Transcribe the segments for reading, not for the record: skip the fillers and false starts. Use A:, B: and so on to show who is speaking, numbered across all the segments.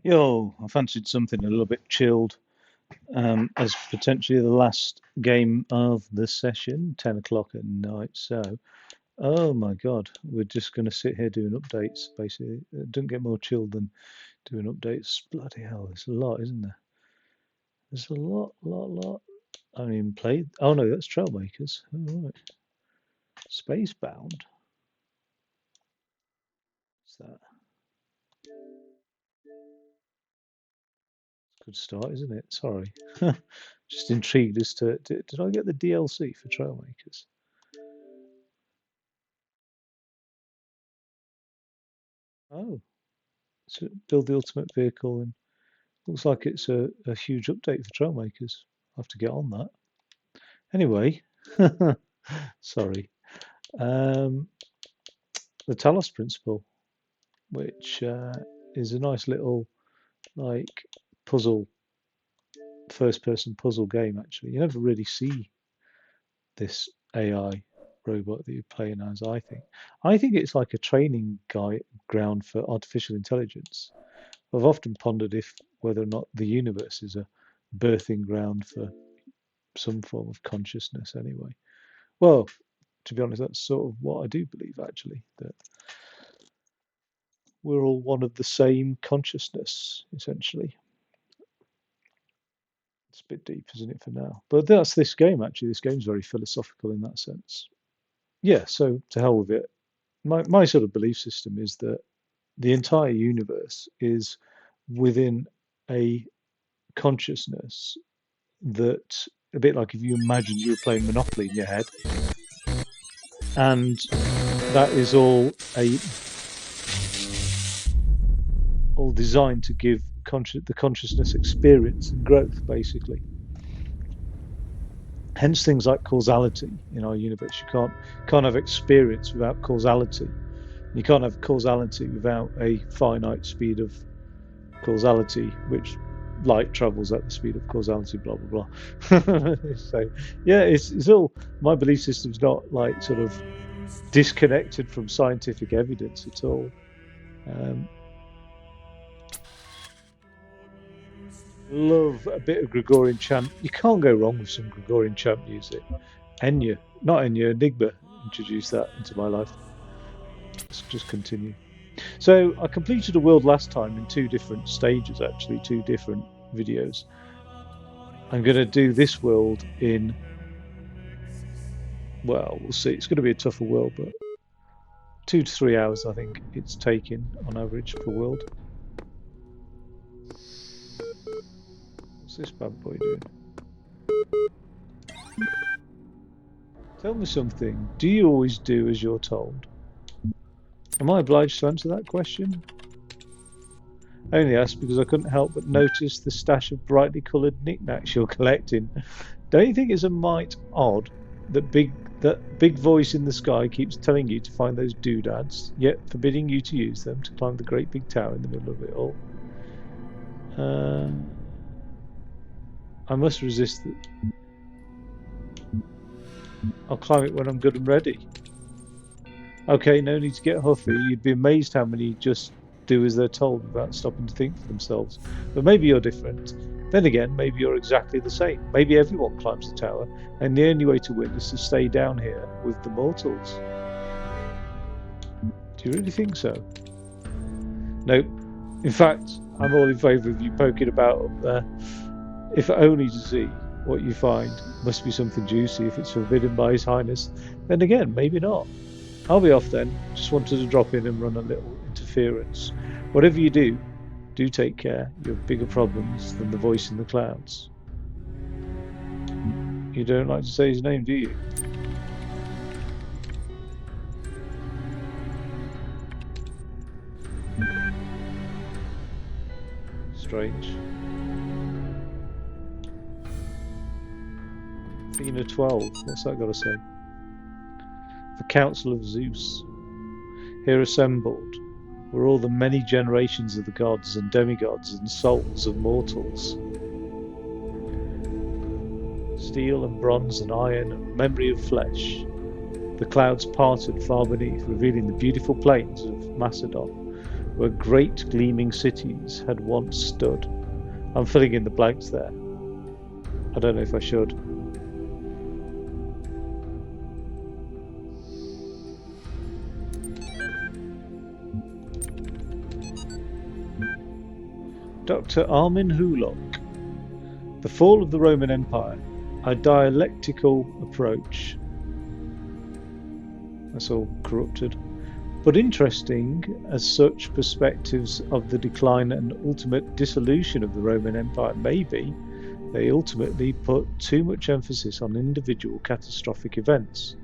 A: Yo, I fancied something a little bit chilled as potentially the last game of the session, 10 o'clock at night. So, oh my God, we're just going to sit here doing updates, basically. It doesn't get more chilled than doing updates. Bloody hell, there's a lot, isn't there? There's a lot. I haven't even played. Oh no, that's Trailmakers. All right. Spacebound? What's that? Good start, isn't it? Sorry. Just intrigued as to did I get the DLC for Trailmakers? Oh, so build the ultimate vehicle, and looks like it's a huge update for Trailmakers. I'll have to get on that. Anyway, sorry. Um, the Talos principle, which is a nice little like puzzle, first-person puzzle game. Actually, you never really see this AI robot that you're playing as. I think it's like a training ground for artificial intelligence. I've often pondered if whether or not the universe is a birthing ground for some form of consciousness anyway. Well, to be honest, that's sort of what I do believe actually, that we're all one of the same consciousness, essentially. It's a bit deep, isn't it, for now? But that's this game actually. This game's very philosophical in that sense. Yeah, so to hell with it. My sort of belief system is that the entire universe is within a consciousness that, a bit like if you imagine you were playing Monopoly in your head, and that is all designed to give the consciousness experience and growth, basically. Hence, things like causality in our universe. You can't have experience without causality. You can't have causality without a finite speed of causality, which light travels at the speed of causality, blah blah blah. So yeah, it's all, my belief system's not like sort of disconnected from scientific evidence at all. Um, love a bit of Gregorian chant. You can't go wrong with some Gregorian chant music. Enya, not Enya, Enigma introduced that into my life. Let's just continue. So I completed a world last time in two different stages, actually, two different videos. I'm going to do this world in, well, we'll see. It's going to be a tougher world, but 2 to 3 hours, I think it's taking on average per world. What's this bad boy doing? Tell me something. Do you always do as you're told? Am I obliged to answer that question? I only asked because I couldn't help but notice the stash of brightly coloured knickknacks you're collecting. Don't you think it's a mite odd that big voice in the sky keeps telling you to find those doodads, yet forbidding you to use them to climb the great big tower in the middle of it all? I must resist it. I'll climb it when I'm good and ready. Okay, no need to get huffy. You'd be amazed how many just do as they're told without stopping to think for themselves. But maybe you're different. Then again, maybe you're exactly the same. Maybe everyone climbs the tower, and the only way to win is to stay down here with the mortals. Do you really think so? Nope. In fact, I'm all in favour of you poking about up there, if only to see what you find. Must be something juicy if it's forbidden by His Highness. Then again, maybe not. I'll be off then. Just wanted to drop in and run a little interference. Whatever you do, do take care. You have bigger problems than the voice in the clouds. You don't like to say his name, do you? Strange. Athena 12. What's that got to say? The Council of Zeus. Here assembled were all the many generations of the gods and demigods and souls of mortals. Steel and bronze and iron and memory of flesh. The clouds parted far beneath, revealing the beautiful plains of Macedon, where great gleaming cities had once stood. I'm filling in the blanks there. I don't know if I should. Dr. Armin Hulock. The Fall of the Roman Empire, a dialectical approach. That's all corrupted. But interesting as such perspectives of the decline and ultimate dissolution of the Roman Empire may be, they ultimately put too much emphasis on individual catastrophic events.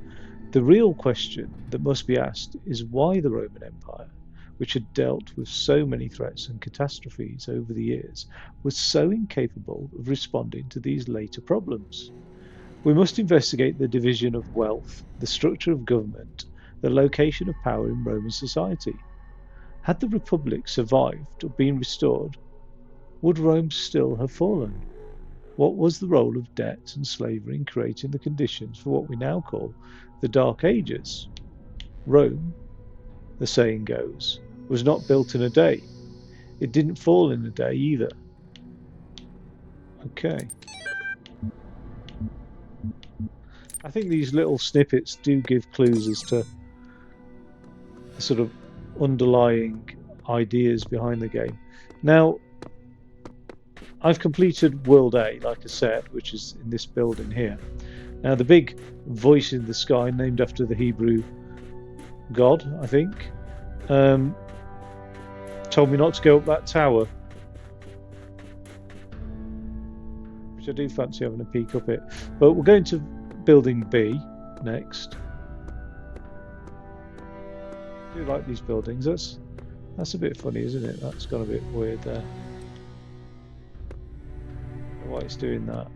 A: The real question that must be asked is why the Roman Empire, which had dealt with so many threats and catastrophes over the years, was so incapable of responding to these later problems. We must investigate the division of wealth, the structure of government, the location of power in Roman society. Had the Republic survived or been restored, would Rome still have fallen? What was the role of debt and slavery in creating the conditions for what we now call the Dark Ages? Rome, the saying goes, was not built in a day. It didn't fall in a day either. Okay. I think these little snippets do give clues as to the sort of underlying ideas behind the game. Now, I've completed World A, like I said, which is in this building here. Now, the big voice in the sky, named after the Hebrew god, I think, told me not to go up that tower, which I do fancy having a peek up it. But we're going to building B next. I do like these buildings. That's a bit funny, isn't it? That's gone a bit weird there. I don't know why it's doing that.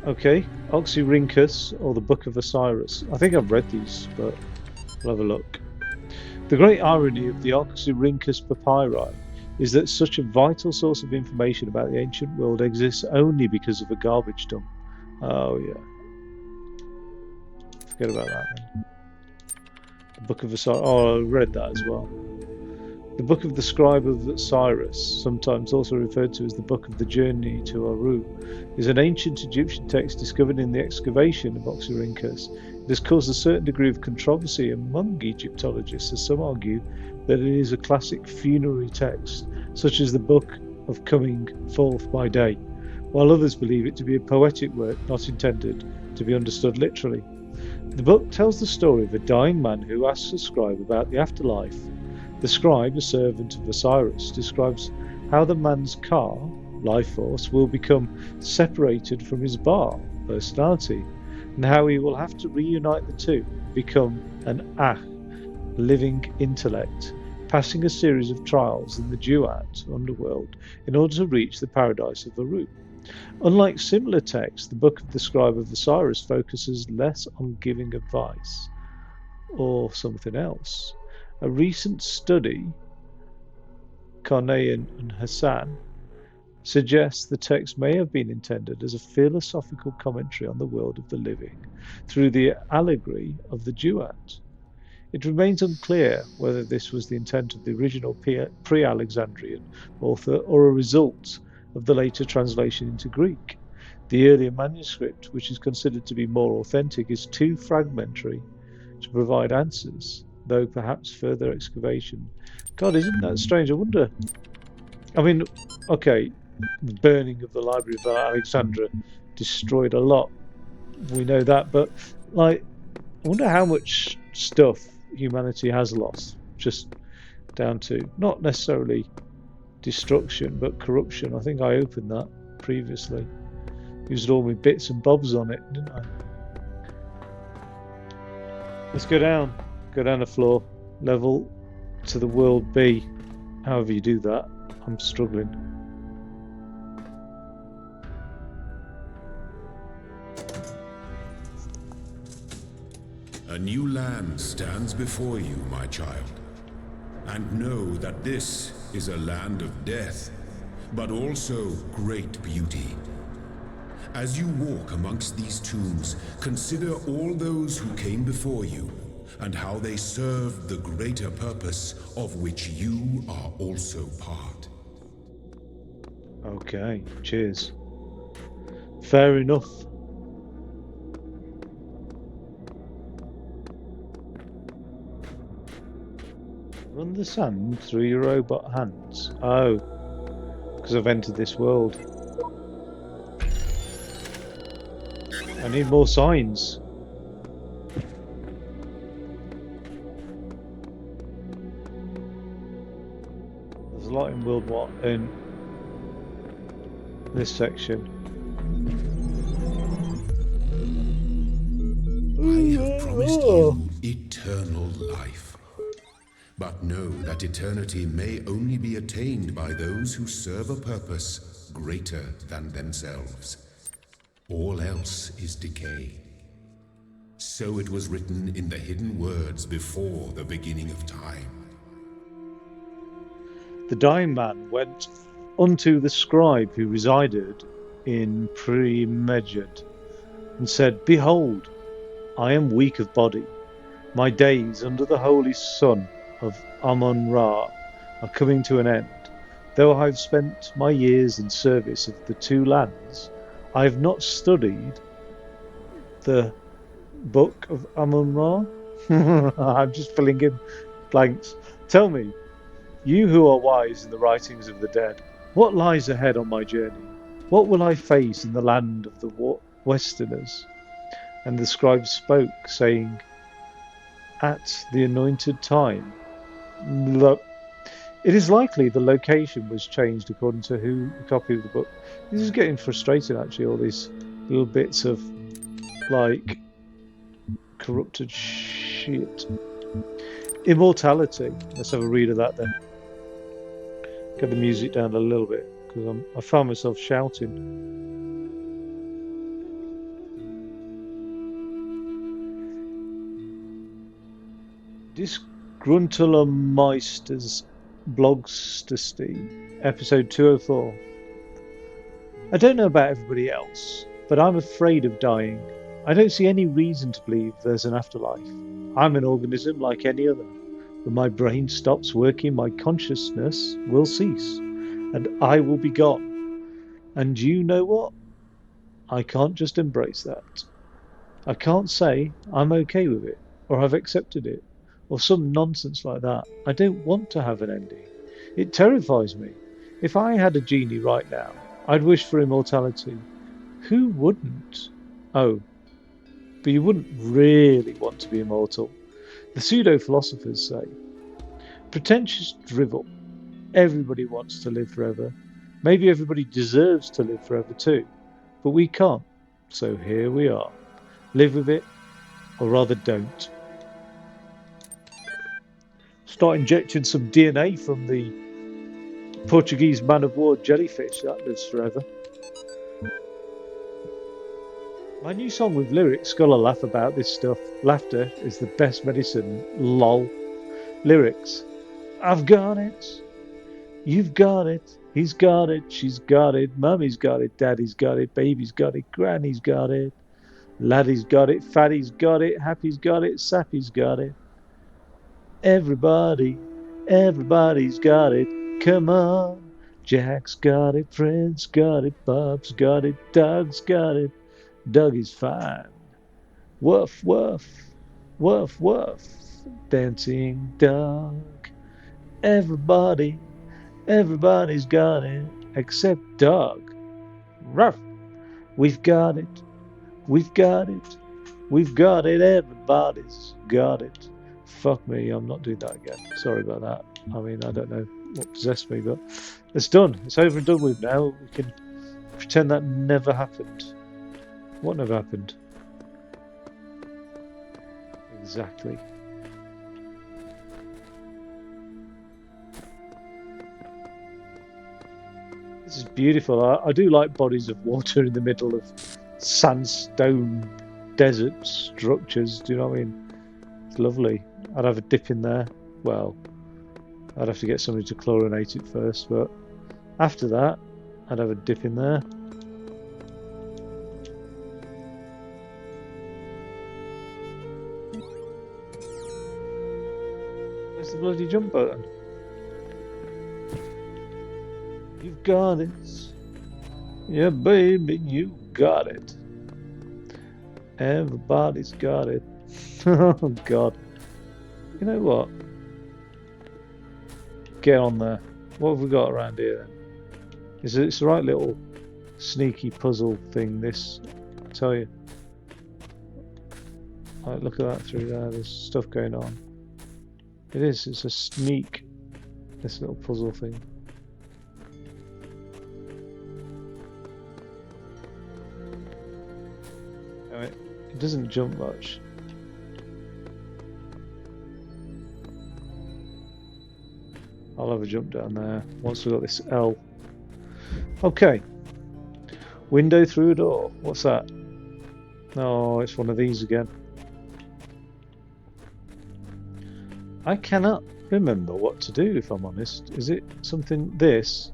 A: Okay, Oxyrhynchus, or the Book of Osiris. I think I've read these, but we'll have a look. The great irony of the Oxyrhynchus papyri is that such a vital source of information about the ancient world exists only because of a garbage dump. Oh yeah. Forget about that then. The Book of Osiris. Oh, I read that as well. The Book of the Scribe of Cyrus, sometimes also referred to as the Book of the Journey to Aru, is an ancient Egyptian text discovered in the excavation of Oxyrhynchus. It has caused a certain degree of controversy among Egyptologists, as some argue that it is a classic funerary text, such as the Book of Coming Forth by Day, while others believe it to be a poetic work not intended to be understood literally. The book tells the story of a dying man who asks a scribe about the afterlife. The scribe, a servant of Osiris, describes how the man's ka, life force, will become separated from his ba, personality, and how he will have to reunite the two, become an ach, living intellect, passing a series of trials in the duat, underworld, in order to reach the paradise of Aru. Unlike similar texts, the Book of the Scribe of Osiris focuses less on giving advice or something else. A recent study, Karnayan and Hassan, suggests the text may have been intended as a philosophical commentary on the world of the living through the allegory of the duat. It remains unclear whether this was the intent of the original pre-Alexandrian author or a result of the later translation into Greek. The earlier manuscript, which is considered to be more authentic, is too fragmentary to provide answers, though perhaps further excavation. God, isn't that strange? I wonder. I mean, okay, the burning of the Library of Alexandria destroyed a lot. We know that, but like, I wonder how much stuff humanity has lost just down to not necessarily destruction but corruption. I think I opened that previously. Used all my bits and bobs on it, didn't I? Let's go down the floor, level to the world B. However you do that, I'm struggling.
B: A new land stands before you, my child. And know that this is a land of death, but also great beauty. As you walk amongst these tombs, consider all those who came before you, and how they served the greater purpose of which you are also part.
A: Okay, cheers. Fair enough. Run the sand through your robot hands. Oh, because I've entered this world. I need more signs. There's a lot in World War in this section.
B: I have promised you eternal life. But know that eternity may only be attained by those who serve a purpose greater than themselves. All else is decay. So it was written in the hidden words before the beginning of time.
A: The dying man went unto the scribe who resided in Premeged and said, Behold, I am weak of body. My days under the holy sun of Amun-Ra are coming to an end. Though I have spent my years in service of the two lands, I have not studied the book of Amun-Ra. I'm just filling in blanks. Tell me, you who are wise in the writings of the dead, what lies ahead on my journey? What will I face in the land of the Westerners? And the scribe spoke, saying, At the anointed time. Look, it is likely the location was changed according to who the copy of the book. This is getting frustrating, actually, all these little bits of, like, corrupted shit. Immortality. Let's have a read of that then. Get the music down a little bit, because I found myself shouting. Disgruntlumeister's Blogstasty, episode 204. I don't know about everybody else, but I'm afraid of dying. I don't see any reason to believe there's an afterlife. I'm an organism like any other. When my brain stops working, my consciousness will cease, and I will be gone. And you know what? I can't just embrace that. I can't say I'm okay with it, or I've accepted it, or some nonsense like that. I don't want to have an ending. It terrifies me. If I had a genie right now, I'd wish for immortality. Who wouldn't? Oh, but you wouldn't really want to be immortal. The pseudo-philosophers say. Pretentious drivel. Everybody wants to live forever. Maybe everybody deserves to live forever too. But we can't. So here we are. Live with it, or rather don't. Start injecting some DNA from the Portuguese man-of-war jellyfish. That lives forever. My new song with lyrics gonna laugh about this stuff. Laughter is the best medicine. Lol. Lyrics. I've got it. You've got it. He's got it. She's got it. Mummy's got it. Daddy's got it. Baby's got it. Granny's got it. Laddie's got it. Fatty's got it. Happy's got it. Sappy's got it. Everybody's got it. Come on. Jack's got it. Fred's got it. Bob's got it. Doug's got it. Dougie's fine. Woof, woof. Woof, woof. Dancing dog. Everybody's got it. Except Doug. Ruff. We've got it. We've got it. We've got it. Everybody's got it. Fuck me, I'm not doing that again. Sorry about that. I mean, I don't know what possessed me, but it's done. It's over and done with now. We can pretend that never happened. What never happened? Exactly. This is beautiful. I do like bodies of water in the middle of sandstone desert structures. Do you know what I mean? It's lovely. I'd have a dip in there. Well, I'd have to get somebody to chlorinate it first, but after that, I'd have a dip in there. Where's the bloody jump button? You've got it. Yeah, baby, you got it. Everybody's got it. Oh, God. You know what? Get on there. What have we got around here then? It's the right little sneaky puzzle thing, this. I tell you. Like, look at that through there. There's stuff going on. It is. It's a sneak. This little puzzle thing. No, it doesn't jump much. I'll have a jump down there once we've got this L. Okay. Window through a door. What's that? Oh, it's one of these again. I cannot remember what to do, if I'm honest. Is it something this?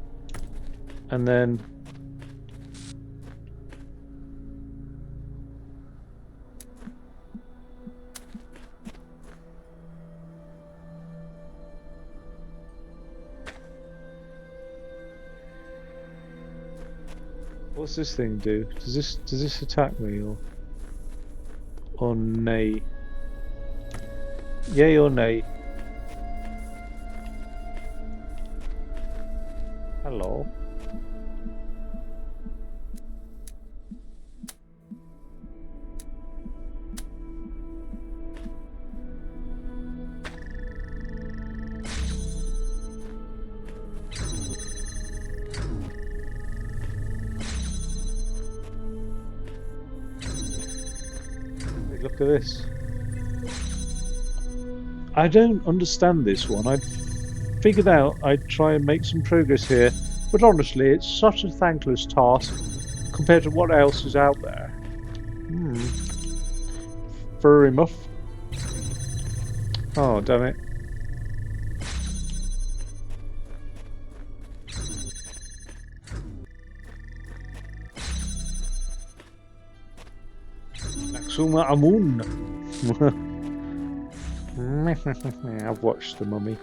A: And then... What's this thing do? Does this attack me or nay? Yay or nay? Hello. Look at this. I don't understand this one. I figured out I'd try and make some progress here, but honestly, it's such a thankless task compared to what else is out there. Furry muff. Oh, damn it. Naxuma Amun. I've watched The Mummy.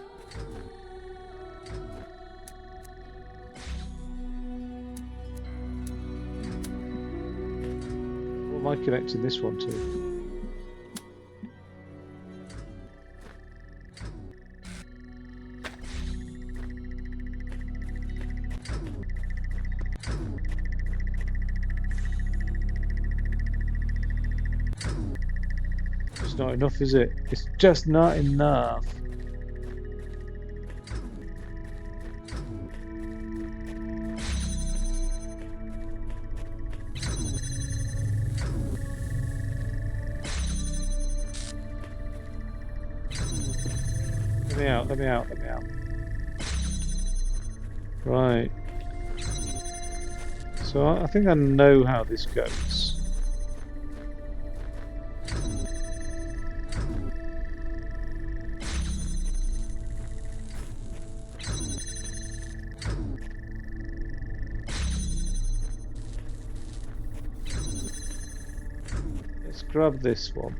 A: What am I connecting this one to? It's not enough, is it? It's just not enough. Let me out, let me out, let me out. Right. So I think I know how this goes. Let's grab this one.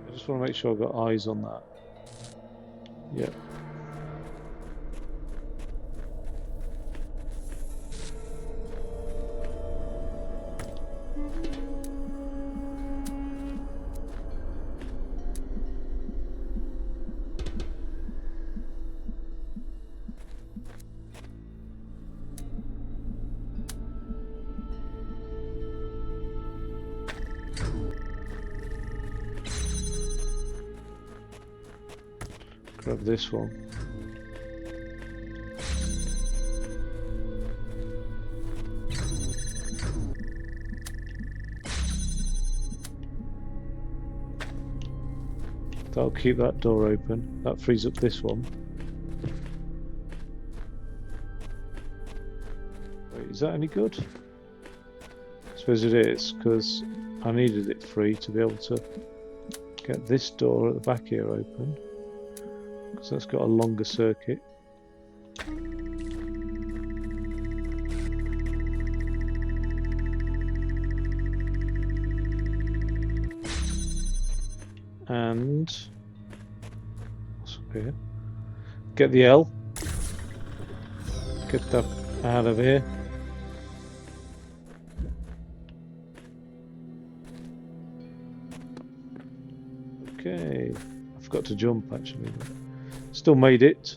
A: I just want to make sure I've got eyes on that. Yep. Grab this one. That'll keep that door open. That frees up this one. Wait, is that any good? I suppose it is, because I needed it free to be able to Get this door at the back here open, because that's got a longer circuit. And what's up here? Get the L. Get that out of here. Okay, I forgot to jump actually. Still made it.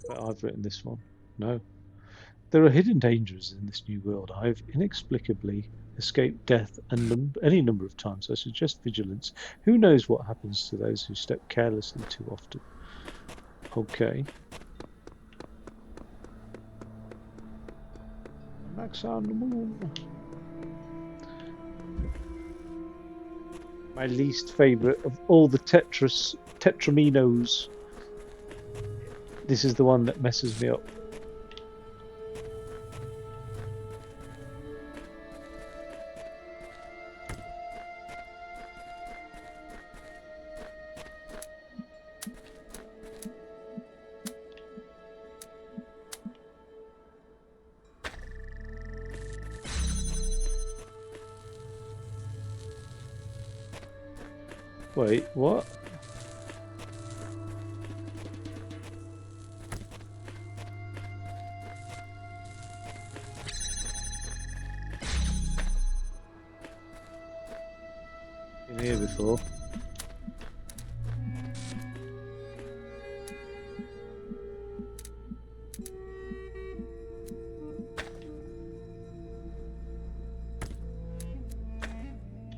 A: But I've written this one. No. There are hidden dangers in this new world. I've inexplicably escaped death any number of times. I suggest vigilance. Who knows what happens to those who step carelessly too often? Okay. Max on the moon. My least favourite of all the Tetraminos. This is the one that messes me up. Wait, what? Been here before.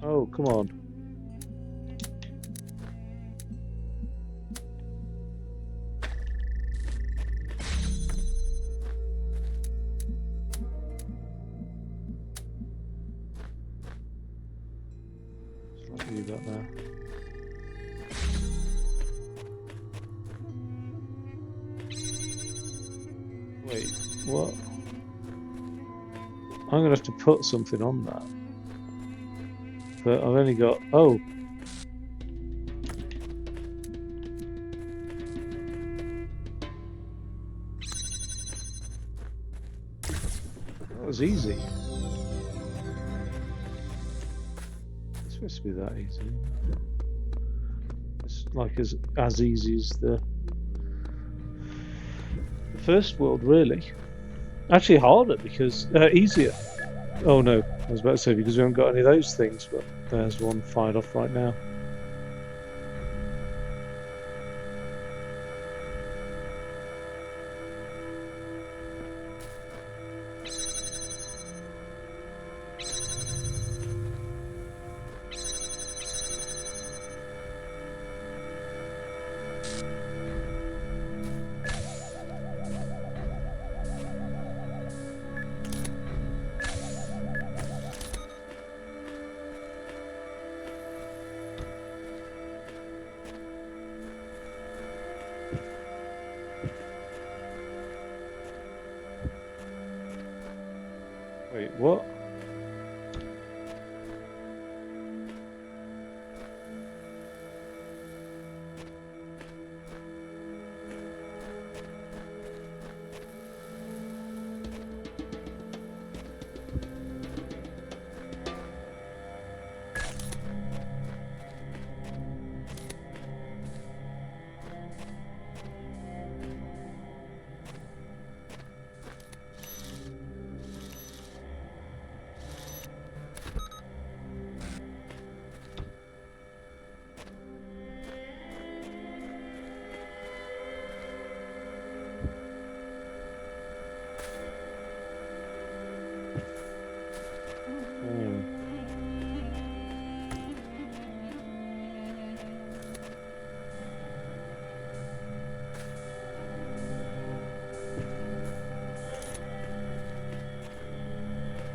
A: Oh, come on. What have you got there? Wait, what? I'm gonna have to put something on that. But I've only got... Oh! That was easy. It's supposed to be that easy. It's like as easy as the first world, really. Actually harder because... easier. Oh no, I was about to say because we haven't got any of those things, but there's one fired off right now. Wait, what?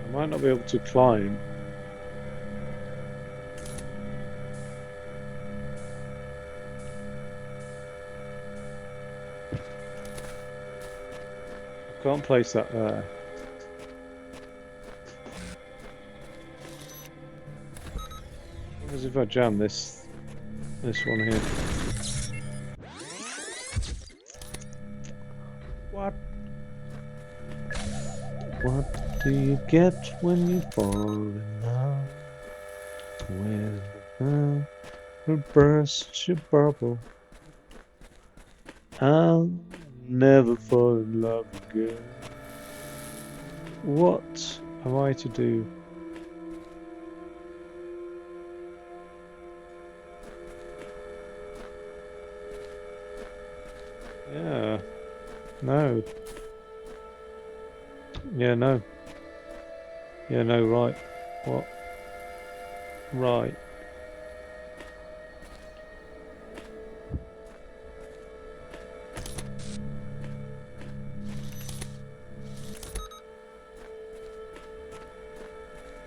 A: I might not be able to climb. Can't place that there. What happens if I jam this one here? What? What do you get when you fall in love? With the love will burst your bubble. I'll never fall in love again. What am I to do? Yeah. No. Yeah, no. Yeah, no, right. What? Right.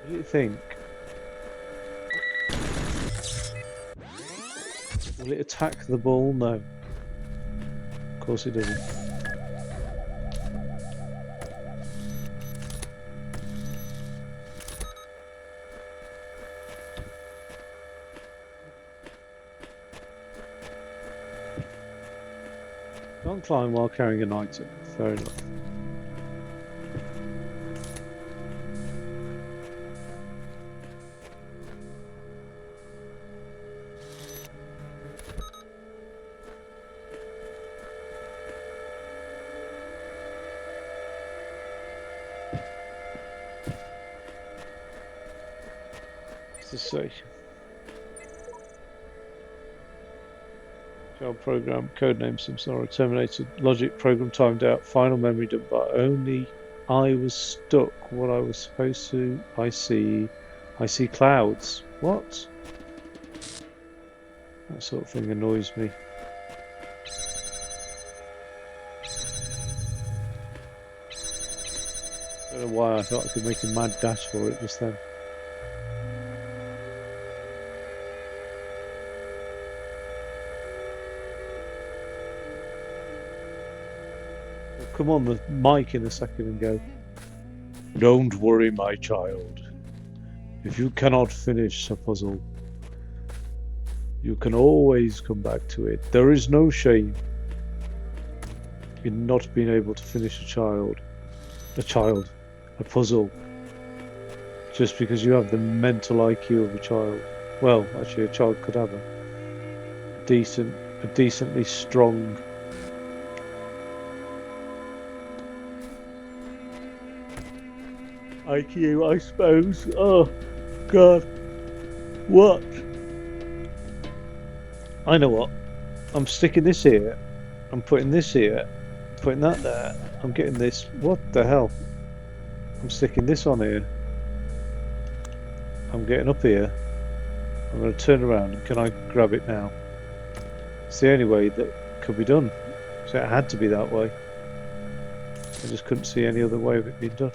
A: What do you think? Will it attack the ball? No. Of course it doesn't. Can't climb while carrying an item. Fair enough. What's this say? Child program, codename Samsara terminated, logic program timed out, final memory dump, but only I was stuck. What I was supposed to, I see clouds. What? That sort of thing annoys me. I don't know why I thought I could make a mad dash for it just then. I'll come on the mic in a second and go, "Don't worry, my child. If you cannot finish a puzzle, you can always come back to it. There is no shame in not being able to finish a puzzle, just because you have the mental IQ of a child. Well, actually, a child could have a decently strong IQ, I suppose. Oh, God. What? I know what. I'm sticking this here. I'm putting this here. Putting that there. I'm getting this. What the hell? I'm sticking this on here. I'm getting up here. I'm going to turn around. Can I grab it now? It's the only way that could be done. So it had to be that way. I just couldn't see any other way of it being done.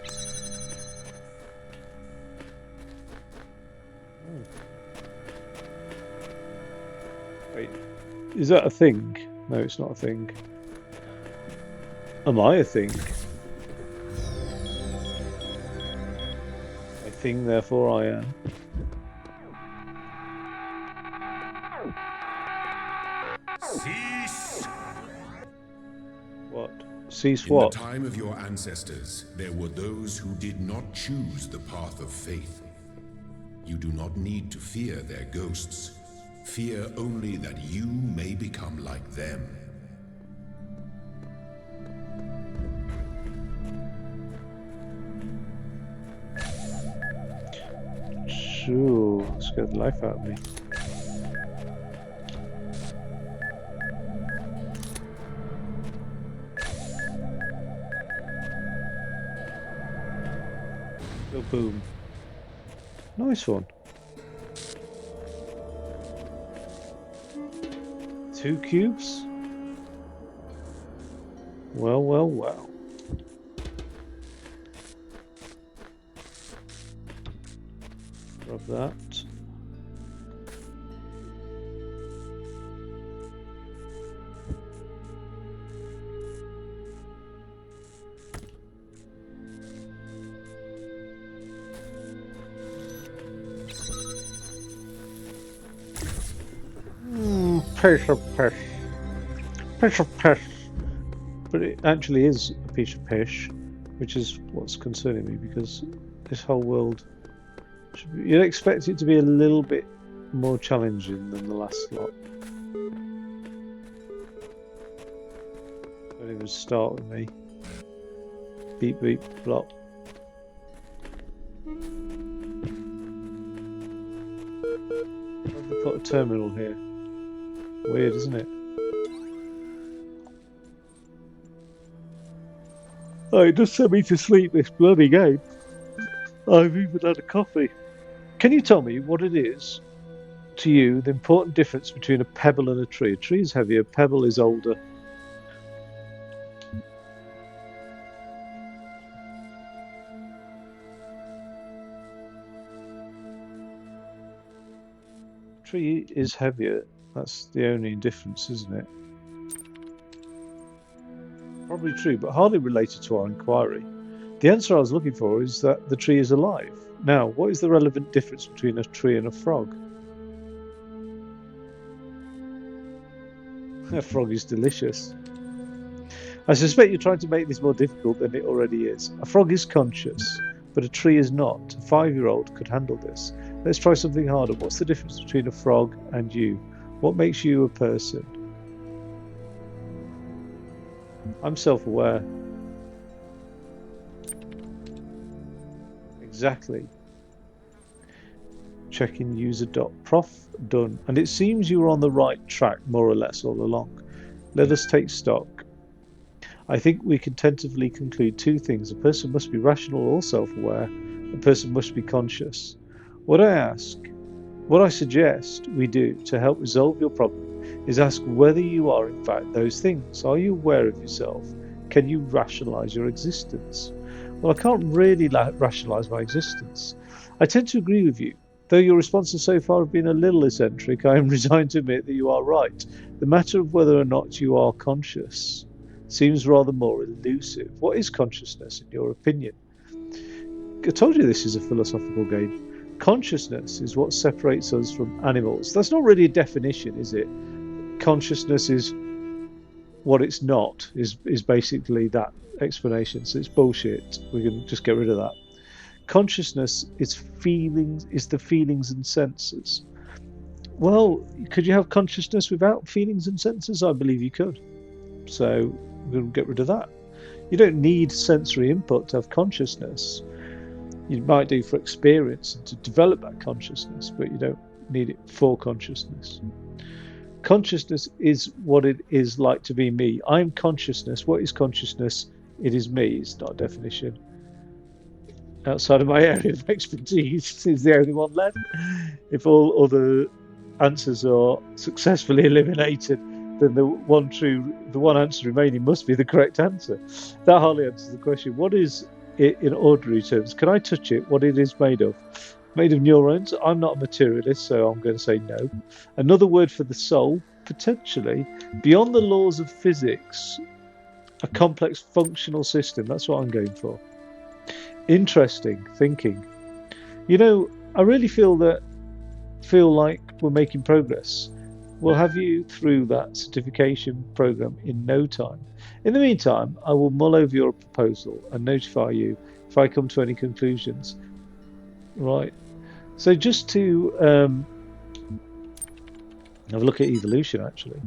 A: Wait, is that a thing? No, it's not a thing. Am I a thing? A thing, therefore I am.
B: Cease!
A: What? Cease
B: In the
A: what?
B: time of your ancestors, there were those who did not choose the path of faith. You do not need to fear their ghosts. Fear only that you may become like them.
A: Shoo, scared the life out of me. Go boom. Nice one. 2 cubes? Well, well, well. Grab that. piece of piss. Piece of piss. But it actually is a piece of piss, which is what's concerning me because this whole world, you'd expect it to be a little bit more challenging than the last lot. Don't even start with me. Beep beep blop. Why have they put a terminal here? Weird, isn't it? Oh, it does send me to sleep, this bloody game. I've even had a coffee. Can you tell me what it is to you, the important difference between a pebble and a tree? A tree is heavier, a pebble is older. Tree is heavier. That's the only difference, isn't it? Probably true, but hardly related to our inquiry. The answer I was looking for is that the tree is alive. Now, what is the relevant difference between a tree and a frog? A frog is delicious. I suspect you're trying to make this more difficult than it already is. A frog is conscious, but a tree is not. A 5-year-old could handle this. Let's try something harder. What's the difference between a frog and you? What makes you a person? I'm self-aware. Exactly. Checking user.prof. Done. And it seems you were on the right track, more or less, all along. Let us take stock. I think we can tentatively conclude two things. A person must be rational or self-aware. A person must be conscious. What I suggest we do to help resolve your problem is ask whether you are in fact those things. Are you aware of yourself? Can you rationalize your existence? Well, I can't really rationalize my existence. I tend to agree with you. Though your responses so far have been a little eccentric, I am resigned to admit that you are right. The matter of whether or not you are conscious seems rather more elusive. What is consciousness, in your opinion? I told you this is a philosophical game. Consciousness is what separates us from animals. That's not really a definition, is it? Consciousness is what it's not, is basically that explanation. So it's bullshit. We can just get rid of that. Consciousness is feelings, is the feelings and senses. Well, could you have consciousness without feelings and senses? I believe you could. So we'll get rid of that. You don't need sensory input to have consciousness. You might do for experience and to develop that consciousness, but you don't need it for consciousness. Consciousness is what it is like to be me. I'm consciousness. What is consciousness? It is me. It's not a definition. Outside of my area of expertise is the only one left. If all other answers are successfully eliminated, then the one answer remaining must be the correct answer. That hardly answers the question. What is it in ordinary terms? Can I touch it? What it is made of? Made of neurons? I'm not a materialist, so I'm going to say no. Another word for the soul? Potentially. Beyond the laws of physics, a complex functional system. That's what I'm going for. Interesting thinking. You know, I really feel like we're making progress. We'll have you through that certification program in no time. In the meantime, I will mull over your proposal and notify you if I come to any conclusions. Right. So just to have a look at evolution, actually.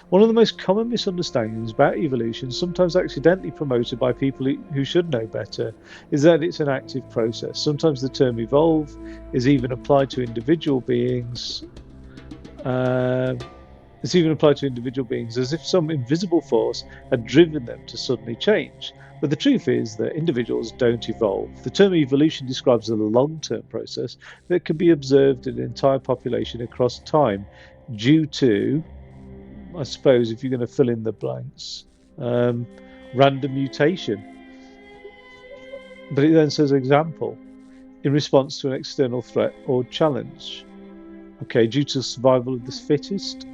A: One of the most common misunderstandings about evolution, sometimes accidentally promoted by people who should know better, is that it's an active process. Sometimes the term evolve is even applied to individual beings. It's even applied to individual beings as if some invisible force had driven them to suddenly change. But the truth is that individuals don't evolve. The term evolution describes a long-term process that can be observed in an entire population across time due to, I suppose, if you're going to fill in the blanks, random mutation. But it then says example, in response to an external threat or challenge. Okay, due to survival of the fittest.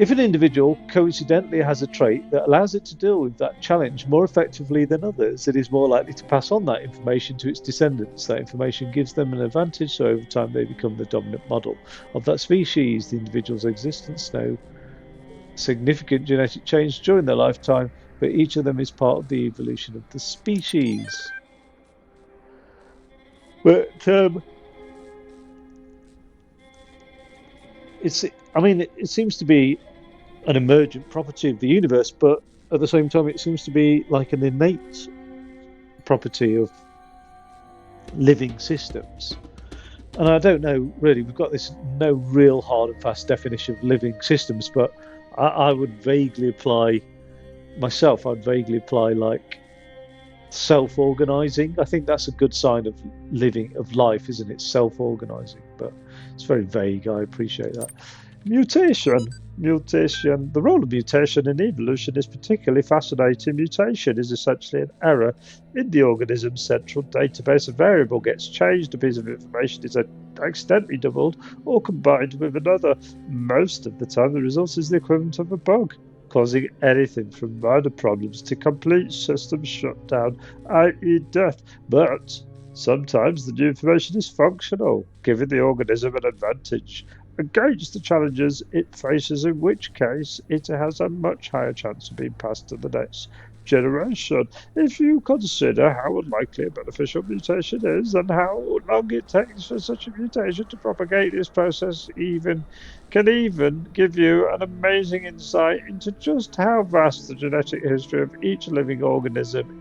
A: If an individual coincidentally has a trait that allows it to deal with that challenge more effectively than others, it is more likely to pass on that information to its descendants. That information gives them an advantage, so over time they become the dominant model of that species. The individual's existence no significant genetic change during their lifetime, but each of them is part of the evolution of the species. But it's, I mean, it seems to be an emergent property of the universe, but at the same time, it seems to be like an innate property of living systems. And I don't know really, we've got this no real hard and fast definition of living systems, but I would vaguely apply myself, I'd vaguely apply like self-organizing. I think that's a good sign of living, of life, isn't it? Self-organizing, but it's very vague. I appreciate that. Mutation. Mutation. The role of mutation in evolution is particularly fascinating. Mutation is essentially an error in the organism's central database. A variable gets changed, a piece of information is accidentally doubled or combined with another. Most of the time, the result is the equivalent of a bug, causing anything from minor problems to complete system shutdown, i.e., death. But sometimes the new information is functional, giving the organism an advantage against the challenges it faces, in which case it has a much higher chance of being passed to the next generation. If you consider how unlikely a beneficial mutation is and how long it takes for such a mutation to propagate, this process can even give you an amazing insight into just how vast the genetic history of each living organism,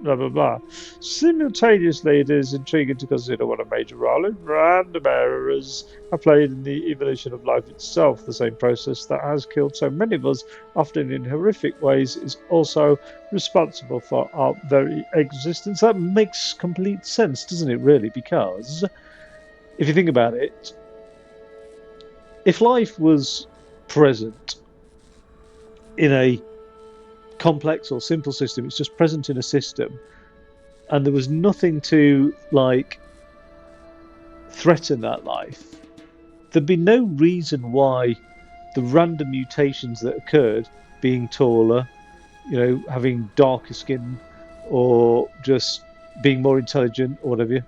A: blah blah blah. Simultaneously, it is intriguing to consider what a major role in random errors have played in the evolution of life itself. The same process that has killed so many of us, often in horrific ways, is also responsible for our very existence. That makes complete sense, doesn't it, really? Because if you think about it, if life was present in a complex or simple system, it's just present in a system, and there was nothing to like threaten that life, there'd be no reason why the random mutations that occurred, being taller, having darker skin, or just being more intelligent, or whatever.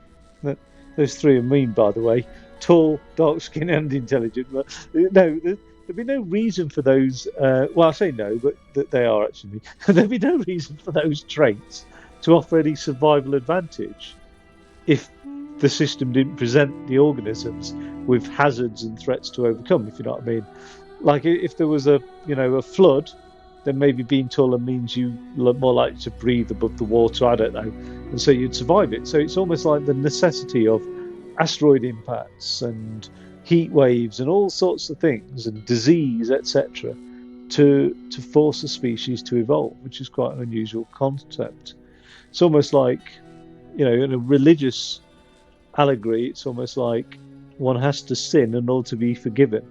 A: Those three are mean, by the way: tall, dark skin, and intelligent. But no, there'd be no reason for those. Well, I say no, but they are actually. There'd be no reason for those traits to offer any survival advantage if the system didn't present the organisms with hazards and threats to overcome, if you know what I mean. Like if there was a flood, then maybe being taller means you are more likely to breathe above the water. I don't know, and so you'd survive it. So it's almost like the necessity of asteroid impacts and heat waves and all sorts of things and disease, etc., to force a species to evolve, which is quite an unusual concept. It's almost like, in a religious allegory, it's almost like one has to sin in order to be forgiven.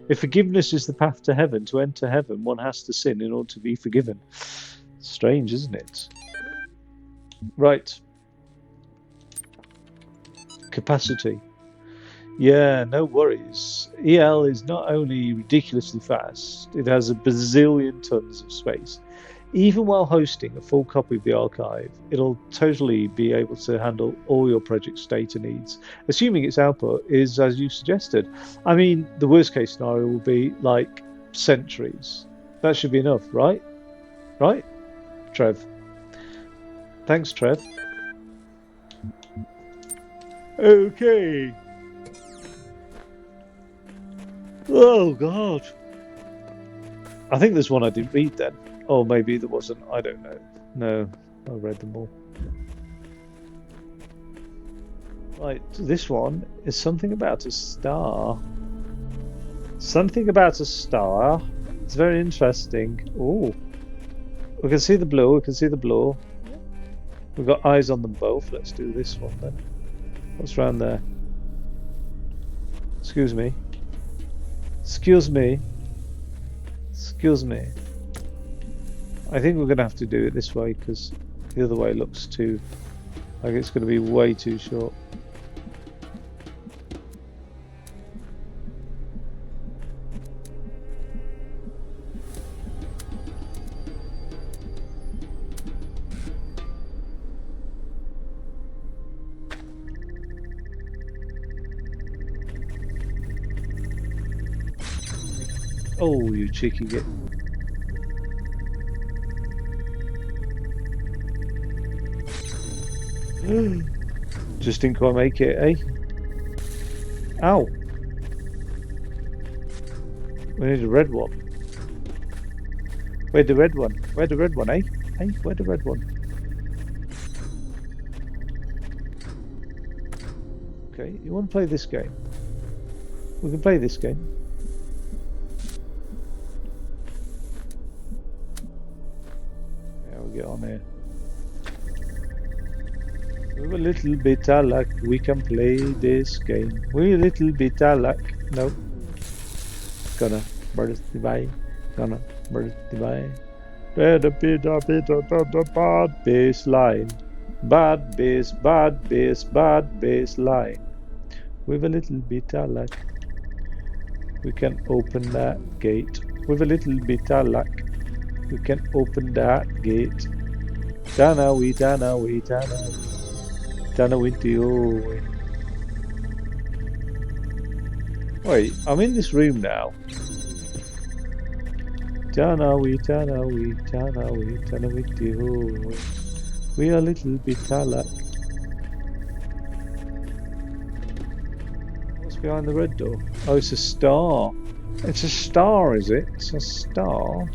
A: If forgiveness is the path to heaven, to enter heaven, one has to sin in order to be forgiven. Strange, isn't it? Right. Capacity. Yeah, no worries. EL is not only ridiculously fast, it has a bazillion tons of space. Even while hosting a full copy of the archive, it'll totally be able to handle all your project's data needs, assuming its output is as you suggested. I mean, the worst case scenario will be like centuries. That should be enough, right? Right, Trev? Thanks, Trev. Okay. Oh, God. I think there's one I didn't read then. Or maybe there wasn't. I don't know. No, I read them all. Right, this one is something about a star. Something about a star. It's very interesting. Oh, we can see the blue. We can see the blue. We've got eyes on them both. Let's do this one then. What's round there? Excuse me. Excuse me. Excuse me. I think we're going to have to do it this way because the other way looks too like it's going to be way too short. Oh, you cheeky git. Just didn't quite make it, eh? Ow! We need a red one. Where's the red one? Where's the red one, eh? Hey, where's the red one? Okay, you want to play this game? We can play this game. Yeah, we'll get on here. With a little bit of luck, we can play this game. With a little bit of luck. No. Gonna birthday bye. Gonna birthday bye. Better bit a bit of the bad baseline. Bad bass, bad bass, bad bass line. With a little bit of luck, we can open that gate. With a little bit of luck, we can open that gate. Dana we, Dana we, Dana we. Dana we do. Wait, I'm in this room now. Dana we, Dana we, Dana we, Dana we do. We are a little bit of luck. What's behind the red door? Oh, it's a star. It's a star, is it? It's a star.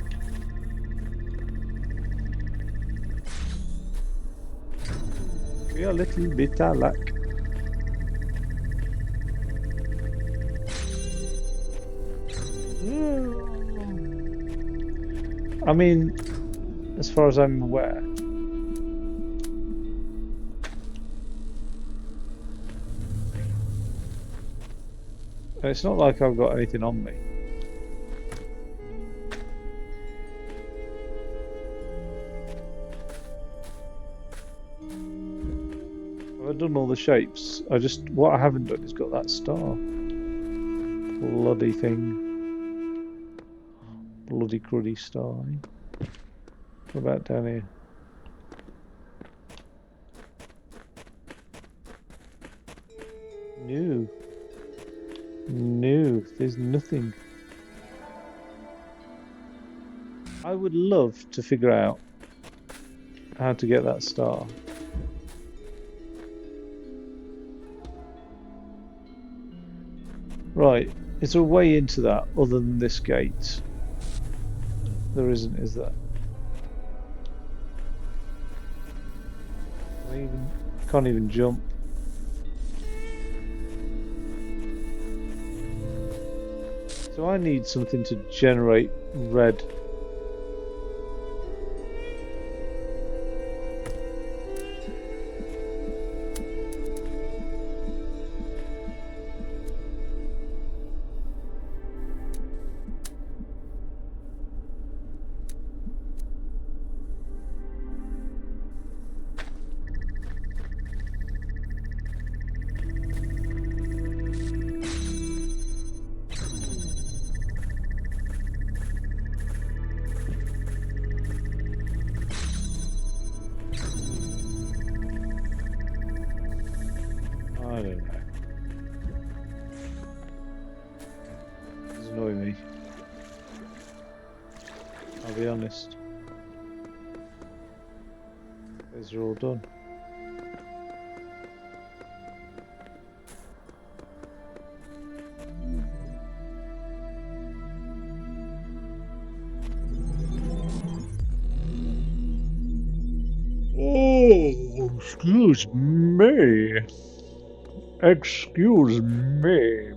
A: We are a little bit of luck. I mean, as far as I'm aware. It's not like I've got anything on me. I've done all the shapes. What I haven't done is got that star. Bloody thing. Bloody cruddy star. Eh? What about down here? No. No, there's nothing. I would love to figure out how to get that star. Right, is there a way into that other than this gate? There isn't, is there? Can't even jump. So I need something to generate red. I don't know. It's annoying me. I'll be honest. Those are all done. Oh, excuse me. Excuse me.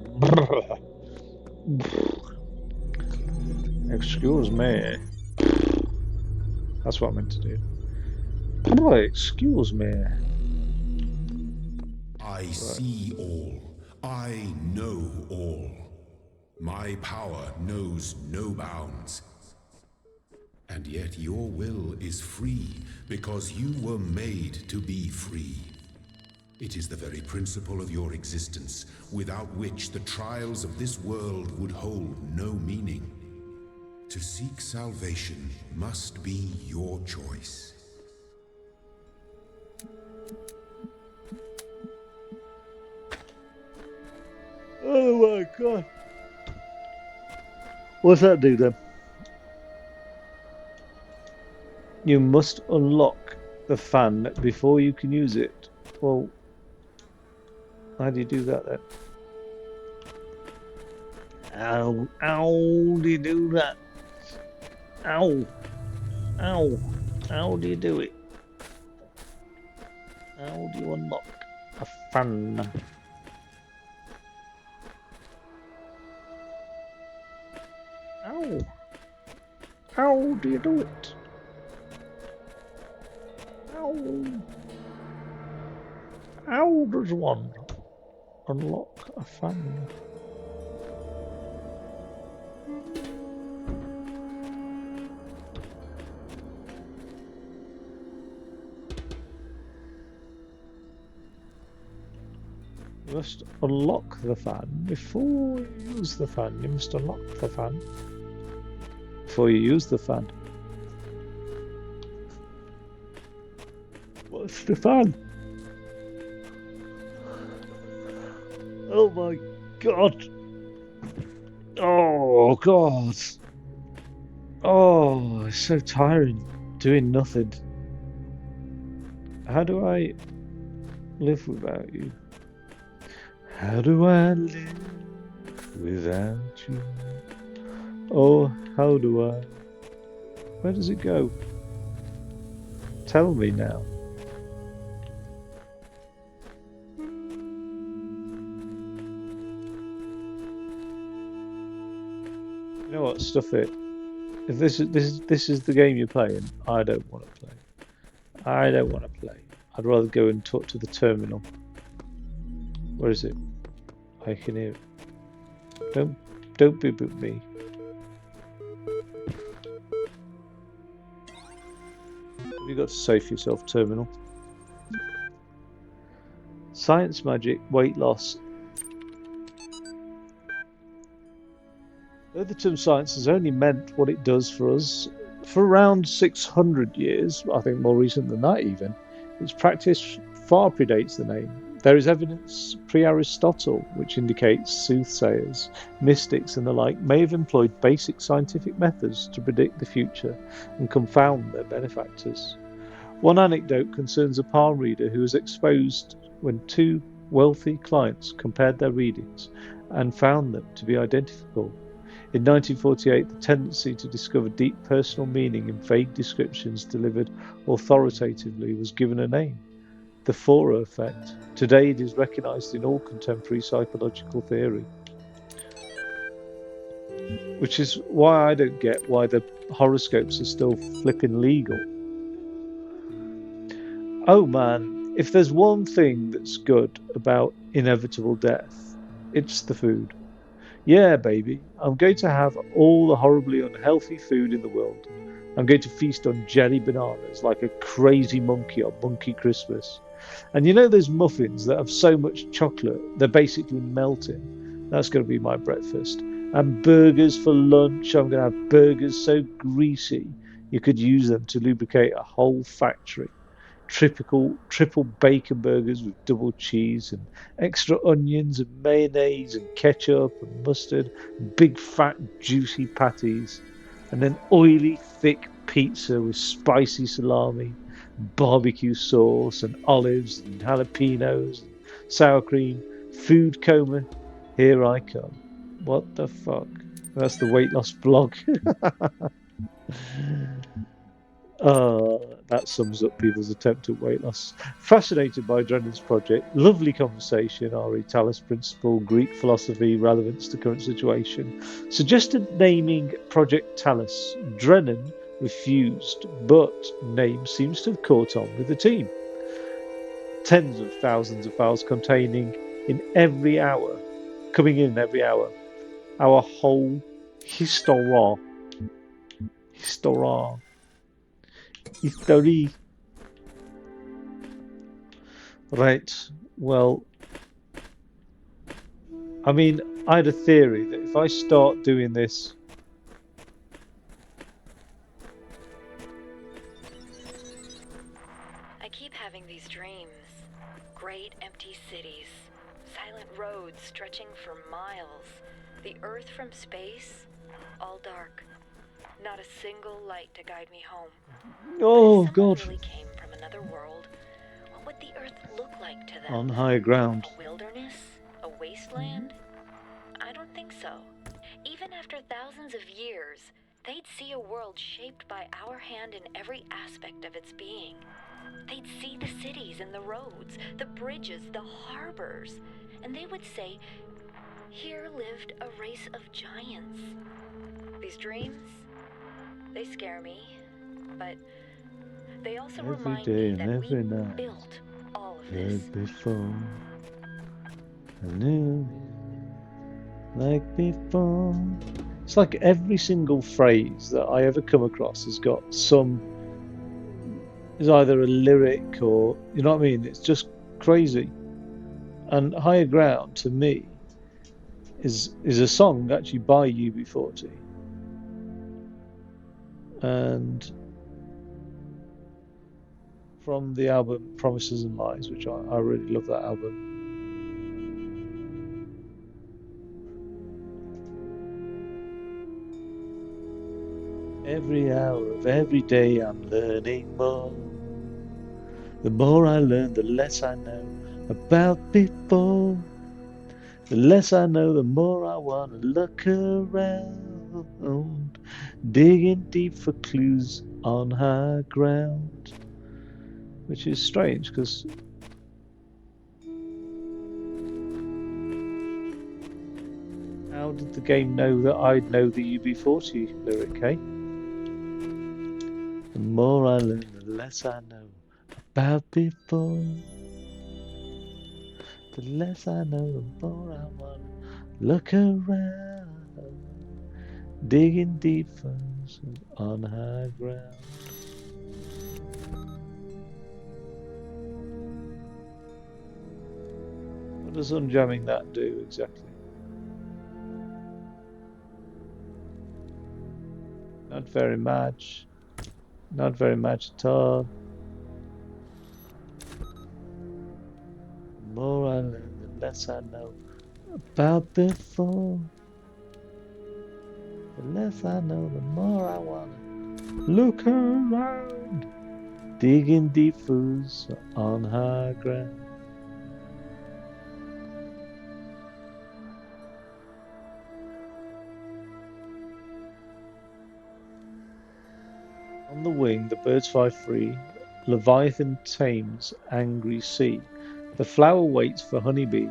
A: Excuse me. That's what I meant to do. Oh, excuse me.
B: I see all. I know all. My power knows no bounds. And yet your will is free because you were made to be free. It is the very principle of your existence, without which the trials of this world would hold no meaning. To seek salvation must be your choice.
A: Oh my god. What's that do then? You must unlock the fan before you can use it. Well, how do you do that then? How do you do that? Ow, ow, how do you do it? How do you unlock a fan? Ow, how do you do it? Ow, how does one unlock a fan? You must unlock the fan before you use the fan. You must unlock the fan before you use the fan. What's the fan? Oh my god! Oh god! Oh, it's so tiring doing nothing. How do I live without you? How do I live without you? Oh, how do I? Where does it go? Tell me now. You know what? Stuff it. If this is the game you're playing, I don't want to play. I don't want to play. I'd rather go and talk to the terminal. Where is it? I can hear it. Don't boop boop me. Have you got to safe yourself, terminal? Science magic, weight loss. Though the term science has only meant what it does for us for around 600 years, I think more recent than that even, its practice far predates the name. There is evidence pre-Aristotle which indicates soothsayers, mystics and the like may have employed basic scientific methods to predict the future and confound their benefactors. One anecdote concerns a palm reader who was exposed when two wealthy clients compared their readings and found them to be identical. In 1948, the tendency to discover deep personal meaning in vague descriptions delivered authoritatively was given a name, the Forer effect. Today it is recognized in all contemporary psychological theory. Which is why I don't get why the horoscopes are still flipping legal. Oh man, if there's one thing that's good about inevitable death, it's the food. Yeah, baby, I'm going to have all the horribly unhealthy food in the world. I'm going to feast on jelly bananas like a crazy monkey on Monkey Christmas. And you know those muffins that have so much chocolate, they're basically melting? That's going to be my breakfast. And burgers for lunch, I'm going to have burgers so greasy you could use them to lubricate a whole factory. Triple bacon burgers with double cheese and extra onions and mayonnaise and ketchup and mustard, and big fat juicy patties, and then oily thick pizza with spicy salami, barbecue sauce and olives and jalapenos and sour cream. Food coma, here I come. What the fuck? That's the weight loss blog. That sums up people's attempt at weight loss. Fascinated by Drennan's project. Lovely conversation, RE Talos principle, Greek philosophy, relevance to current situation. Suggested naming Project Talos. Drennan refused, but name seems to have caught on with the team. Tens of thousands of files coming in every hour. Our whole history. History. Right. Well, I mean, I had a theory that if I start doing this.
C: I keep having these dreams. Great empty cities, silent roads stretching for miles, the Earth from space, All dark. Not a single light to guide me home.
A: Oh,
C: But if someone
A: God.
C: really came from another world, what would the Earth look like to them?
A: On higher ground.
C: A wilderness? A wasteland? I don't think so. Even after thousands of years, they'd see a world shaped by our hand in every aspect of its being. They'd see the cities and the roads, the bridges, the harbors, and they would say, here lived a race of giants. These dreams, they scare me, but they also
A: Every
C: remind
A: day
C: me
A: and
C: that we
A: every night.
C: built all of this.
A: Heard before. I knew like before. It's like every single phrase that I ever come across has got is either a lyric or, you know what I mean? It's just crazy. And Higher Ground to me is a song actually by UB40, and from the album Promises and Lies, which I really love that album. Every hour of every day I'm learning more. The more I learn, the less I know about before. The less I know, the more I want to look around, digging deep for clues on high ground. Which is strange because how did the game know that I'd know the UB40 lyric, eh? The more I learn, the less I know about before. The less I know, the more I want to look around, digging deep for on high ground. What does unjamming that do exactly? Not very much. Not very much at all. The more I learn, the less I know about before. The less I know, the more I wanna look around, digging deep foods on high ground. On the wing, the birds fly free. Leviathan tames angry sea. The flower waits for honeybee.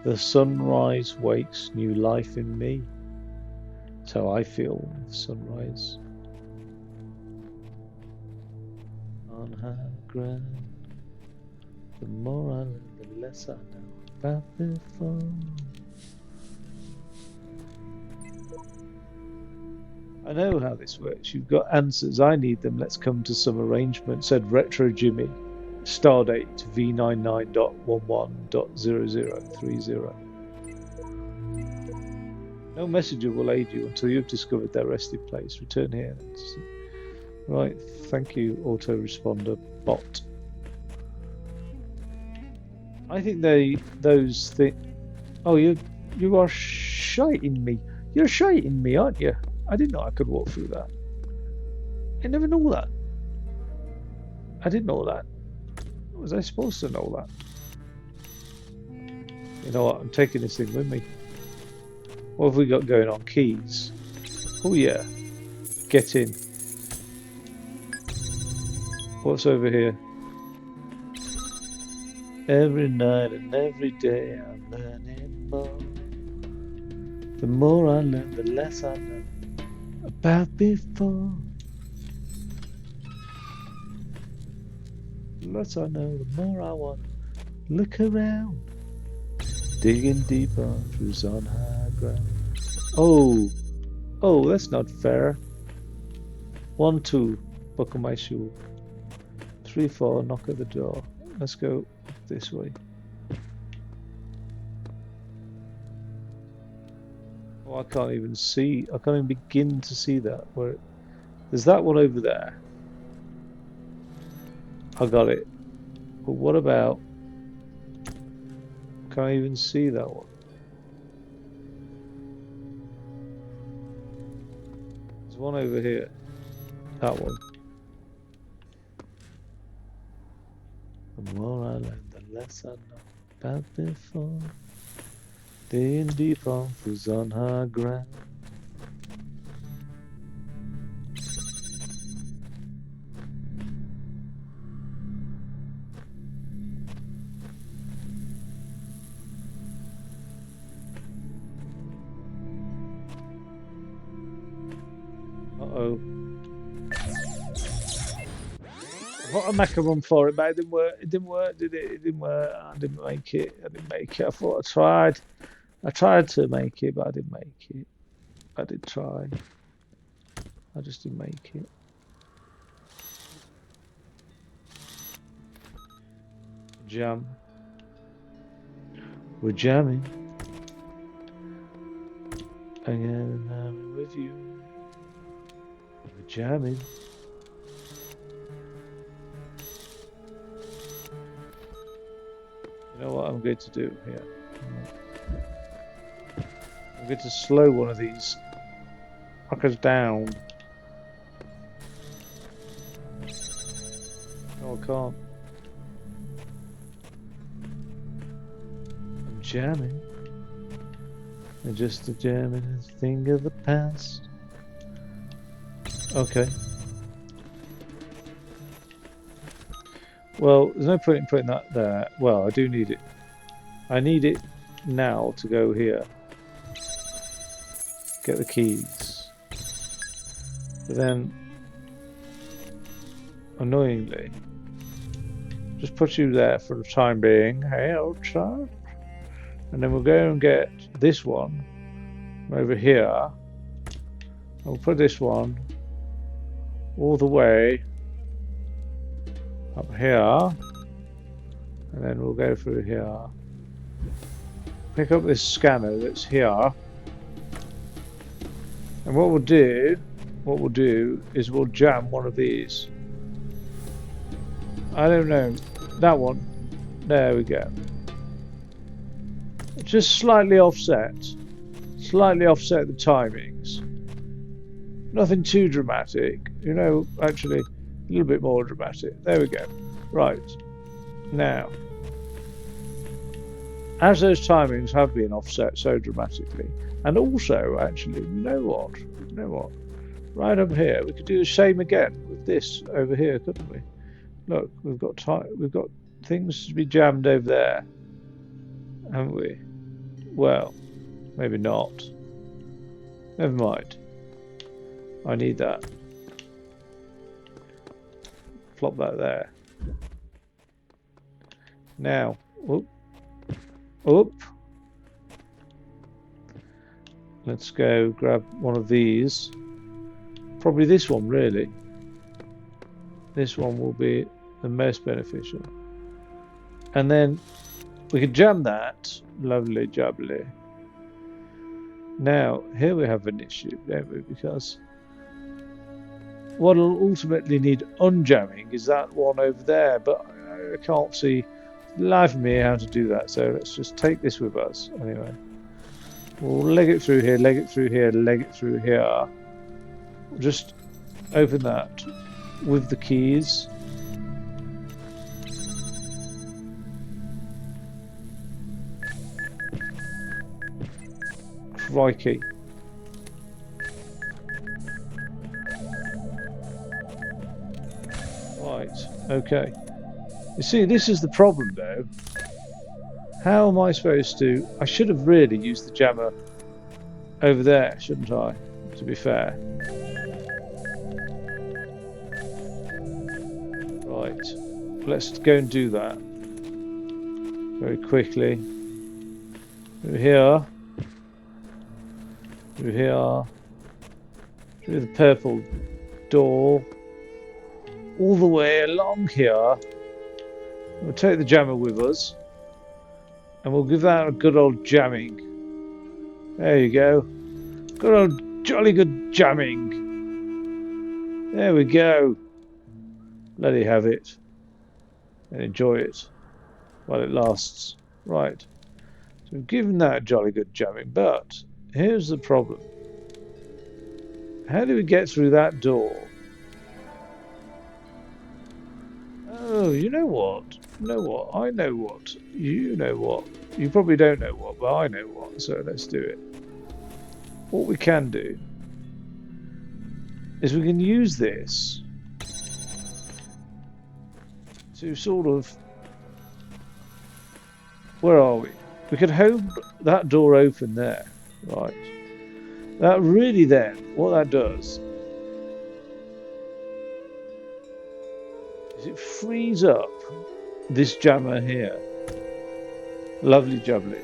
A: The sunrise wakes new life in me. So I feel the sunrise on high ground. The more I learn, the less I know about before. I know how this works. You've got answers. I need them. Let's come to some arrangement, said Retro Jimmy. Stardate V99.11.0030. No messenger will aid you until you've discovered their resting place. Return here. Right, thank you, autoresponder bot. I think those things. Oh, you are shiting me. You're shiting me, aren't you? I didn't know I could walk through that. I never knew that. I didn't know that. Was I supposed to know that? You know what? I'm taking this thing with me. What have we got going on? Keys. Oh yeah. Get in. What's over here? Every night and every day I'm learning more. The more I learn, the less I know about before. The less I know, the more I want to look around, digging deeper through on high ground. Oh, that's not fair. 1, 2, buckle my shoe. 3, 4, knock at the door. Let's go this way. Oh, I can't even see. I can't even begin to see that. Where there's that one over there. I got it. But what about? Can't even see that one. one over here. That one. The more I learn, the less I know about before. Digging deep on who's on high ground. Uh-oh. I thought I'd make a run for it, but it didn't work. It didn't work, did it? It didn't work. I didn't make it. I didn't make it. I thought I tried. I tried to make it, but I didn't make it. I did try. I just didn't make it. Jam. We're jamming. Again, I'm with you. We're jamming. You know what I'm going to do here? I'm going to slow one of these fuckers down. No, I can't. I'm jamming. And just a jamming is a thing of the past. Okay. Well, there's no point in putting that there. Well, I do need it. I need it now to go here. Get the keys. But then, annoyingly, just put you there for the time being. Hey, old chap. And then we'll go and get this one over here. And we'll put this one all the way up here. And then we'll go through here. Pick up this scanner that's here. And what we'll do is we'll jam one of these. I don't know. That one. There we go. Just slightly offset. Slightly offset the timings. Nothing too dramatic. You know, actually, a little bit more dramatic. There we go. Right. Now, as those timings have been offset so dramatically, and also, actually, you know what? Right up here, we could do the same again with this over here, couldn't we? Look, we've got things to be jammed over there, haven't we? Well, maybe not. Never mind. I need that. Flop that there. Now, up. Let's go grab one of these. Probably this one, really. This one will be the most beneficial. And then we can jam that. Lovely jubbly. Now, here we have an issue, don't we? Because what will ultimately need unjamming is that one over there, but I can't see the life of me how to do that. So let's just take this with us anyway. We'll leg it through here, leg it through here, leg it through here. We'll just open that with the keys. Crikey. Right, okay. You see, this is the problem though. How am I supposed to... I should have really used the jammer over there, shouldn't I? To be fair. Right, let's go and do that. Very quickly. Through here. Through here. Through the purple door. All the way along here. We'll take the jammer with us. And we'll give that a good old jamming. There you go. Good old jolly good jamming. There we go. Let it have it. And enjoy it while it lasts. Right. So we've given that a jolly good jamming, but here's the problem. How do we get through that door? Oh, you know what? You know what? I know what. You know what. You probably don't know what, but I know what. So let's do it. What we can do is we can use this to sort of... Where are we? We could hold that door open there. Right. That really then, what that does is it frees up this jammer here. Lovely jubbly.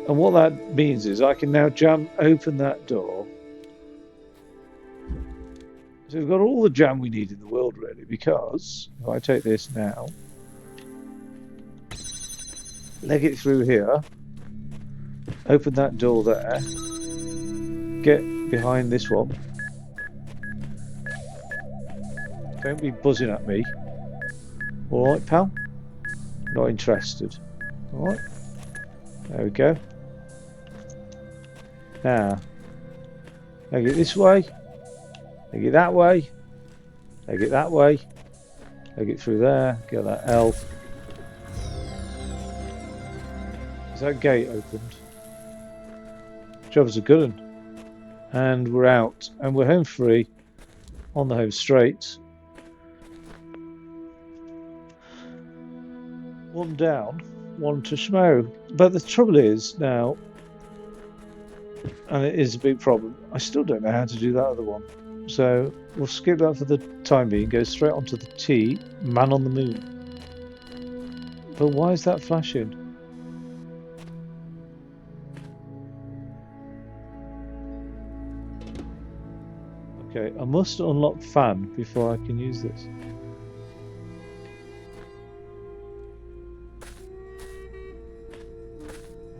A: And what that means is I can now jam open that door. So we've got all the jam we need in the world really, because if I take this now, leg it through here, open that door there, get behind this one. Don't be buzzing at me. Alright, pal? Not interested. Alright. There we go. Now, leg it this way, leg it that way, leg it that way, leg it through there, get that L. Is that gate opened? Job's a good one. And we're out. And we're home free on the home straight. One down, one to schmo. But the trouble is now, and it is a big problem, I still don't know how to do that other one. So we'll skip that for the time being, go straight onto the T, man on the moon. But why is that flashing? Okay, I must unlock fan before I can use this.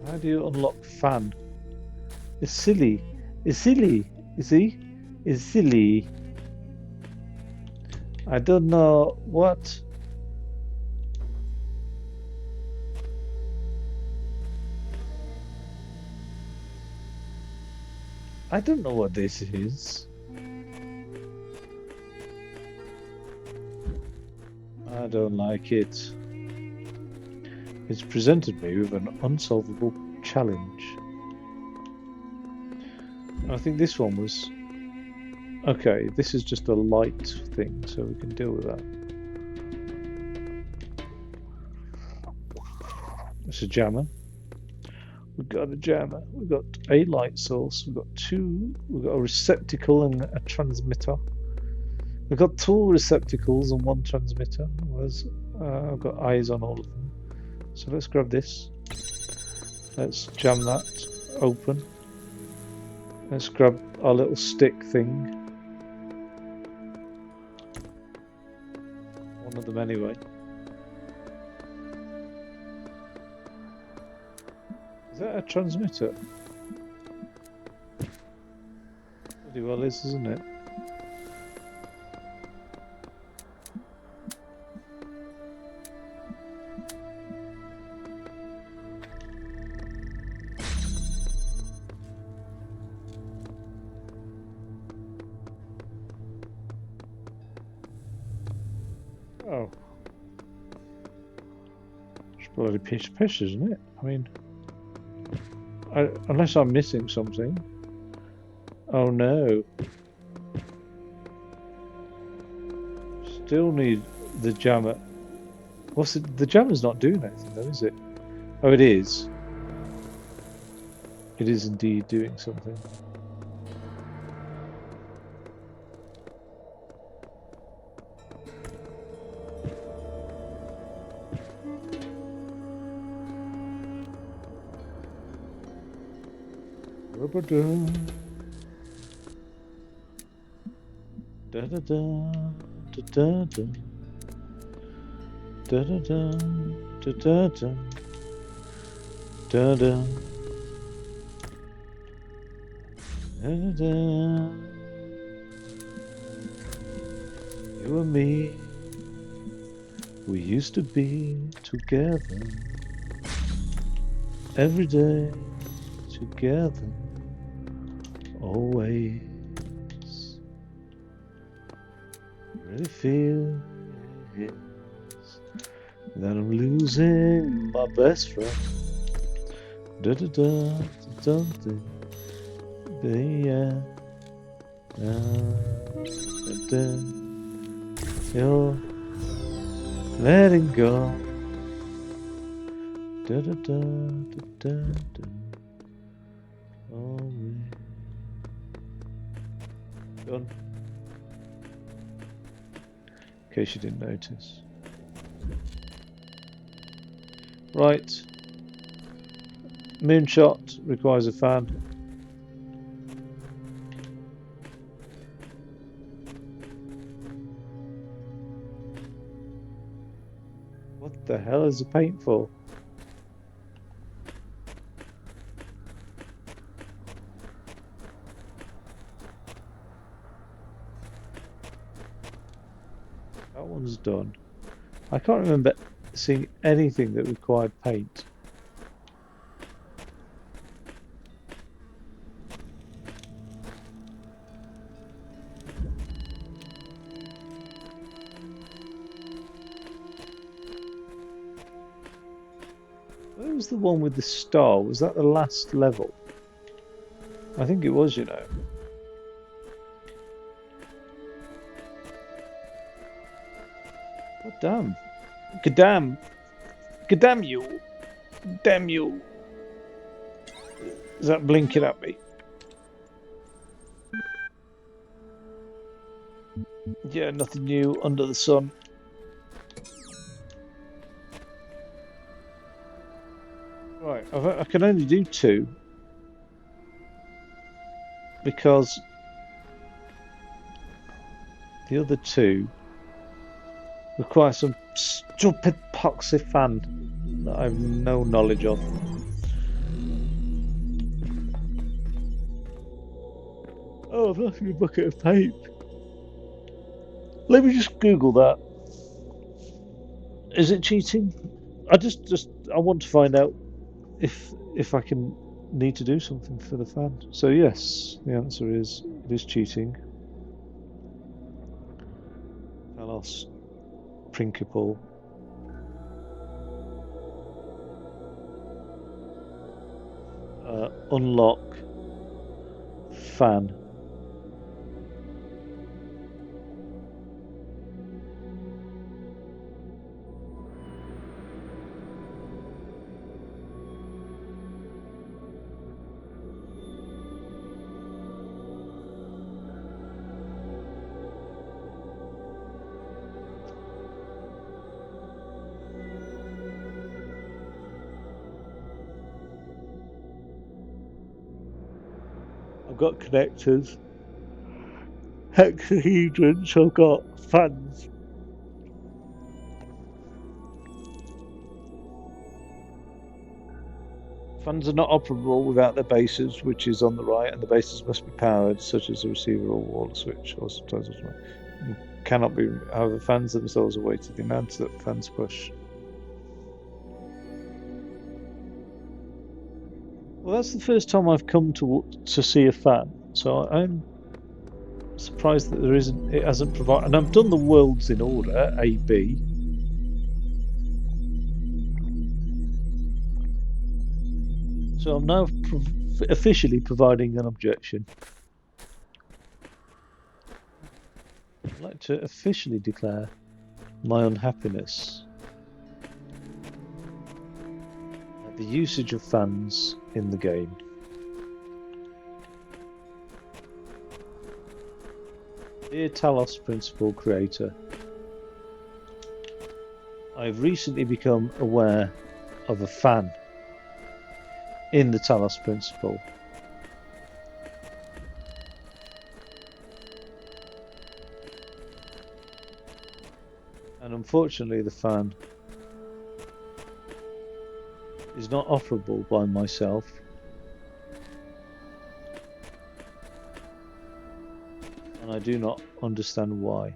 A: How do you unlock fan? It's silly. It's silly. You see? It's silly. I don't know what. I don't know what this is. I don't like it. It's presented me with an unsolvable challenge. I think this one was... Okay, this is just a light thing, so we can deal with that. It's a jammer. We've got a jammer. We've got a light source. We've got two. We've got a receptacle and a transmitter. We've got two receptacles and one transmitter. Whereas, I've got eyes on all of them. So let's grab this. Let's jam that open. Let's grab our little stick thing. One of them anyway. Is that a transmitter? Pretty well is, isn't it? Oh. It's bloody pish, isn't it? I mean... unless I'm missing something. Oh no. Still need the jammer. What's it? The jammer's not doing anything though, is it? Oh, it is. It is indeed doing something. Da da da da da da da da da da da da da da da. You and me, we used to be together every day, together always. Really feel that I'm losing my best friend. Da da da da da da yeah. Da, da. You're letting go. Da da da da da da. Always. Done. In case you didn't notice. Right. Moonshot requires a fan. What the hell is the paint for? That one's done. I can't remember seeing anything that required paint. Where was the one with the star? Was that the last level? I think it was, you know. God damn. Gadam. Gadam you. Damn you. Is that blinking at me? Yeah, nothing new under the sun. Right, I can only do 2 because the other 2 require some stupid poxy fan that I have no knowledge of. Oh, I've lost my bucket of paint. Let me just Google that. Is it cheating? I want to find out if I can need to do something for the fan. So yes, the answer is it is cheating. Talos, principal. Unlock fan. I've got connectors, hexahedrons. I've got fans. Fans are not operable without their bases, which is on the right, and the bases must be powered, such as a receiver or wall switch, or sometimes cannot be. However, fans themselves are weighted. The amount that fans push. Well, that's the first time I've come to see a fan, so I'm surprised that there isn't. It hasn't provided, and I've done the worlds in order: A, B. So I'm now officially providing an objection. I'd like to officially declare my unhappiness at the usage of fans in the game. Dear Talos Principal Creator, I have recently become aware of a fan in the Talos Principal. And unfortunately the fan is not operable by myself. And I do not understand why.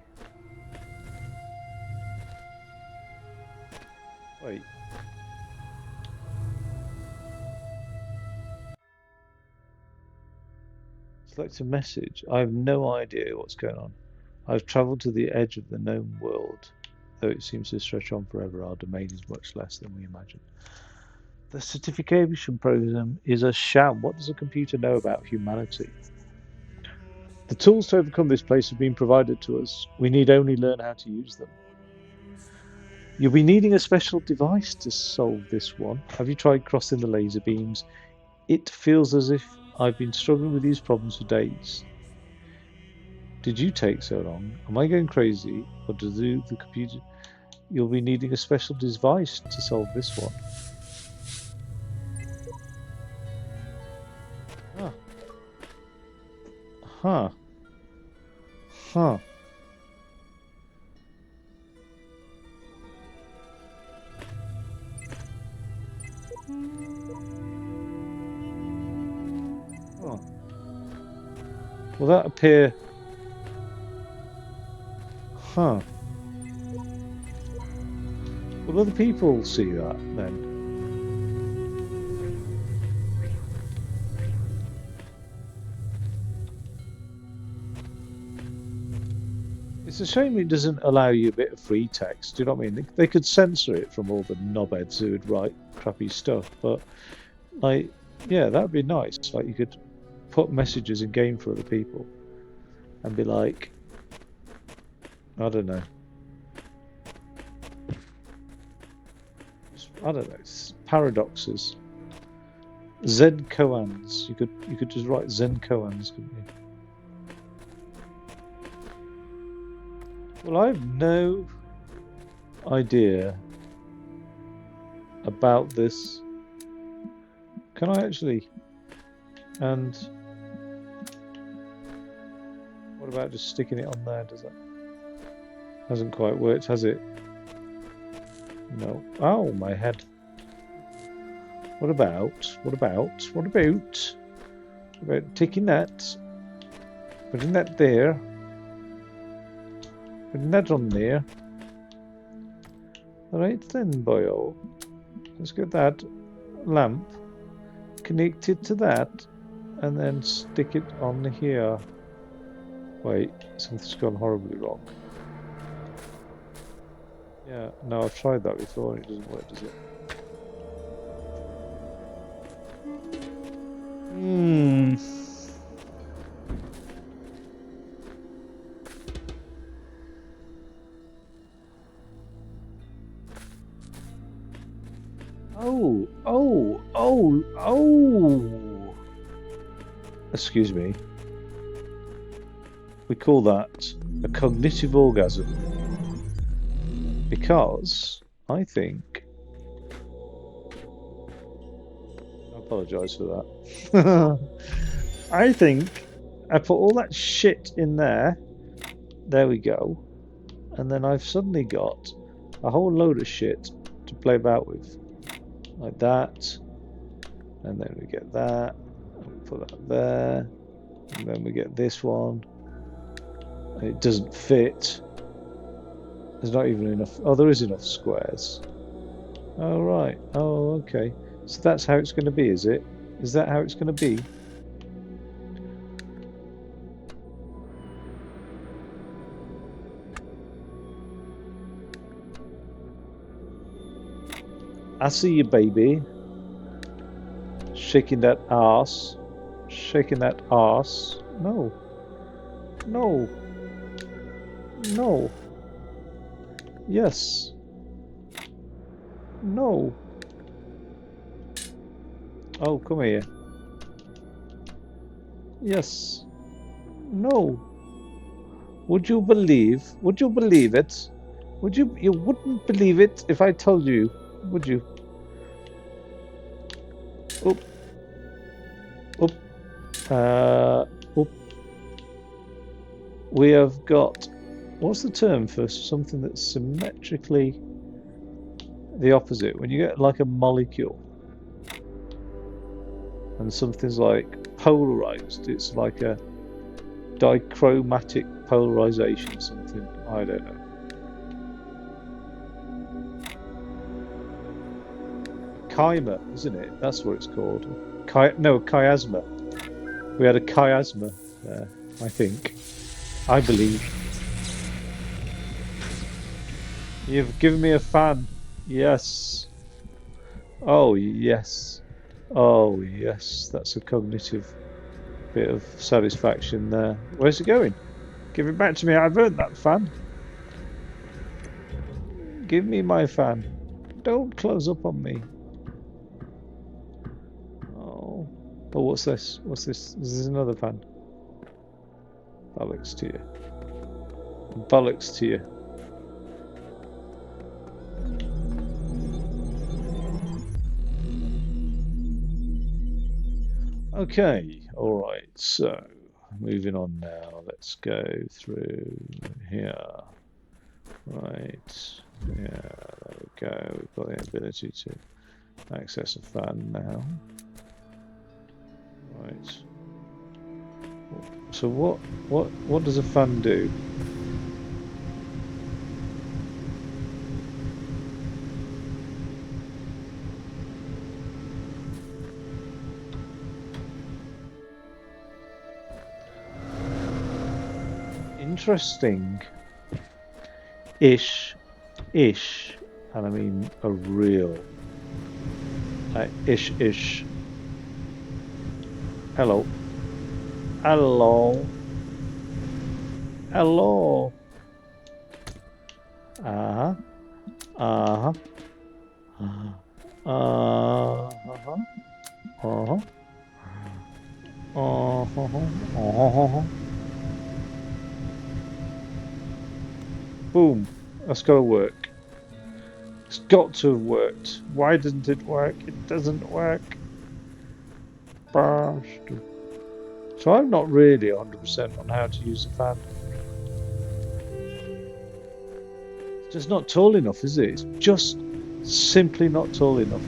A: Wait. Select a message. I have no idea what's going on. I've travelled to the edge of the known world. Though it seems to stretch on forever, our domain is much less than we imagine. The certification program is a sham. What does a computer know about humanity? The tools to overcome this place have been provided to us. We need only learn how to use them. You'll be needing a special device to solve this one. Have you tried crossing the laser beams? It feels as if I've been struggling with these problems for days. Did you take so long? Am I going crazy? Or does the computer... You'll be needing a special device to solve this one. Huh. Huh. Huh. Huh. Will that appear... Huh. Will other people see that then? It's a shame it doesn't allow you a bit of free text. Do you know what I mean? They could censor it from all the knobheads who would write crappy stuff, but like, yeah, that'd be nice. Like you could put messages in game for other people and be like, I don't know. I don't know. Paradoxes. Zen koans. You could just write Zen koans, couldn't you? Well, I have no idea about this. Can I actually? And what about just sticking it on there? Does that? Hasn't quite worked, has it? No. Oh, my head. What about taking that, putting that there, putting that on there. Alright then, boyo. Let's get that lamp connected to that and then stick it on here. Wait, something's gone horribly wrong. Yeah, no, I've tried that before and it doesn't work, does it? Hmm. Oh. Excuse me. We call that a cognitive orgasm. Because I think... I apologise for that. I think I put all that shit in there. There we go. And then I've suddenly got a whole load of shit to play about with. Like that. And then we get that. And we put that there. And then we get this one. And it doesn't fit. There's not even enough. Oh, there is enough squares. Oh, right. Oh, okay. So that's how it's going to be, is it? Is that how it's going to be? I see you, baby. Shaking that ass. Shaking that ass. No. No. No. Yes. No. Oh, come here. Yes. No. Would you believe it? You wouldn't believe it if I told you, would you? Oop. Oop. Oop. We have got, what's the term for something that's symmetrically the opposite? When you get like a molecule and something's like polarized, it's like a dichromatic polarization, something, I don't know. Chimer, isn't it? That's what it's called. No, chiasma. We had a chiasma. there, I think. I believe. You've given me a fan. Yes. Oh, yes. Oh, yes. That's a cognitive bit of satisfaction there. Where's it going? Give it back to me. I've earned that fan. Give me my fan. Don't close up on me. Oh. Oh, what's this? What's this? Is this another fan? Bollocks to you. Bollocks to you. Okay, all right. So, moving on now. Let's go through here. Right. Yeah, there we go. We've got the ability to access a fan now. Right. So what does a fan do? Interesting. Ish. Ish. And I mean a real. Ish. Hello. Hello. Hello. Uh-huh. Uh-huh. Uh-huh. Uh-huh. Uh-huh. Uh-huh. Boom. That's got to work. It's got to have worked. Why doesn't it work? It doesn't work. Bastard. So I'm not really 100% on how to use the fan. It's just not tall enough, is it? It's just simply not tall enough.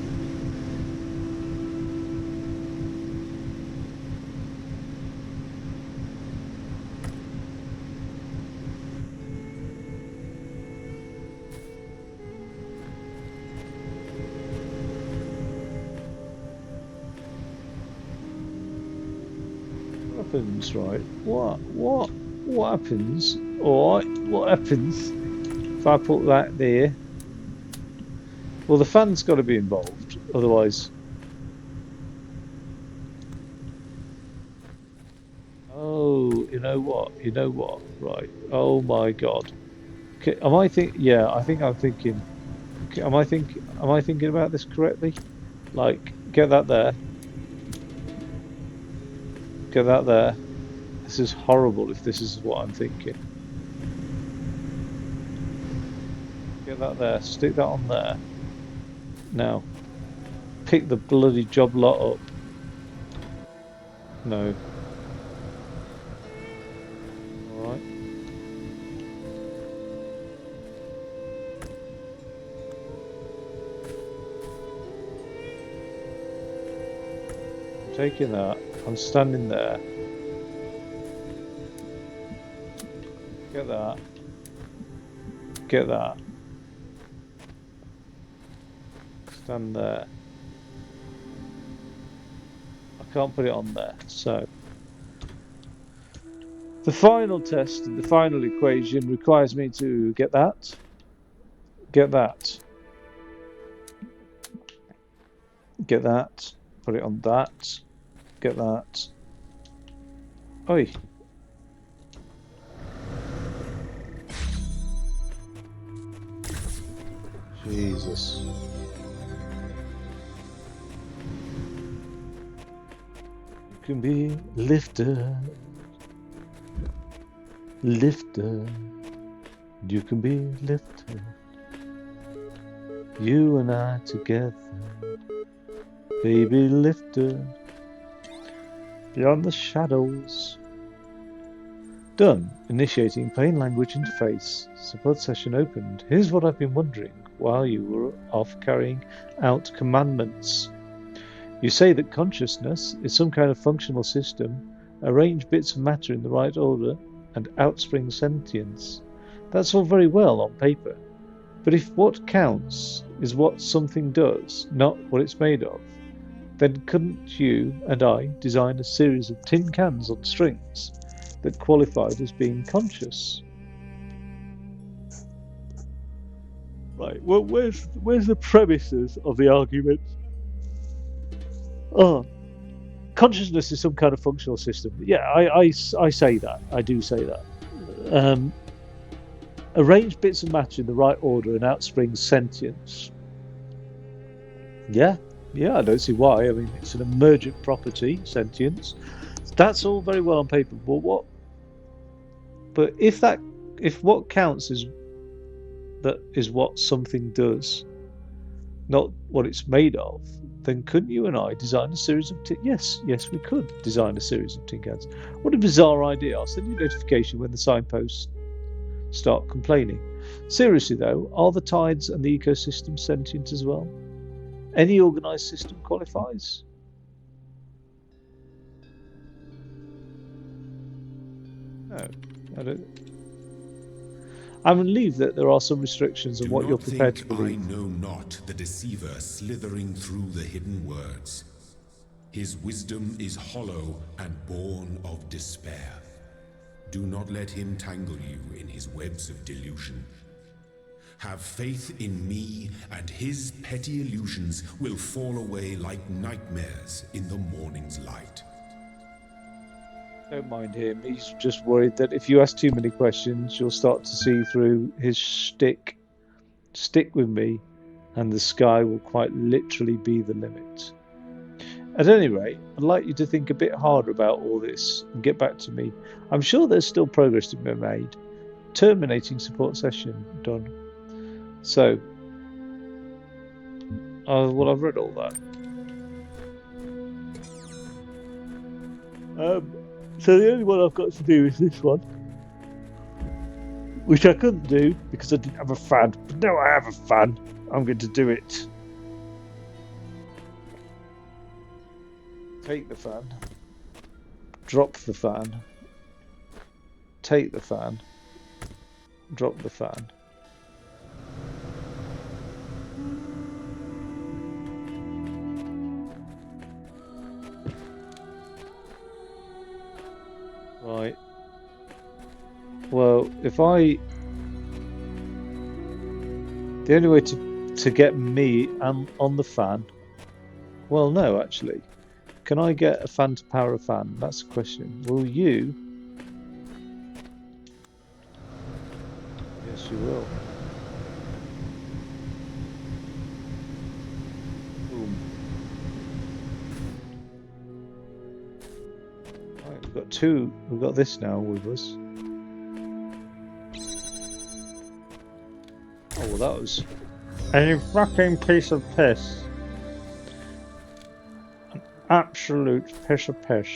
A: What happens, right? What happens? Alright, what happens if I put that there? Well, the fan's got to be involved, otherwise. Oh, you know what? You know what? Right. Oh my God. Okay, am I think? Yeah, I think I'm thinking. Okay, am I thinking about this correctly? Like, get that there. Get that there. This is horrible if this is what I'm thinking. Get that there. Stick that on there. Now, pick the bloody job lot up. No. Alright. I'm taking that. I'm standing there. Get that. Get that. Stand there. I can't put it on there. So, the final test, the final equation requires me to get that. Get that. Get that. Put it on that. Get that. Oi. Jesus. You can be lifted. Lifted. You can be lifted. You and I together. Baby lifted. Beyond the shadows. Done. Initiating plain language interface. Support session opened. Here's what I've been wondering while you were off carrying out commandments. You say that consciousness is some kind of functional system, arrange bits of matter in the right order, and outspring sentience. That's all very well on paper. But if what counts is what something does, not what it's made of, then couldn't you and I design a series of tin cans on strings that qualified as being conscious? Right. Well, where's the premises of the argument? Oh, consciousness is some kind of functional system. Yeah, I say that. I do say that. Arrange bits of matter in the right order and out springs sentience. Yeah, yeah, I don't see why. I mean, it's an emergent property, sentience. That's all very well on paper, but what? But if what counts is that is what something does, not what it's made of, then couldn't you and I design a series of tin? Yes, we could design a series of tin cans. What a bizarre idea! I'll send you a notification when the signposts start complaining. Seriously though, are the tides and the ecosystem sentient as well? Any organized system qualifies. No, I don't. I'm relieved that there are some restrictions on
B: Do
A: what you're
B: not
A: prepared to
B: think I
A: believe.
B: know not the deceiver slithering through the hidden words. His wisdom is hollow and born of despair. Do not let him tangle you in his webs of delusion. Have faith in me, and his petty illusions will fall away like nightmares in the morning's light.
A: Don't mind him. He's just worried that if you ask too many questions, you'll start to see through his shtick. Stick with me, and the sky will quite literally be the limit. At any rate, I'd like you to think a bit harder about all this and get back to me. I'm sure there's still progress to be made. Terminating support session done. So, well, I've read all that. So the only one I've got to do is this one, which I couldn't do because I didn't have a fan. But now I have a fan, I'm going to do it. Take the fan. Drop the fan. Take the fan. Drop the fan. Right. Well, if I... The only way to get me on the fan... Well, no, actually. Can I get a fan to power a fan? That's the question. Will you? Yes, you will. Boom. Right, we've got two. We've got this now with us. Oh, well, that was a fucking piece of piss. An absolute piss of piss.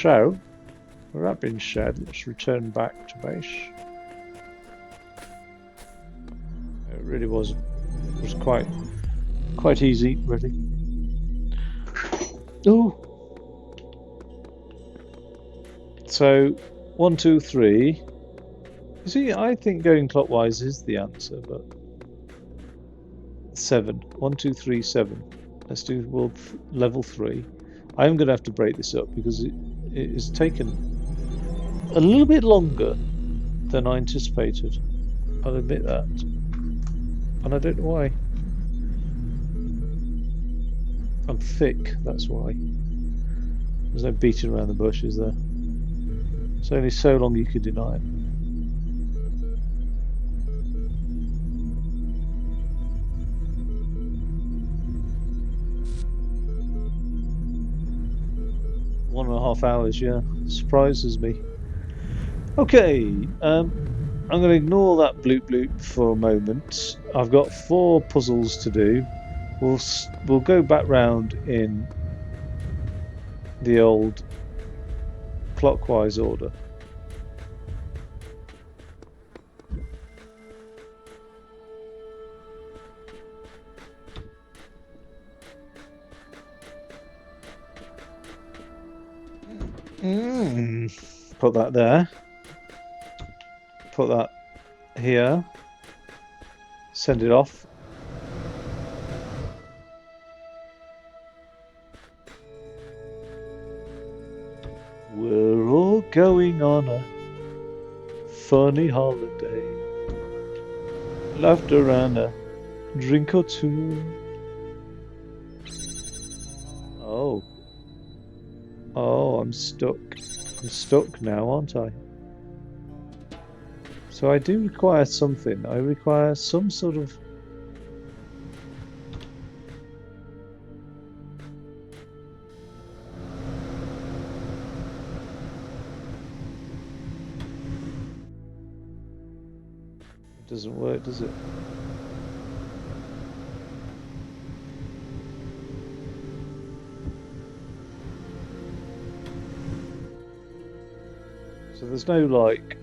A: So, with that being said, let's return back to base. It really was quite easy, really. Oh. So, 1, 2, 3. You see, I think going clockwise is the answer, but 7. 1, 2, 3, 7. Let's do level 3. I am going to have to break this up because it has taken a little bit longer than I anticipated. I'll admit that. And I don't know why. I'm thick, that's why. There's no beating around the bush, is there? It's only so long you can deny it. One and a half hours, yeah. Surprises me. Okay, I'm going to ignore that bloop bloop for a moment. I've got 4 puzzles to do. We'll go back round in the old clockwise order. Put that there. Put that here. Send it off. going on a funny holiday. Laughter and a drink or two. Oh. Oh, I'm stuck. I'm stuck now, aren't I? So I do require something. I require some sort of... It doesn't work, does it? So there's no like...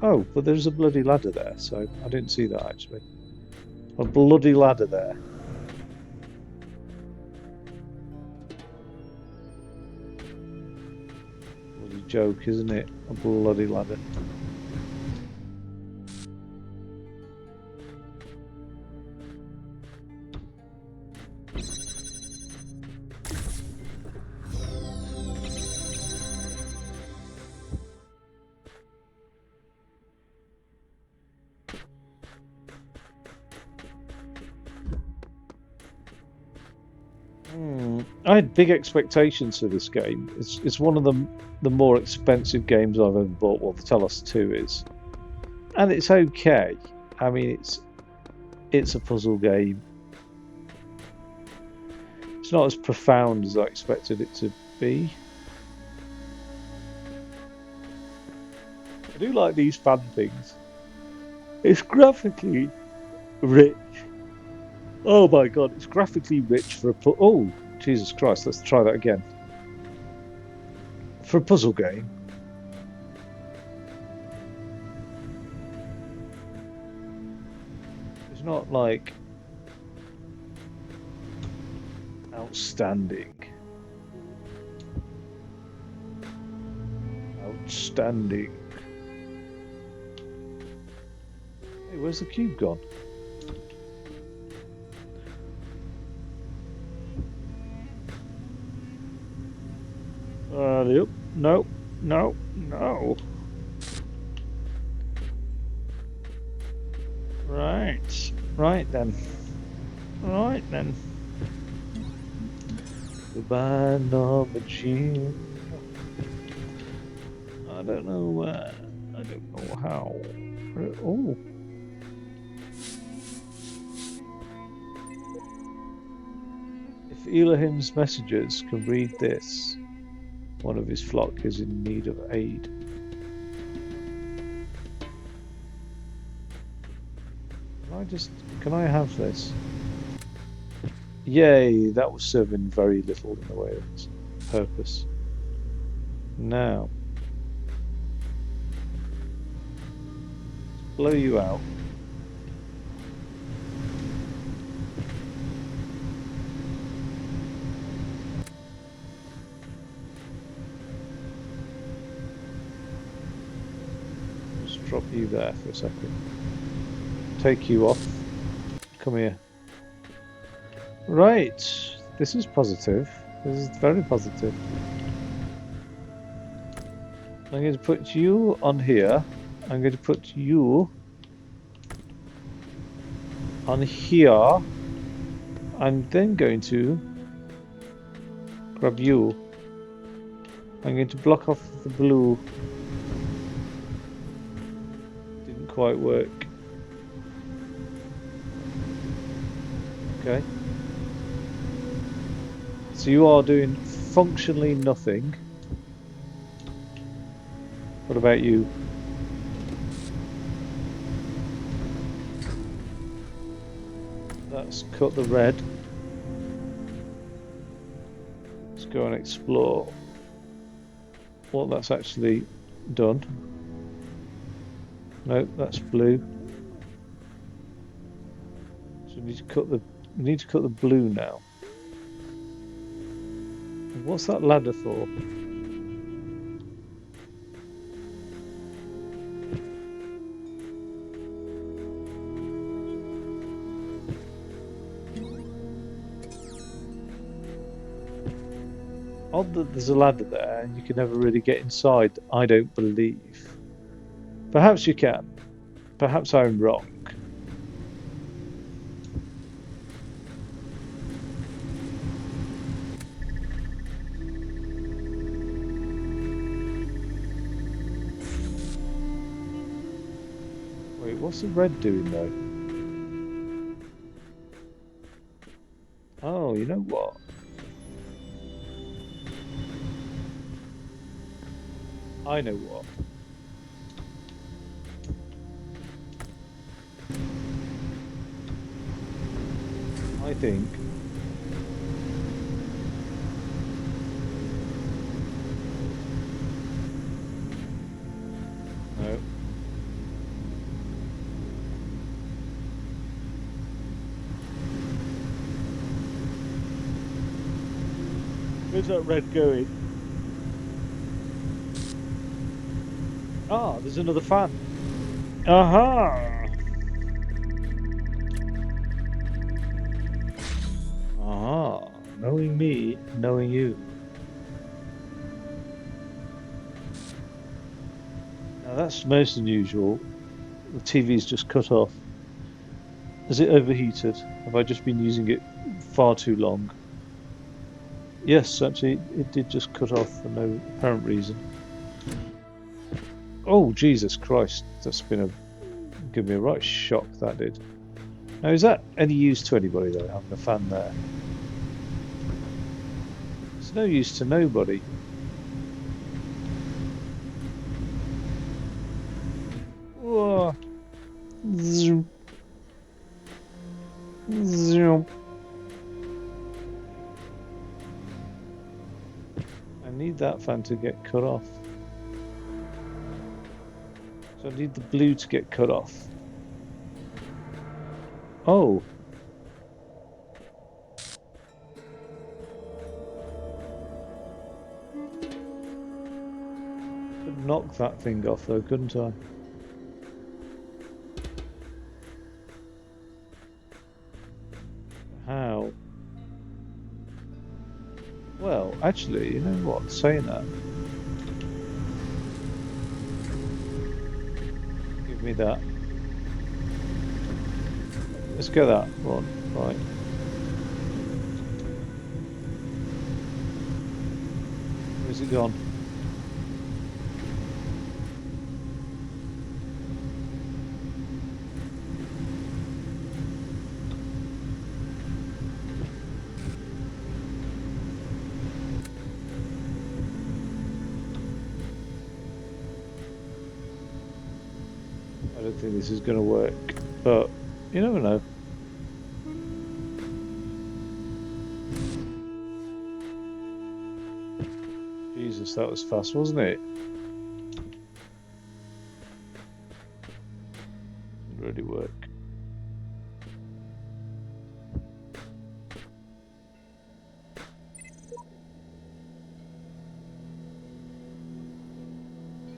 A: Oh, but there's a bloody ladder there, so I didn't see that actually. A bloody ladder there. Bloody joke, isn't it? A bloody ladder. I had big expectations for this game. It's one of the more expensive games I've ever bought. Well, the Talos 2 is, and it's okay. I mean, it's a puzzle game. It's not as profound as I expected it to be. I do like these fan things. It's graphically rich. Oh my god, it's graphically rich for a oh, Jesus Christ, let's try that again. For a puzzle game. It's not like outstanding. Outstanding. Hey, where's the cube gone? Yep. No, no, no. Right. Right then. Right then. Goodbye, Norma Jean. I don't know where. I don't know how. Oh. If Elohim's messengers can read this, one of his flock is in need of aid. Can I have this? Yay, that was serving very little in the way of its purpose. Now, blow you out. Just drop you there for a second. Take you off. Come here. Right, this is positive. This is very positive. I'm going to put you on here. I'm going to put you on here. I'm then going to grab you. I'm going to block off the blue. Didn't quite work. Okay. So you are doing functionally nothing. What about you? Let's cut the red. Let's go and explore what that's actually done. No, that's blue. So we need to cut the blue now. What's that ladder for? Odd that there's a ladder there and you can never really get inside, I don't believe. Perhaps you can. Perhaps I'm wrong. Wait, what's the red doing though? Oh, you know what? I know what. I think no. Where's that red going? Ah, there's another fan. Aha! Aha! Knowing me, knowing you. Now that's most unusual. The TV's just cut off. Has it overheated? Have I just been using it far too long? Yes, actually, it did just cut off for no apparent reason. Oh, Jesus Christ. That's been a... give me a right shock, that did. Now, is that any use to anybody, though, having a fan there? It's no use to nobody. Whoa. Zoom. Zoom. I need that fan to get cut off. So I need the blue to get cut off. Oh. Could knock that thing off, though, couldn't I? How? Well, actually, you know what? Saying that. Give me that. Let's get that one. Right. Where's it gone? I don't think this is going to work, but you never know. Jesus, that was fast, wasn't it? Didn't really work.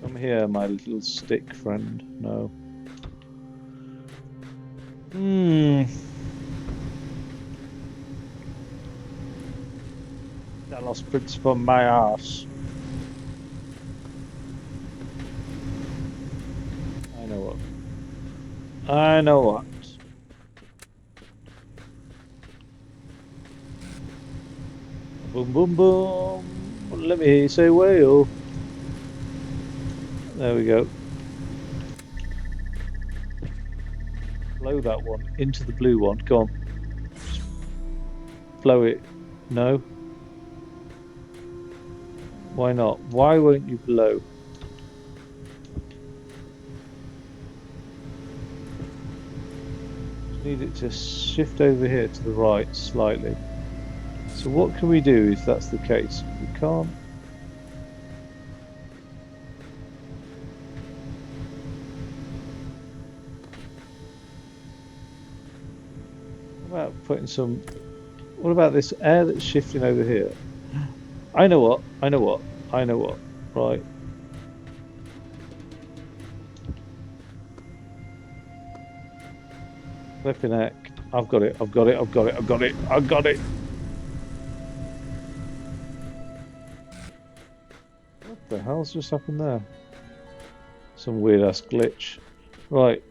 A: Come here, my little stick friend. No. Talos prints from my ass. I know what. I know what. Boom, boom, boom. Let me say whale. There we go. Blow that one into the blue one. Go on. Just blow it. No. Why not? Why won't you blow? Just need it to shift over here to the right slightly. So what can we do if that's the case? We can't. What about putting some... What about this air that's shifting over here? I know what. I know what. I know what. Right. Flipping heck. I've got it. I've got it. I've got it. I've got it. I've got it. The hell's just happened there? Some weird ass glitch. Right.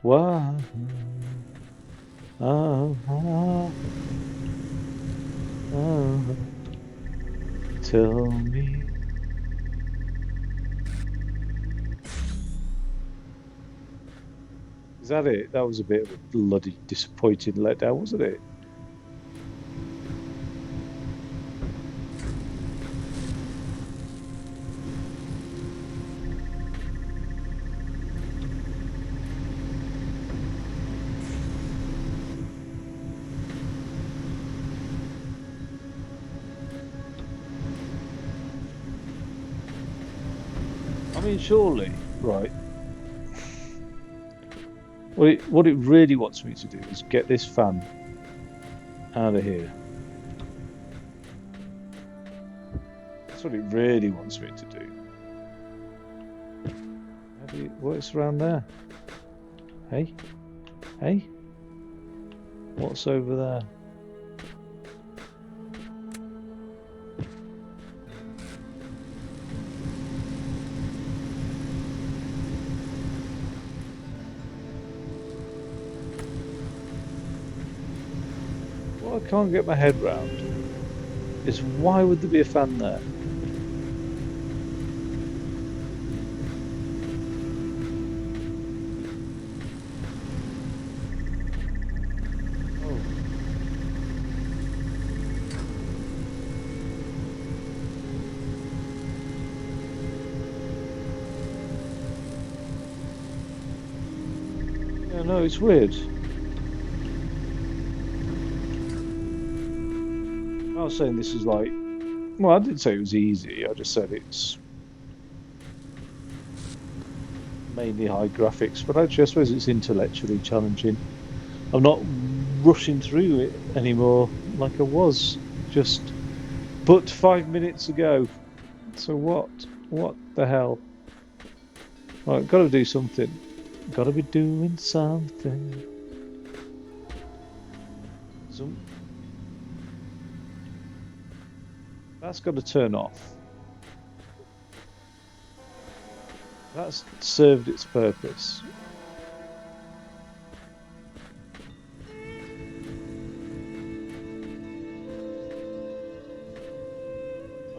A: What? What? Tell me. Is that it? That was a bit of a bloody disappointing letdown, wasn't it? I mean, surely, right. What it really wants me to do is get this fan out of here. That's what it really wants me to do. What's around there? Hey? Hey? What's over there? What I can't get my head round is why would there be a fan there? Yeah, no, it's weird. I was saying this is like, well, I didn't say it was easy. I just said it's mainly high graphics, but actually, I suppose it's intellectually challenging. I'm not rushing through it anymore like I was just but 5 minutes ago. So what? What the hell? Right, gotta do something. Gotta be doing something. That's got to turn off. That's served its purpose.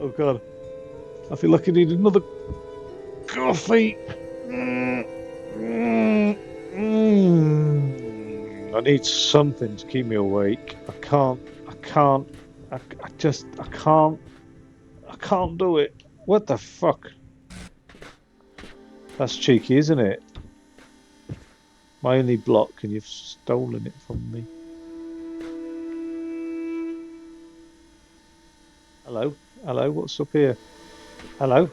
A: Oh god. I feel like I need another coffee. I need something to keep me awake. I can't do it. What the fuck? That's cheeky, isn't it? My only block and you've stolen it from me. Hello? Hello, what's up here? Hello?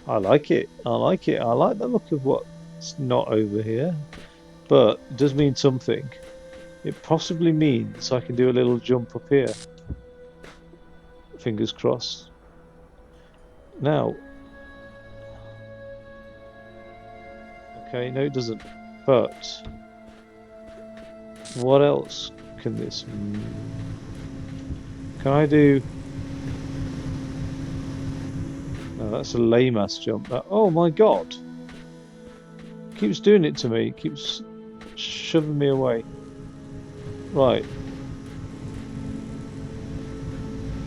A: I like it. I like it. I like the look of what's not over here. But it does mean something. It possibly means I can do a little jump up here. Fingers crossed. Now. Okay, no it doesn't. But what else can this mean? Can I do... No, that's a lame-ass jump. Oh my god! Keeps doing it to me. Keeps shoving me away. Right.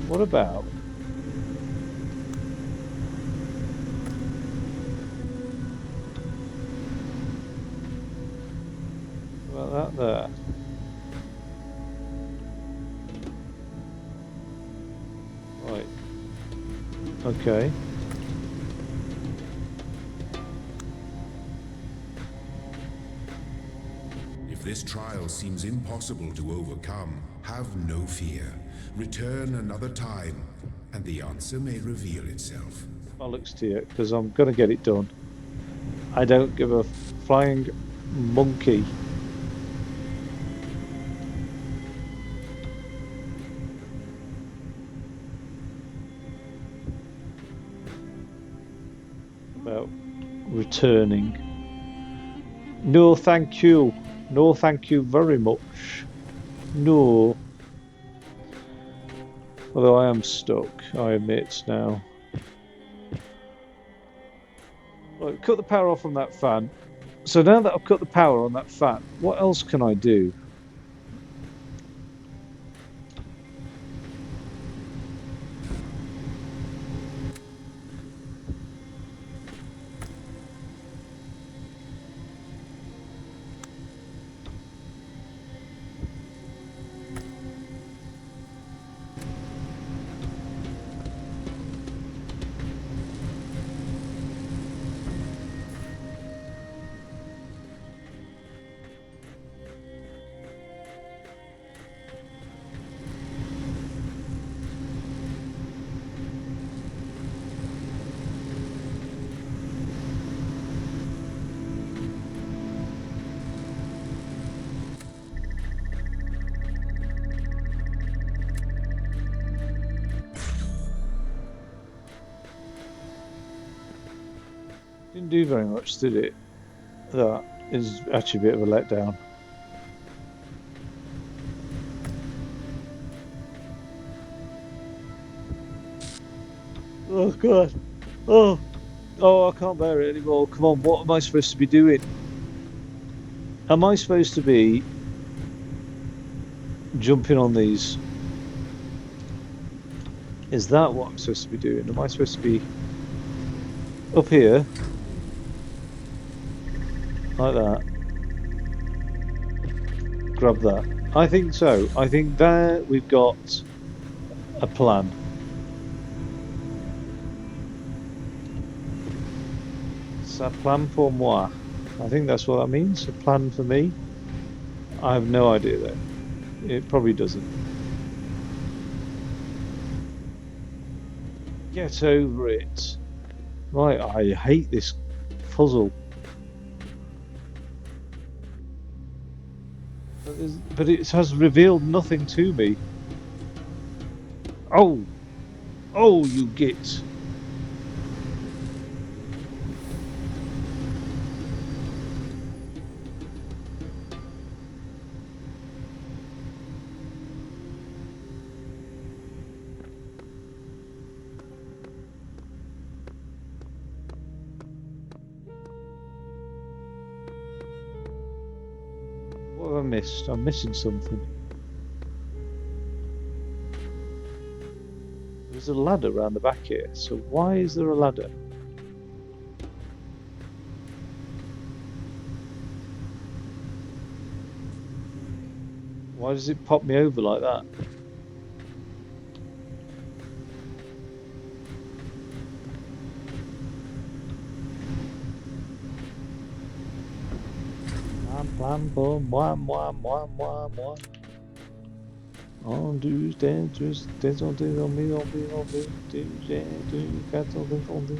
A: What about... that there? Right. Okay.
B: If this trial seems impossible to overcome, have no fear. Return another time, and the answer may reveal itself.
A: Bollocks to you, because I'm going to get it done. I don't give a flying monkey. About returning. No, thank you. No, thank you very much. No. Although I am stuck, I admit now. Right, cut the power off on that fan. So now that I've cut the power on that fan, what else can I do? Didn't do very much, did it? That is actually a bit of a letdown. Oh god. Oh. Oh, I can't bear it anymore. Come on, what am I supposed to be doing? Am I supposed to be jumping on these? Is that what I'm supposed to be doing? Am I supposed to be up here? Like that. Grab that. I think so. I think there we've got a plan. C'est un plan pour moi. I think that's what that means. A plan for me. I have no idea though. It probably doesn't. Get over it. Right, I hate this puzzle. But it has revealed nothing to me. Oh! Oh, you git! What have I missed? I'm missing something. There's a ladder around the back here, so why is there a ladder? Why does it pop me over like that? Plan pour moi, moi, moi, moi, moi. On du dangerous, désolé, on me, du j'ai, du 14, on dit,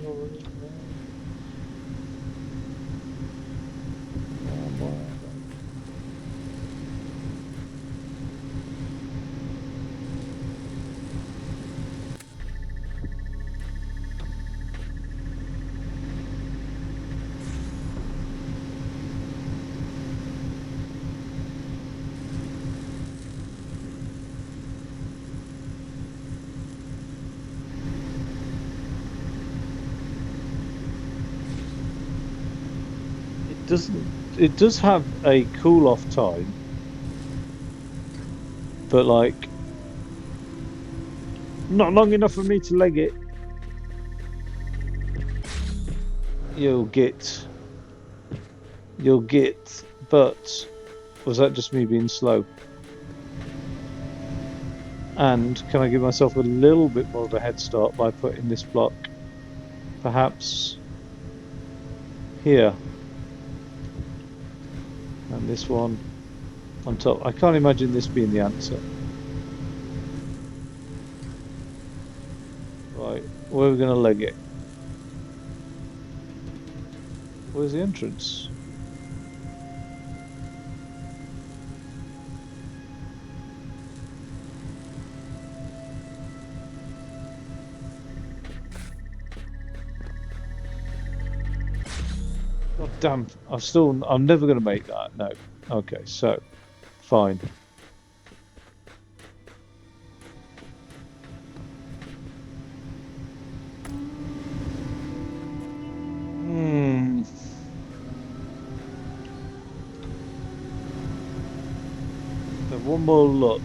A: it does have a cool off time, but like not long enough for me to leg it. You'll get, but was that just me being slow? And can I give myself a little bit more of a head start by putting this block perhaps here? And this one on top. I can't imagine this being the answer. Right, where are we going to leg it? Where's the entrance? God damn, I'm never going to make that. No. Okay, so, fine. Hmm. Have one more look.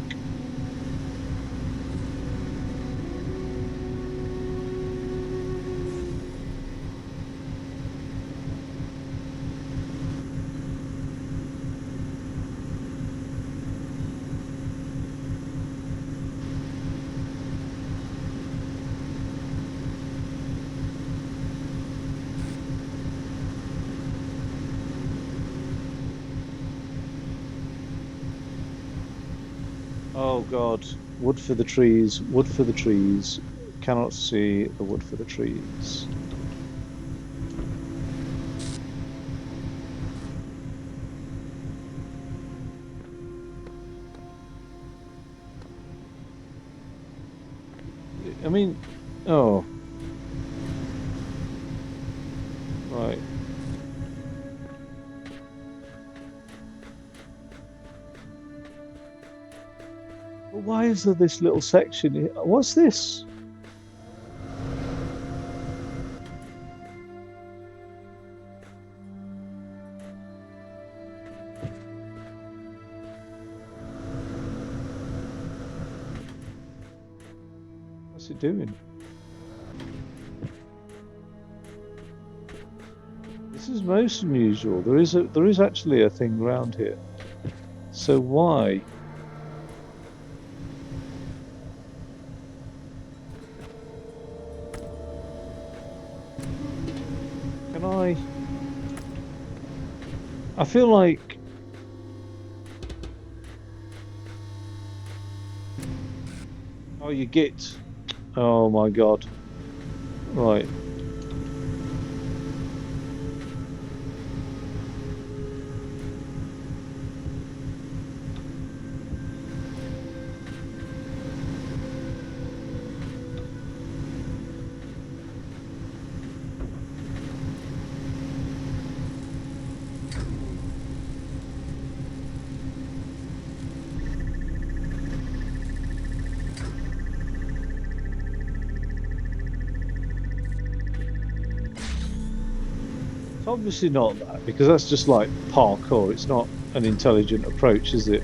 A: Oh God, wood for the trees, wood for the trees. Cannot see the wood for the trees. I mean, oh, right. But why is there this little section here? What's this? What's it doing? This is most unusual. There is actually a thing around here. So why? Can I? I feel like. Oh, you git. Oh my God. Right. It's obviously not that because that's just like parkour. It's not an intelligent approach, is it?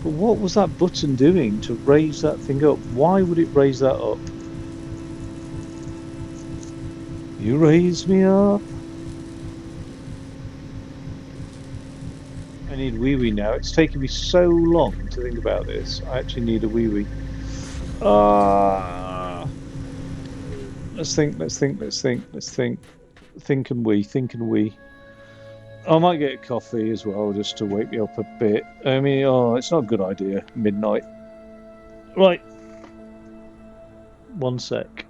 A: But what was that button doing to raise that thing up? Why would it raise that up? You raise me up. I need wee wee now. It's taken me so long to think about this. I actually need a wee wee. Ah, let's think. Let's think. Let's think. Let's think. Think and we. Think and we. I might get a coffee as well, just to wake me up a bit. I mean, oh, it's not a good idea. Midnight. Right. One sec.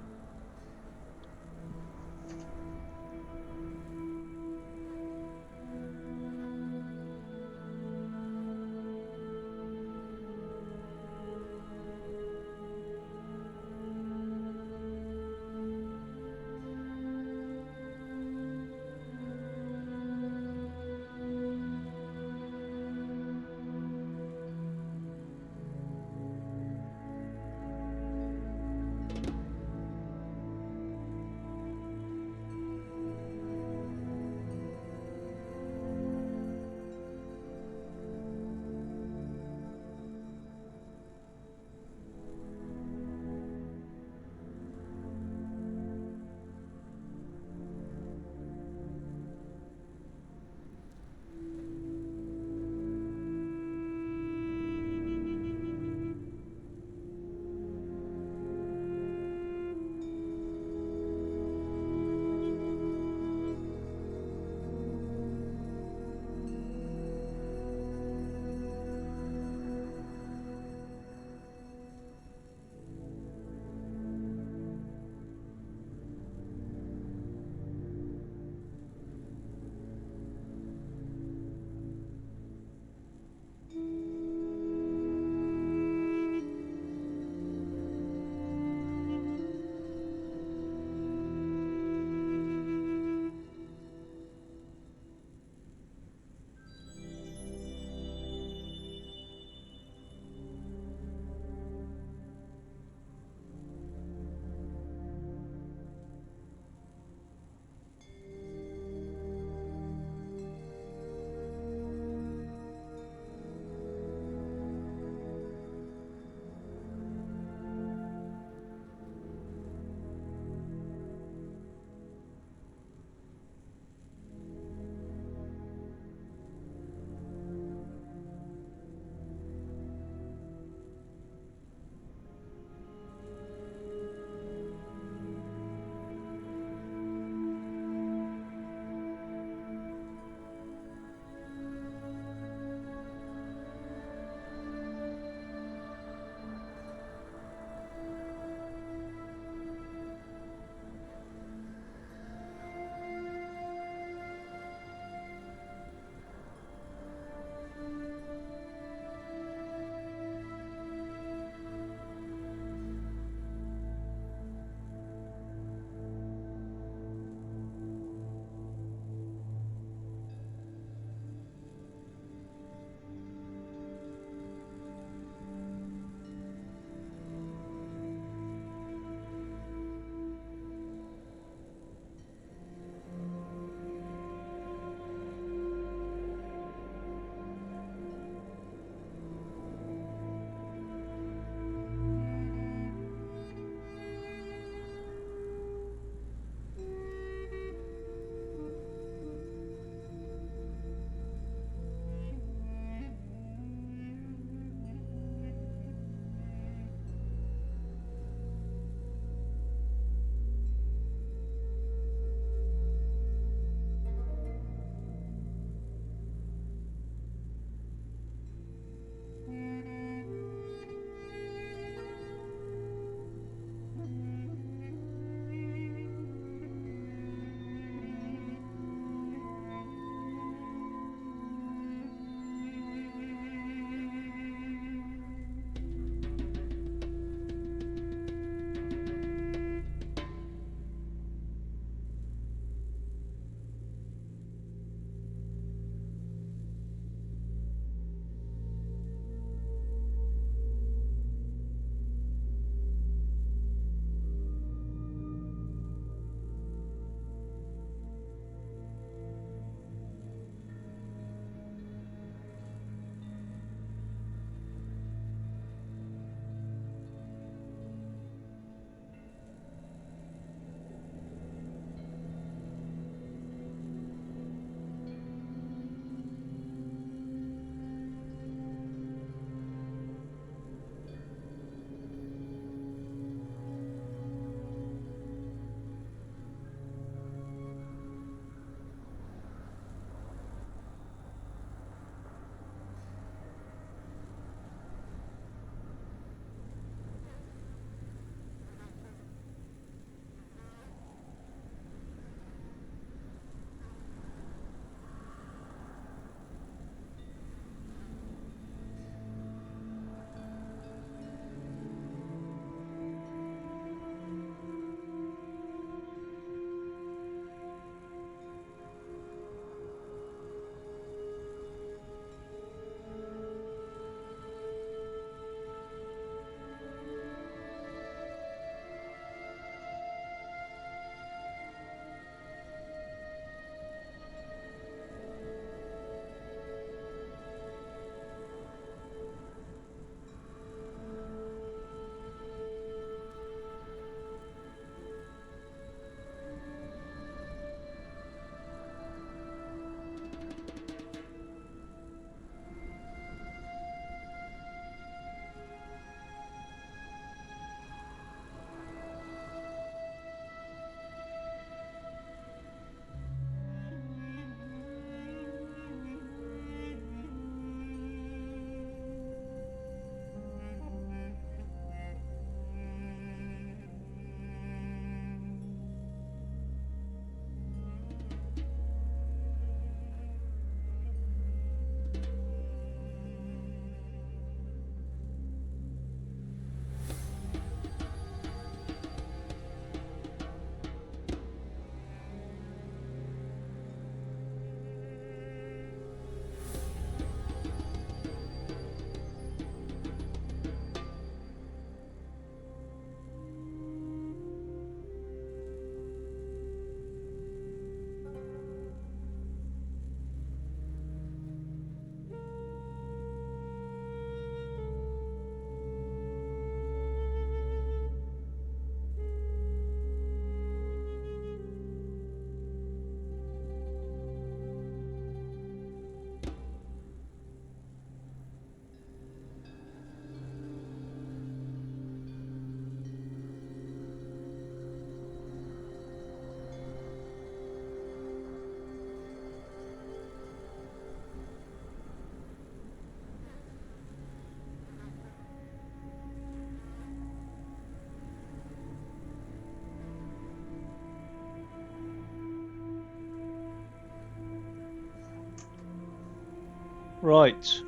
A: Right.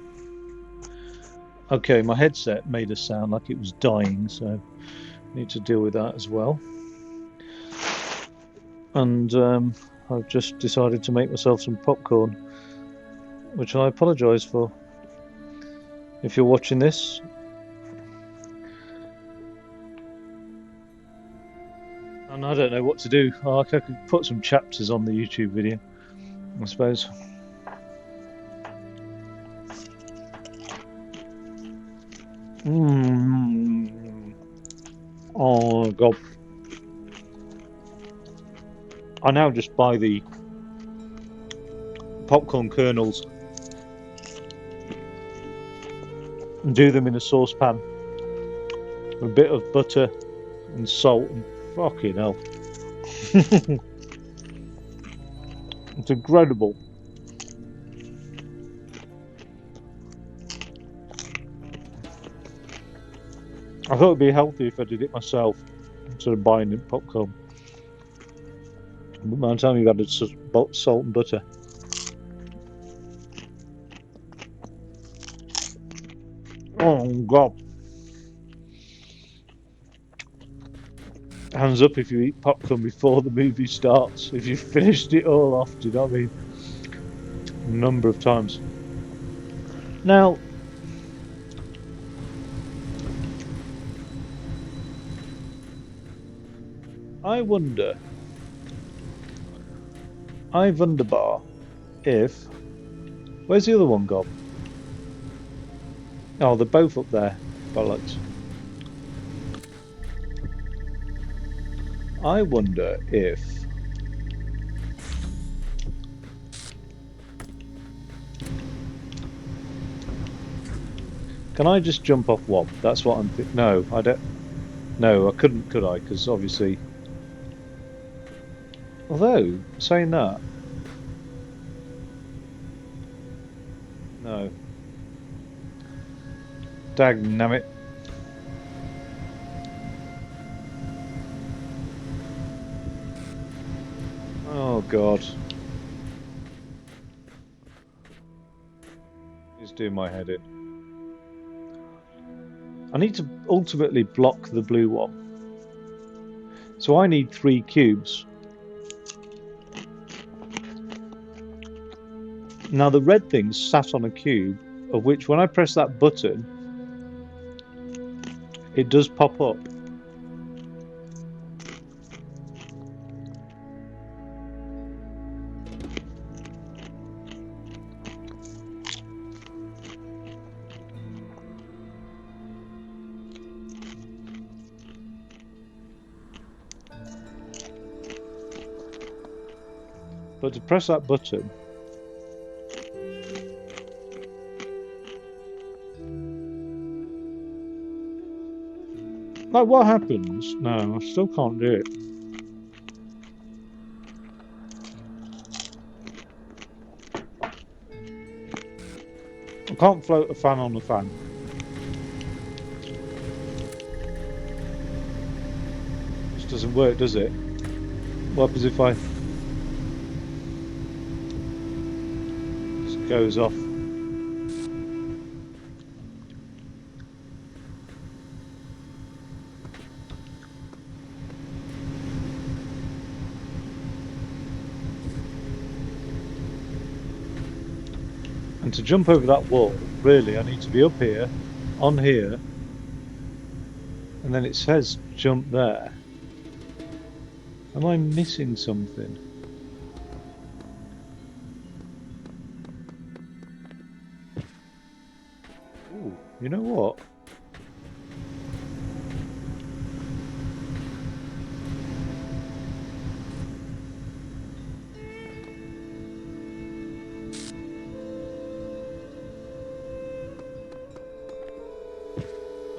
A: Okay, my headset made a sound like it was dying, so I need to deal with that as well. And I've just decided to make myself some popcorn, which I apologise for. If you're watching this, and I don't know what to do. I could put some chapters on the YouTube video, I suppose. Oh god. I now just buy the popcorn kernels and do them in a saucepan with a bit of butter and salt and fucking hell. It's incredible. I thought it'd be healthy if I did it myself instead of buying it popcorn. But by the time you've added salt and butter. Oh god. Hands up if you eat popcorn before the movie starts. If you've finished it all off, do you know what I mean? A number of times. Now, I wunderbar if... Where's the other one gone? Oh, they're both up there. Bollocks. I wonder if... Can I just jump off one? That's what I'm thinking. No, I don't... No, I couldn't, could I? Because obviously... Although, saying that... No. Dagnammit. Oh god. He's doing my head in. I need to ultimately block the blue one. So I need 3 cubes. Now the red thing sat on a cube, of which when I press that button, it does pop up. But to press that button, like what happens? No, I still can't do it. I can't float a fan on the fan. This doesn't work, does it? What happens if I... Just goes off. And to jump over that wall, really, I need to be up here, on here, and then it says jump there. Am I missing something? Ooh, you know what?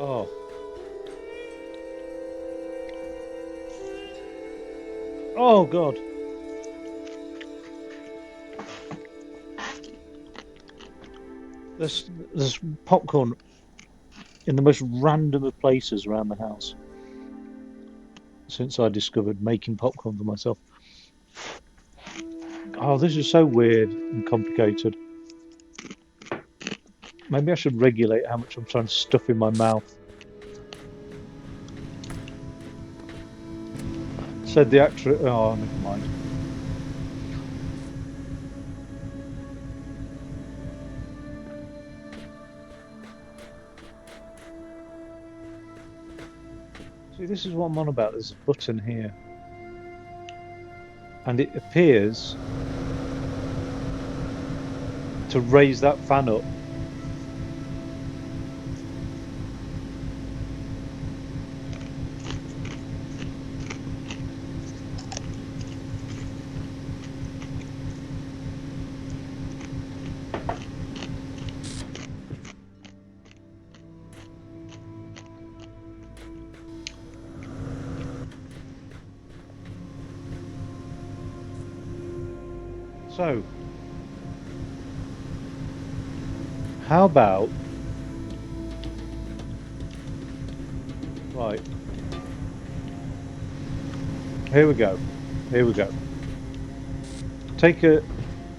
A: Oh. Oh god. There's popcorn in the most random of places around the house since I discovered making popcorn for myself. Oh, this is so weird and complicated. Maybe I should regulate how much I'm trying to stuff in my mouth. Said the actor. Oh, never mind. See, this is what I'm on about. There's a button here. And it appears to raise that fan up. So, how about... Right. Here we go. Here we go. Take a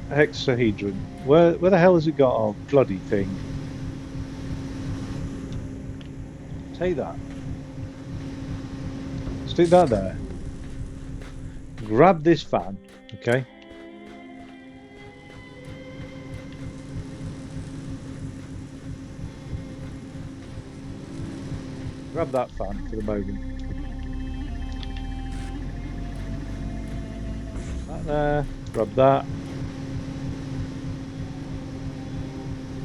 A: hexahedron. Where the hell has it got? Oh, bloody thing. Take that. Stick that there. Grab this fan, okay? Grab that fan for the moment. That there. Grab that.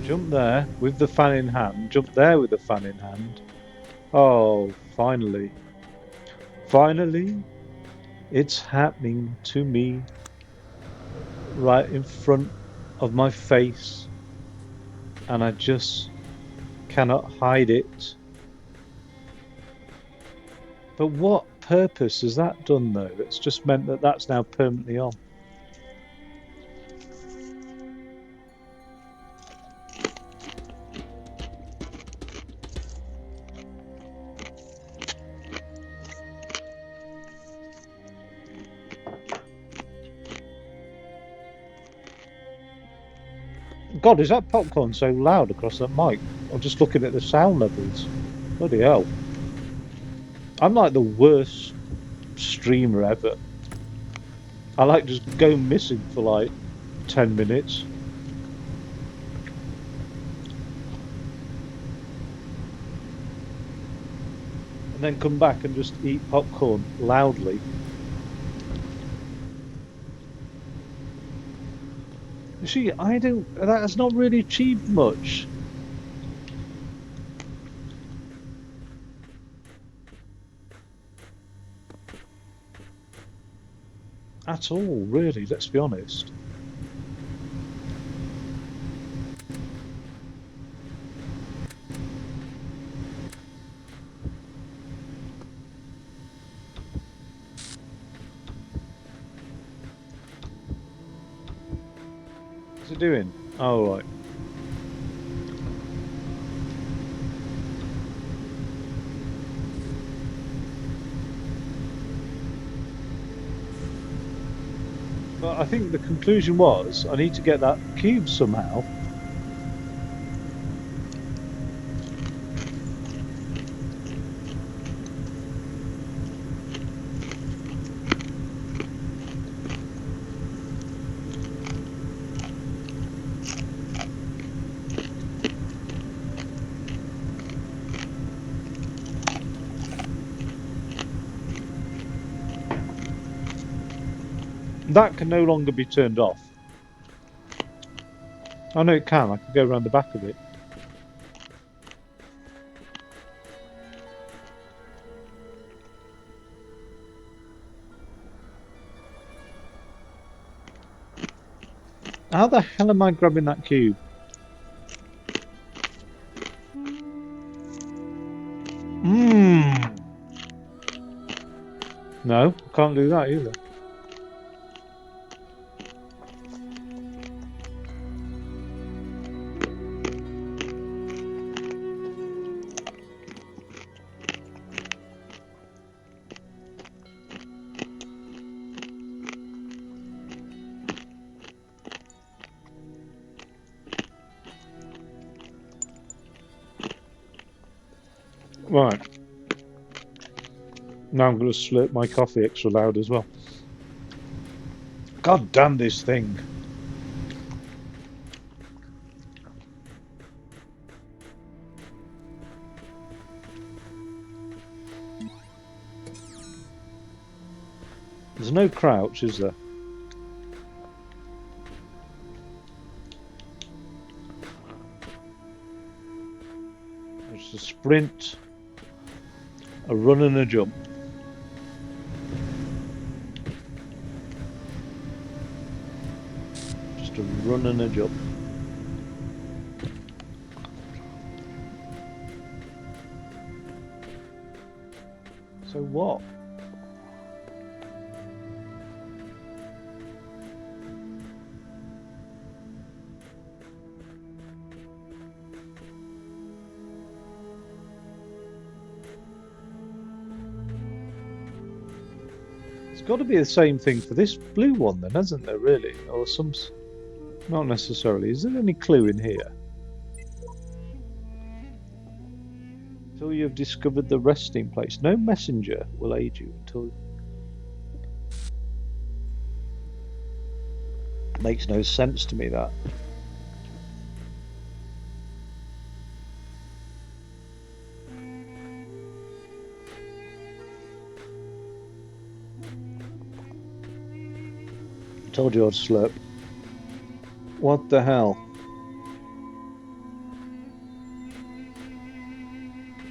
A: Jump there with the fan in hand. Jump there with the fan in hand. Oh, finally. Finally, it's happening to me right in front of my face. And I just cannot hide it. But what purpose has that done, though? It's just meant that that's now permanently on. God, is that popcorn so loud across that mic? I'm just looking at the sound levels. Bloody hell. I'm like the worst streamer ever. I like just go missing for like 10 minutes. And then come back and just eat popcorn loudly. You see, that has not really achieved much. At all, really, let's be honest. What's it doing? Oh, right. But I think the conclusion was, I need to get that cube somehow. That can no longer be turned off. Oh no, it can. I can go around the back of it. How the hell am I grabbing that cube? No, I can't do that either. Right. Now I'm going to slurp my coffee extra loud as well. God damn this thing. There's no crouch, is there? There's a sprint, a run and a jump. Just a run and a jump. So what? It's got to be the same thing for this blue one then, hasn't there, really? Or some... Not necessarily. Is there any clue in here? Until you have discovered the resting place. No messenger will aid you until... Makes no sense to me, that. I told you I'd slurp. What the hell?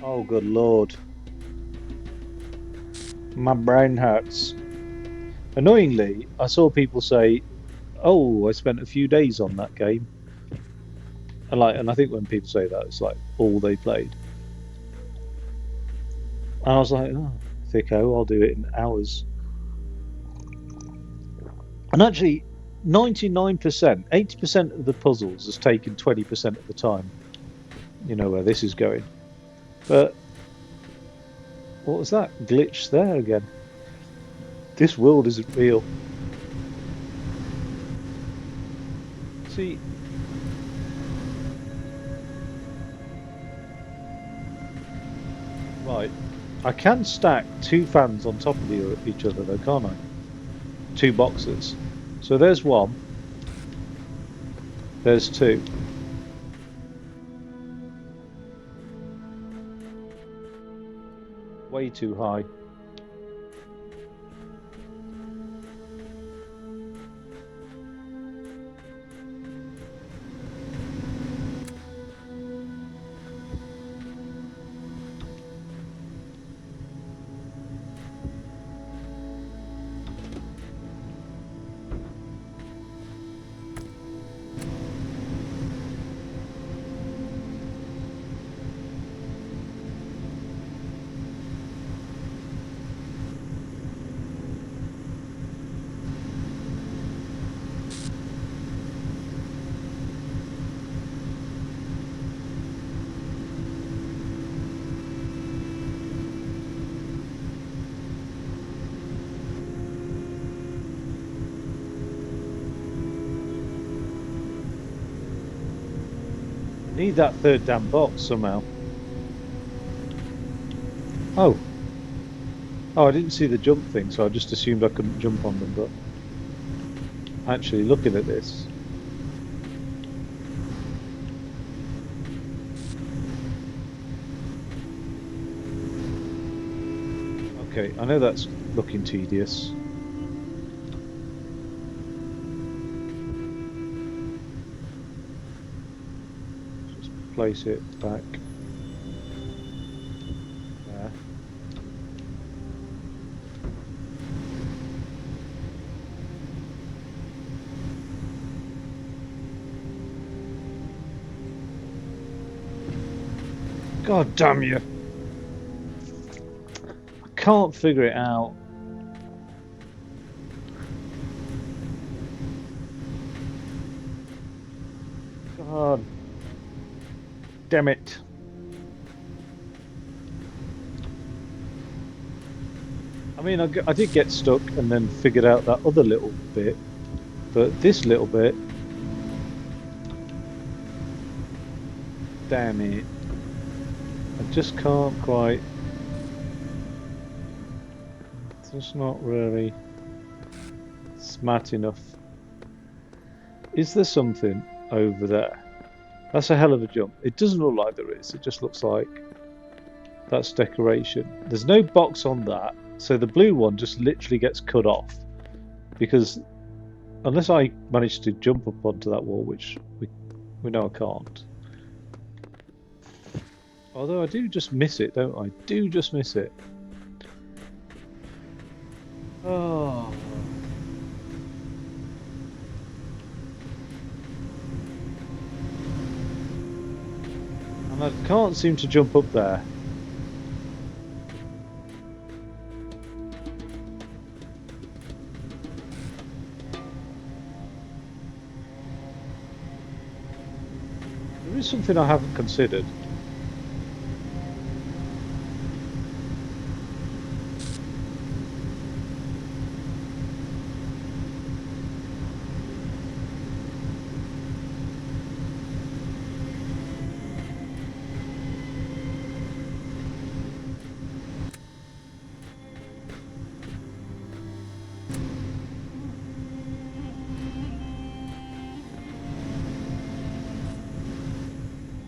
A: Oh, good lord. My brain hurts. Annoyingly, I saw people say, oh, I spent a few days on that game. And I think when people say that, it's like all they played. And I was like, oh, thicko, I'll do it in hours. And actually, 99%, 80% of the puzzles has taken 20% of the time. You know where this is going. But what was that glitch there again? This world isn't real. See, right, I can stack two fans on top of each other though, can't I? Two boxes. So there's one. There's two. Way too high. Need that third damn box somehow. Oh. Oh, I didn't see the jump thing, so I just assumed I couldn't jump on them, but actually looking at this. Okay, I know that's looking tedious. Just place it back there. God damn you! I can't figure it out. God damn it. I mean, I did get stuck and then figured out that other little bit, but this little bit, damn it. I just can't quite. It's just not really smart enough. Is there something over there? That's a hell of a jump. It doesn't look like there is. It just looks like that's decoration. There's no box on that, so the blue one just literally gets cut off. Because unless I manage to jump up onto that wall, which we know I can't. Although I do just miss it, don't I? Do just miss it. Oh. And I can't seem to jump up there. There is something I haven't considered.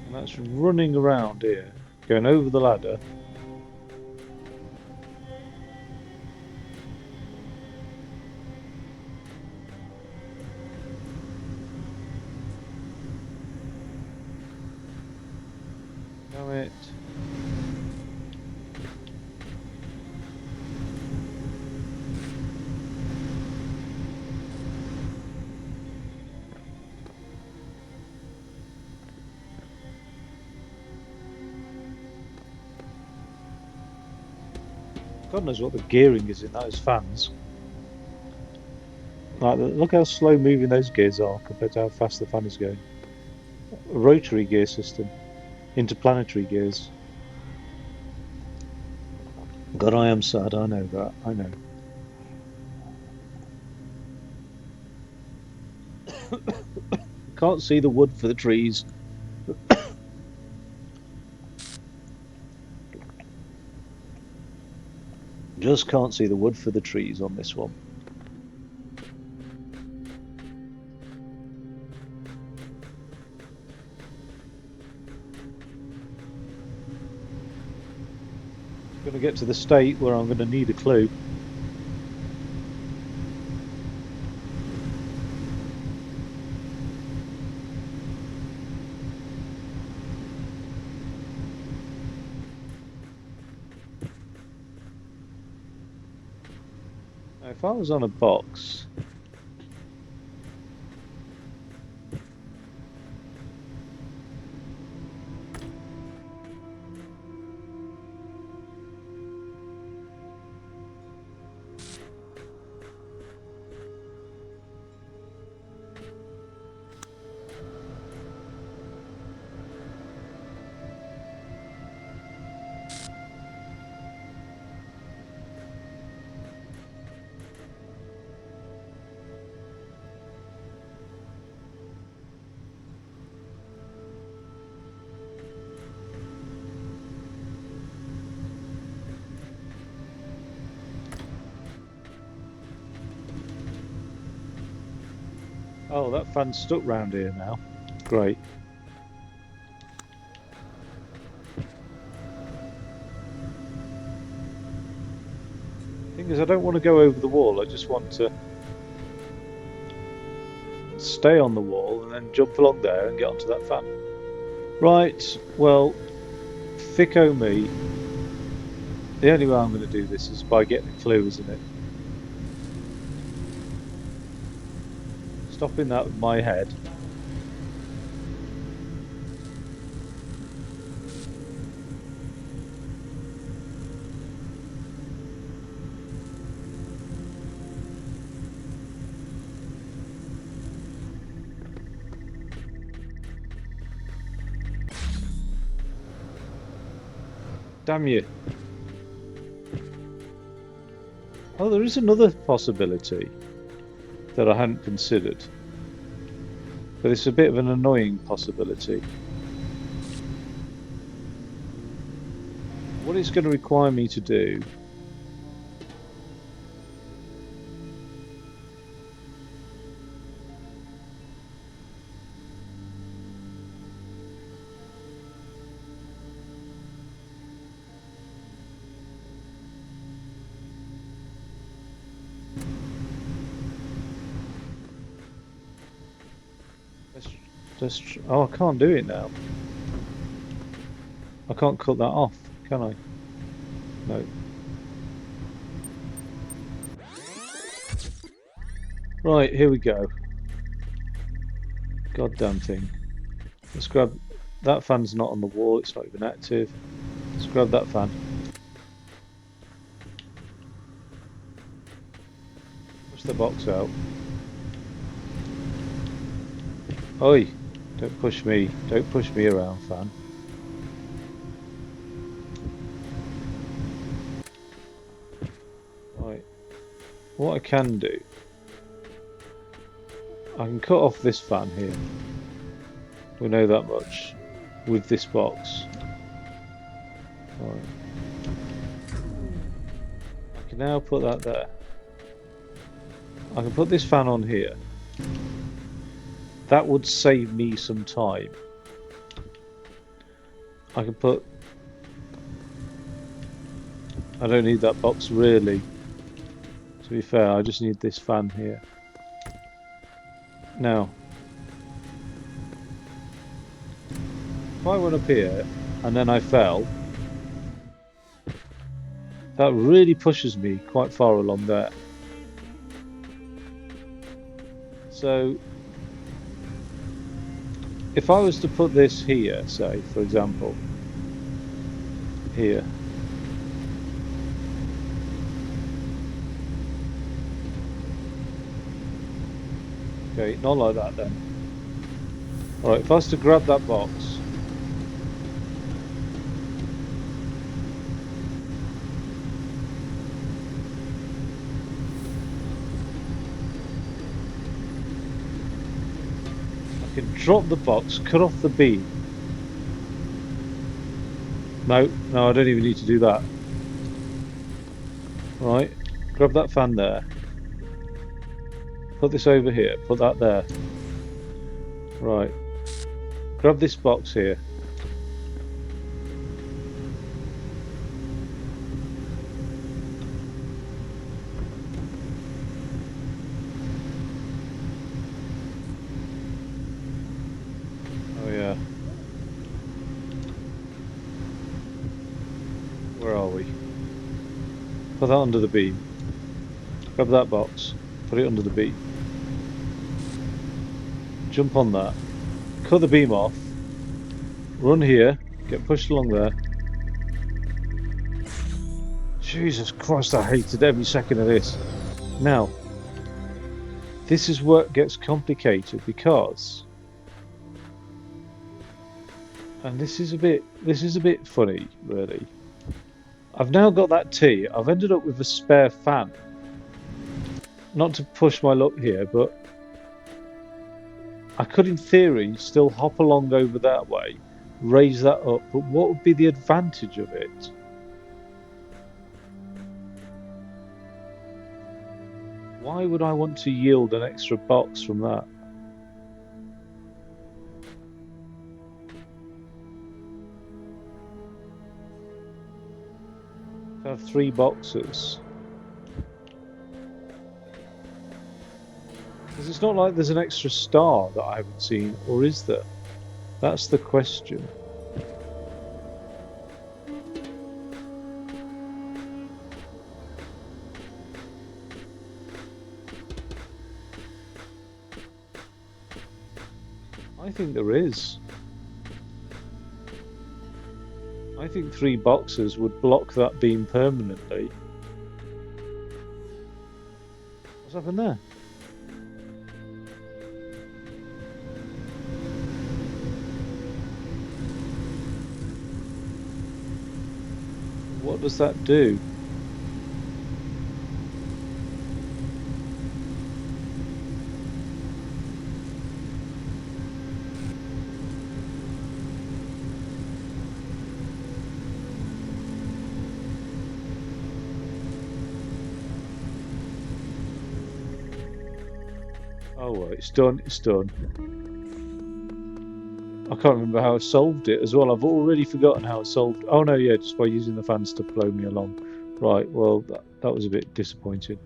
A: And that's running around here, going over the ladder. Damn it. God knows what the gearing is in those fans. Like, look how slow moving those gears are compared to how fast the fan is going. A rotary gear system, interplanetary gears. God, I am sad. I know that. I know. Can't see the wood for the trees. Just can't see the wood for the trees on this one. I'm going to get to the state where I'm going to need a clue. Now, if I was on a box, oh, that fan's stuck round here now. Great. Thing is, I don't want to go over the wall. I just want to stay on the wall and then jump along there and get onto that fan. Right, well, thicko me. The only way I'm going to do this is by getting a clue, isn't it? Stopping that with my head. Damn you. Oh, there is another possibility that I hadn't considered. But it's a bit of an annoying possibility. What it's going to require me to do. Oh, I can't do it now. I can't cut that off, can I? No. Right, here we go. Goddamn thing. Let's grab... That fan's not on the wall, it's not even active. Let's grab that fan. Push the box out. Oi! Don't push me. Don't push me around, fan. Right. What I can do... I can cut off this fan here. We know that much. With this box. Right. I can now put that there. I can put this fan on here. That would save me some time. I can put... I don't need that box really. To be fair, I just need this fan here. Now, if I went up here and then I fell, that really pushes me quite far along there. So, if I was to put this here, say, for example, here. Okay, not like that then. Alright, if I was to grab that box. I can drop the box, cut off the beam. No, I don't even need to do that. Right, grab that fan there. Put this over here, put that there. Right. Grab this box here. Oh yeah. Where are we? Put that under the beam. Grab that box. Put it under the beam. Jump on that. Cut the beam off. Run here. Get pushed along there. Jesus Christ, I hated every second of this. Now, this is where it gets complicated because, and this is a bit funny, really. I've now got that T. I've ended up with a spare fan. Not to push my luck here, but I could, in theory, still hop along over that way, raise that up, but what would be the advantage of it? Why would I want to yield an extra box from that? I have 3 boxes. Because it's not like there's an extra star that I haven't seen, or is there? That's the question. I think there is. I think 3 boxes would block that beam permanently. What's happened there? What does that do? Oh well, it's done. It's done. I can't remember how I solved it as well. I've already forgotten how I solved. Oh no, yeah, just by using the fans to blow me along. Right. Well, that was a bit disappointing.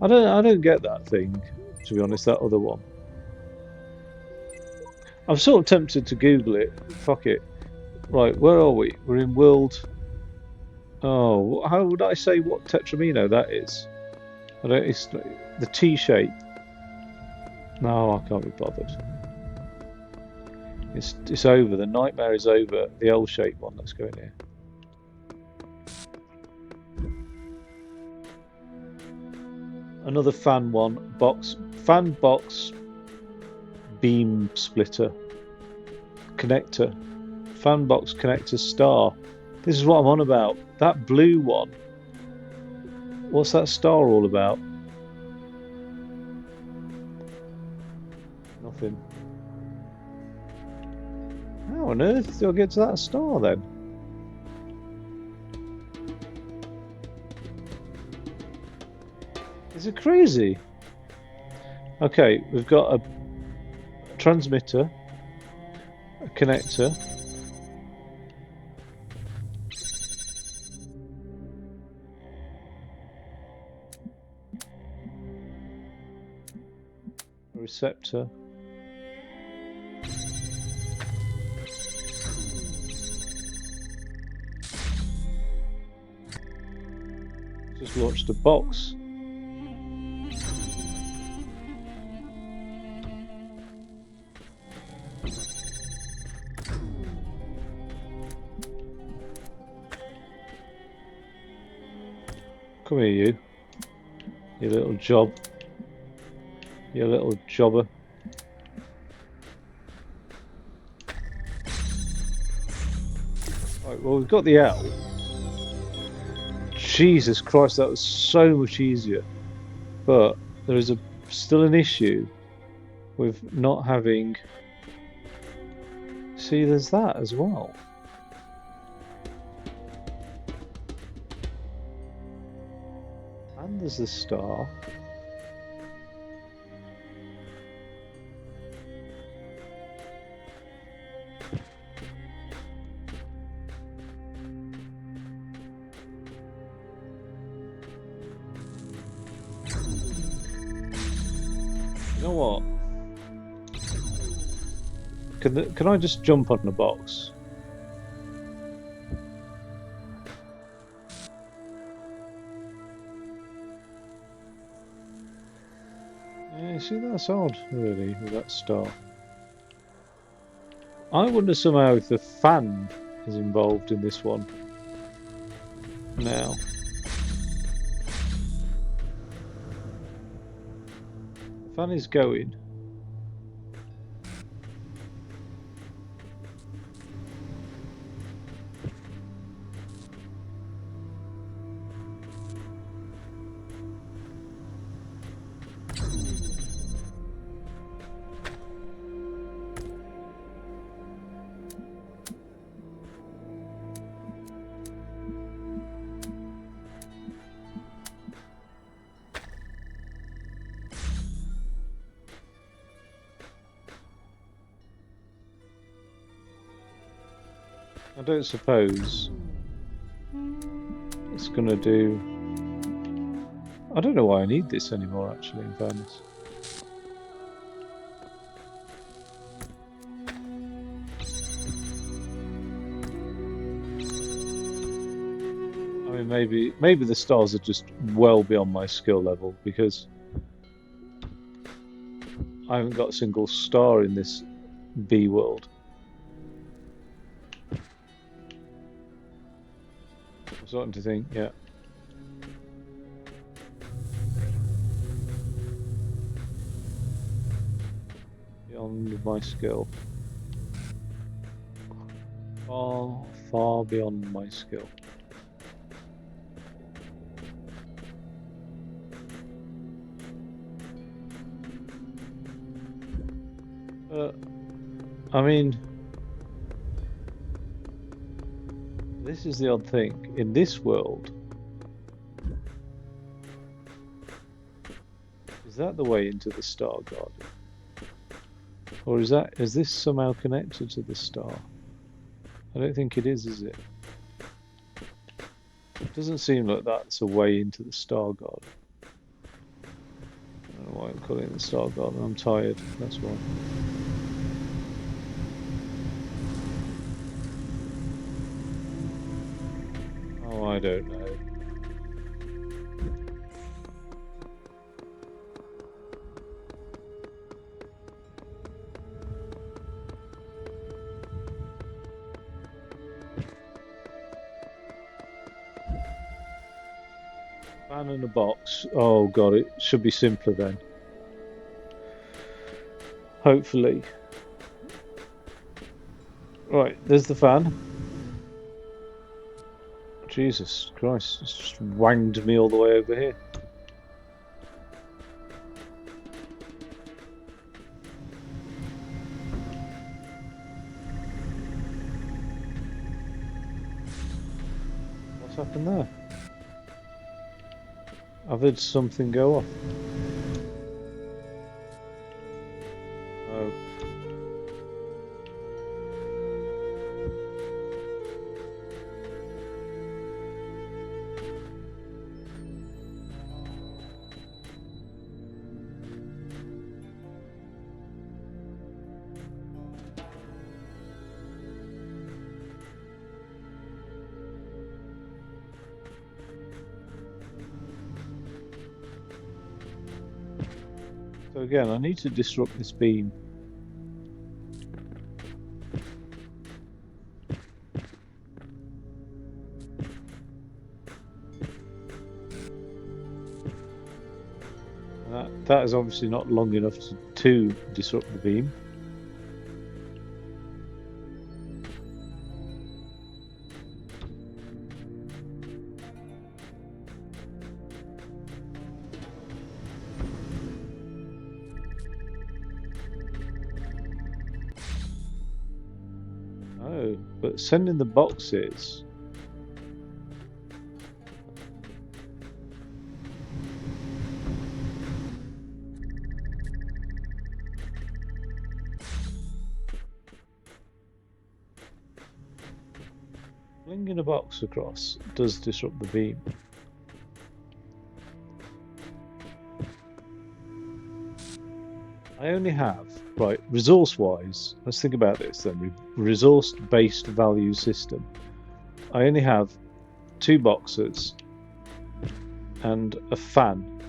A: I don't get that thing, to be honest. That other one. I'm sort of tempted to Google it. Fuck it. Right. Where are we? We're in world. Oh, how would I say what tetramino that is? I don't. It's the T shape. No, I can't be bothered. It's over. The nightmare is over. The L-shaped one. Let's go in here. Another fan one box. Fan box beam splitter connector. Fan box connector star. This is what I'm on about. That blue one. What's that star all about? Nothing. How on earth do I get to that star then? Is it crazy? Okay, we've got a transmitter, a connector. A receptor. Just launched a box. Come here, you little job. You little jobber. Right, well, we've got the L. Jesus Christ, that was so much easier. But there is still an issue with not having. See, there's that as well. And there's the star. You know what? Can I just jump on the box? Yeah, see, that's odd, really, with that star. I wonder somehow if the fan is involved in this one. Now. The fan is going. I don't suppose it's gonna do. I don't know why I need this anymore, actually, in fairness. I mean, maybe the stars are just well beyond my skill level because I haven't got a single star in this B world. I'm starting to think, yeah. Beyond my skill. Far, far beyond my skill. I mean, this is the odd thing. In this world, is that the way into the Star Garden? Or is this somehow connected to the star? I don't think it is it? It doesn't seem like that's a way into the star garden. I don't know why I'm calling it the star garden. I'm tired, that's why. Oh, I don't know. Fan in a box. Oh god, it should be simpler then. Hopefully. Right, there's the fan. Jesus Christ, it's just wanged me all the way over here. What's happened there? I've heard something go off. Oh. So again, I need to disrupt this beam. That is obviously not long enough to disrupt the beam. Oh, but sending the boxes. Flinging a box across does disrupt the beam. I only have, right, resource-wise, let's think about this then, resource-based value system. I only have 2 boxes and a fan.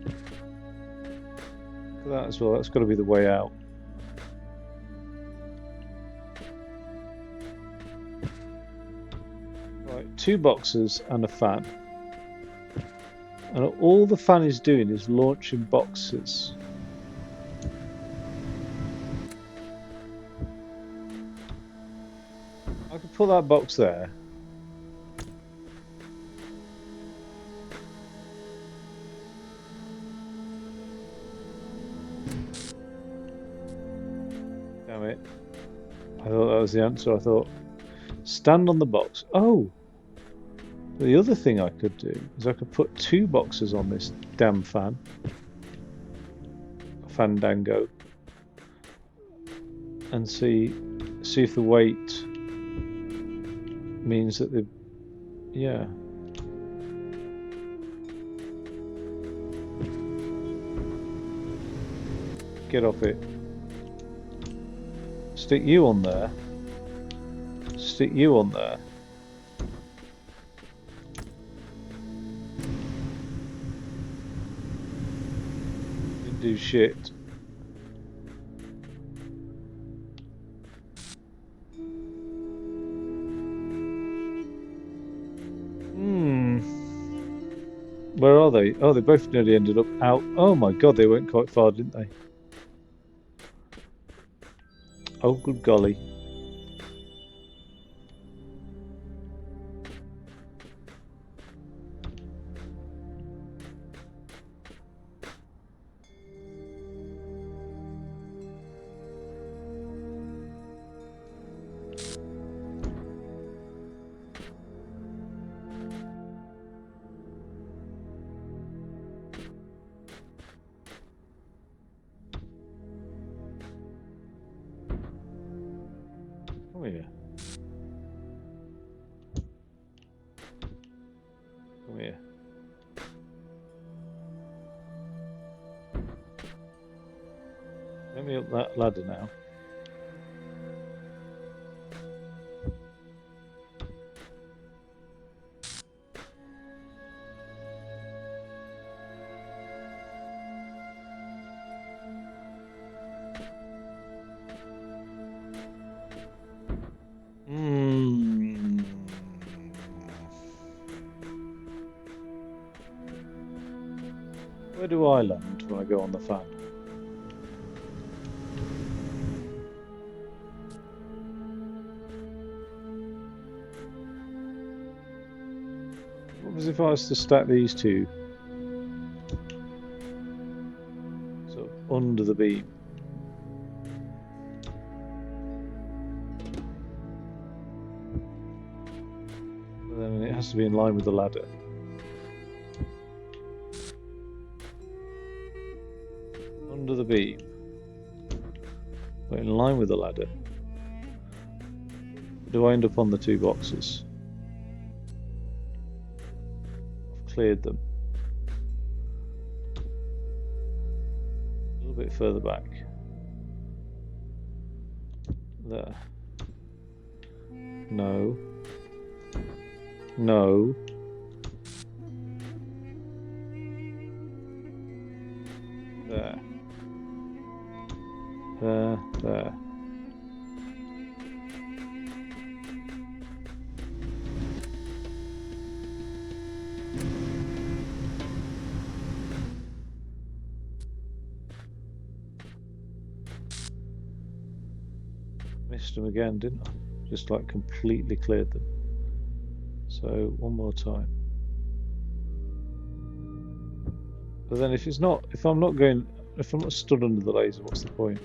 A: Look at that as well, that's got to be the way out. Right, 2 boxes and a fan. And all the fan is doing is launching boxes. I could put that box there. Damn it. I thought that was the answer. I thought, stand on the box. Oh! The other thing I could do is I could put 2 boxes on this damn fan. Fandango. And see if the weight means that the... yeah. Get off it. Stick you on there. Stick you on there. Didn't do shit. Where are they? Oh, they both nearly ended up out. Oh my god, they went quite far, didn't they? Oh, good golly. Come here. Let me up that ladder now. Where do I land when I go on the fan? What was if I was to stack these two sort of under the beam? And then it has to be in line with the ladder. Under the beam, but in line with the ladder. Do I end up on the two boxes? I've cleared them. A little bit further back. There. No. No. There. There. Missed them again, didn't I? Just like completely cleared them. So one more time. But then if I'm not stood under the laser, what's the point?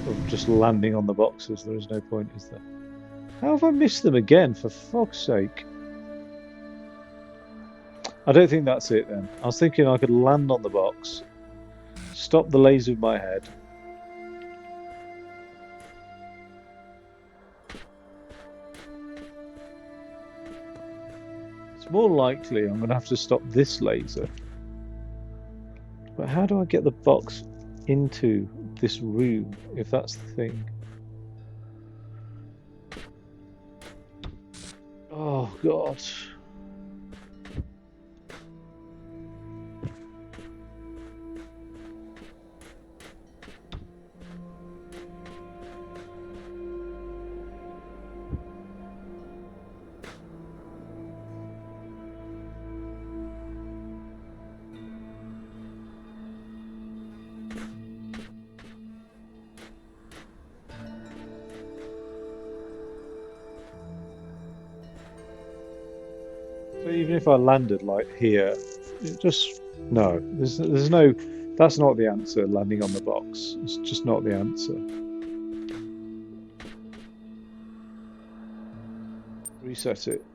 A: Of just landing on the boxes, there is no point, is there? How have I missed them again, for fuck's sake? I don't think that's it then. I was thinking I could land on the box, stop the laser with my head. It's more likely I'm going to have to stop this laser. But how do I get the box into this room, if that's the thing? Oh god. So even if I landed like here, just no. There's no. That's not the answer. Landing on the box. It's just not the answer. Reset it.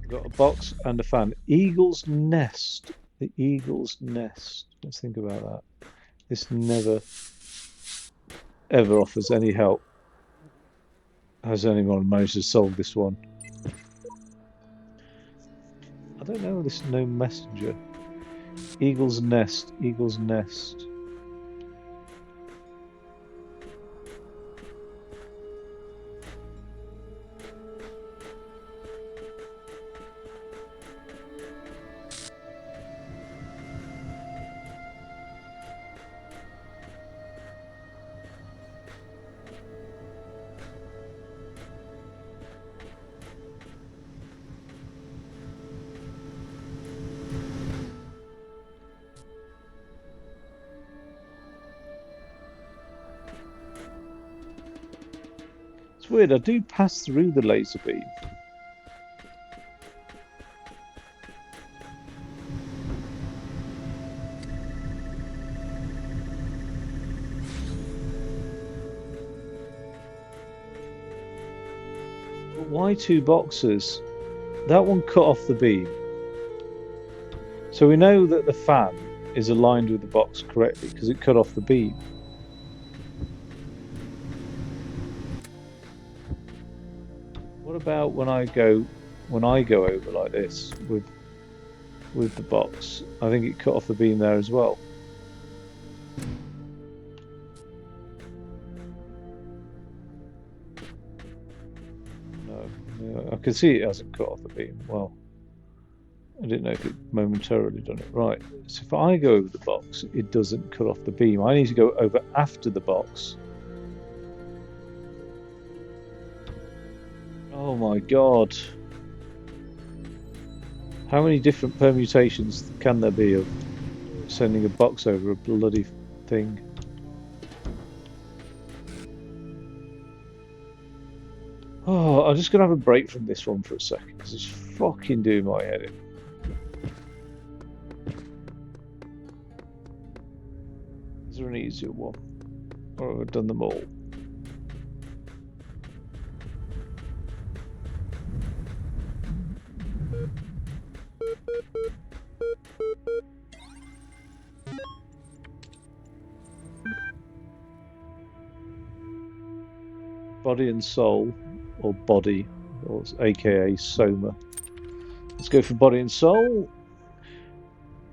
A: Got a box and a fan. Eagle's nest. The eagle's nest. Let's think about that. This never ever offers any help. Has anyone managed to solve this one? I don't know. This no messenger. Eagle's nest. Eagle's nest. It's weird, I do pass through the laser beam. But why two boxes? That one cut off the beam. So we know that the fan is aligned with the box correctly because it cut off the beam. What about when I go over like this with the box? I think it cut off the beam there as well. No, yeah, I can see it hasn't cut off the beam. Well, I didn't know if it momentarily done it right. So if I go over the box, it doesn't cut off the beam. I need to go over after the box. Oh my god. How many different permutations can there be of sending a box over a bloody thing? Oh, I'm just going to have a break from this one for a second because it's fucking doing my head in. Is there an easier one? Or have I done them all? Body and soul, or body, or aka soma. Let's go for body and soul.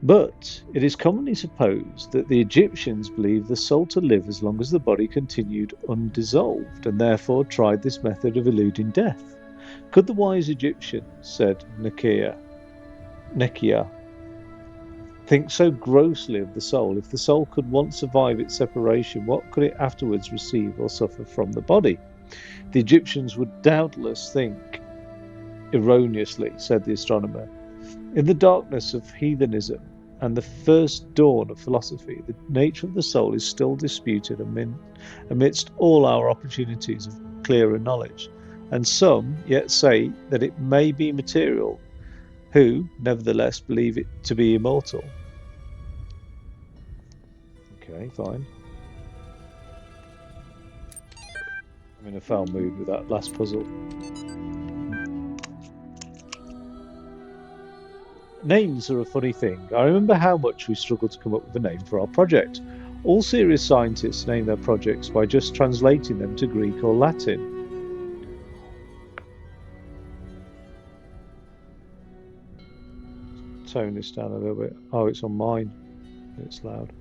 A: But it is commonly supposed that the Egyptians believed the soul to live as long as the body continued undissolved, and therefore tried this method of eluding death. Could the wise Egyptians, said Nekia, think so grossly of the soul? If the soul could once survive its separation, what could it afterwards receive or suffer from the body? The Egyptians would doubtless think erroneously, said the astronomer. In the darkness of heathenism and the first dawn of philosophy, the nature of the soul is still disputed amidst all our opportunities of clearer knowledge, and some yet say that it may be material, who, nevertheless, believe it to be immortal. Okay, fine. I'm in a foul mood with that last puzzle. Names are a funny thing. I remember how much we struggled to come up with a name for our project. All serious scientists name their projects by just translating them to Greek or Latin. Tone this down a little bit. Oh, it's on mine. It's loud.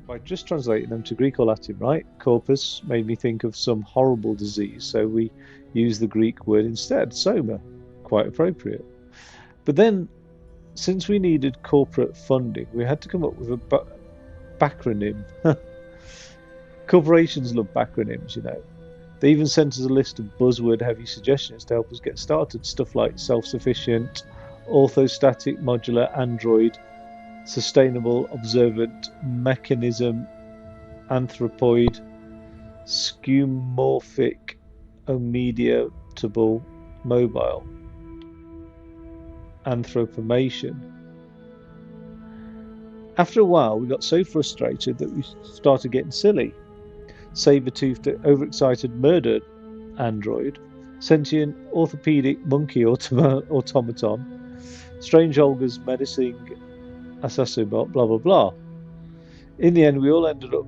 A: By just translating them to Greek or Latin, right? Corpus made me think of some horrible disease, so we use the Greek word instead, soma. Quite appropriate. But then, since we needed corporate funding, we had to come up with a backronym. Corporations love backronyms, you know. They even sent us a list of buzzword-heavy suggestions to help us get started. Stuff like self-sufficient, orthostatic modular android, sustainable observant mechanism, anthropoid, skeuomorphic, omediatable, mobile, anthropomation. After a while, we got so frustrated that we started getting silly. Saber-toothed, overexcited, murdered android, sentient orthopedic monkey automaton, strange Olga's menacing assassinbot, blah blah blah. In the end, we all ended up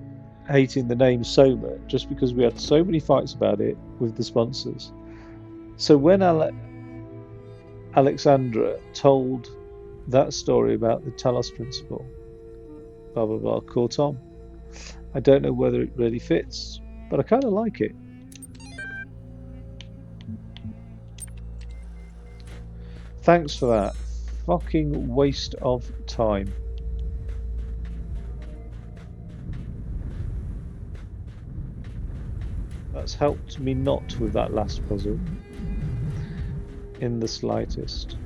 A: hating the name Soma just because we had so many fights about it with the sponsors. So when Alexandra told that story about the Talos principle, blah blah blah, caught on. I don't know whether it really fits, but I kind of like it. Thanks for that. Fucking waste of time. That's helped me not with that last puzzle in the slightest.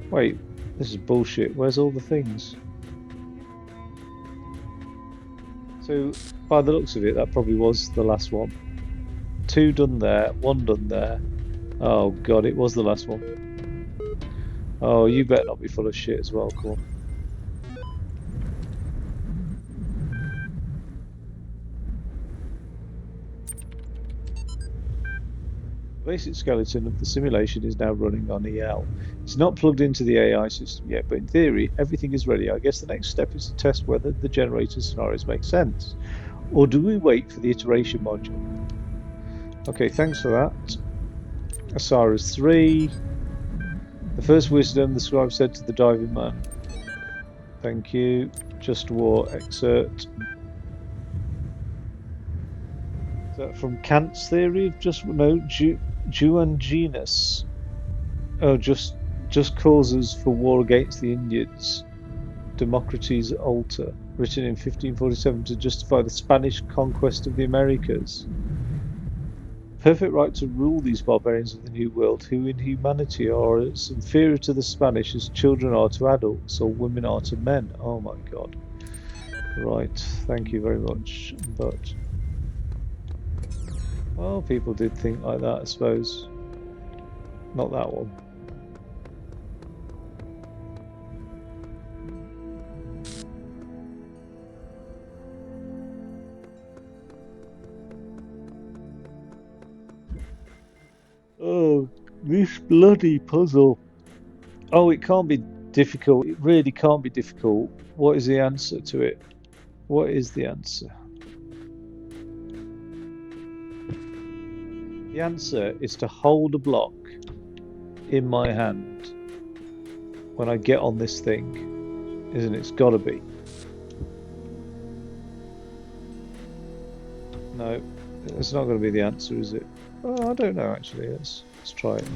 A: Wait, this is bullshit. Where's all the things? So, by the looks of it, that probably was the last one. 2 done there, 1 done there. Oh god, it was the last one. Oh, you better not be full of shit as well, come on. The basic skeleton of the simulation is now running on EL. It's not plugged into the AI system yet, but in theory, everything is ready. I guess the next step is to test whether the generated scenarios make sense. Or do we wait for the iteration module? Okay, thanks for that. Asara's 3. The first wisdom, the scribe said to the diving man. Thank you. Just War excerpt. Is that from Kant's theory of just no Juanginus? Oh, just causes for war against the Indians. Democrates Alter, written in 1547 to justify the Spanish conquest of the Americas. Perfect right to rule these barbarians of the New World, who in humanity are as inferior to the Spanish as children are to adults or women are to men. Oh my God. Right, thank you very much. But, well, people did think like that, I suppose. Not that one. Oh, this bloody puzzle. Oh, it can't be difficult. It really can't be difficult. What is the answer to it? What is the answer? The answer is to hold a block in my hand when I get on this thing, isn't it? It's gotta be. No, it's not gonna be the answer, is it? Oh, I don't know actually. Let's try it.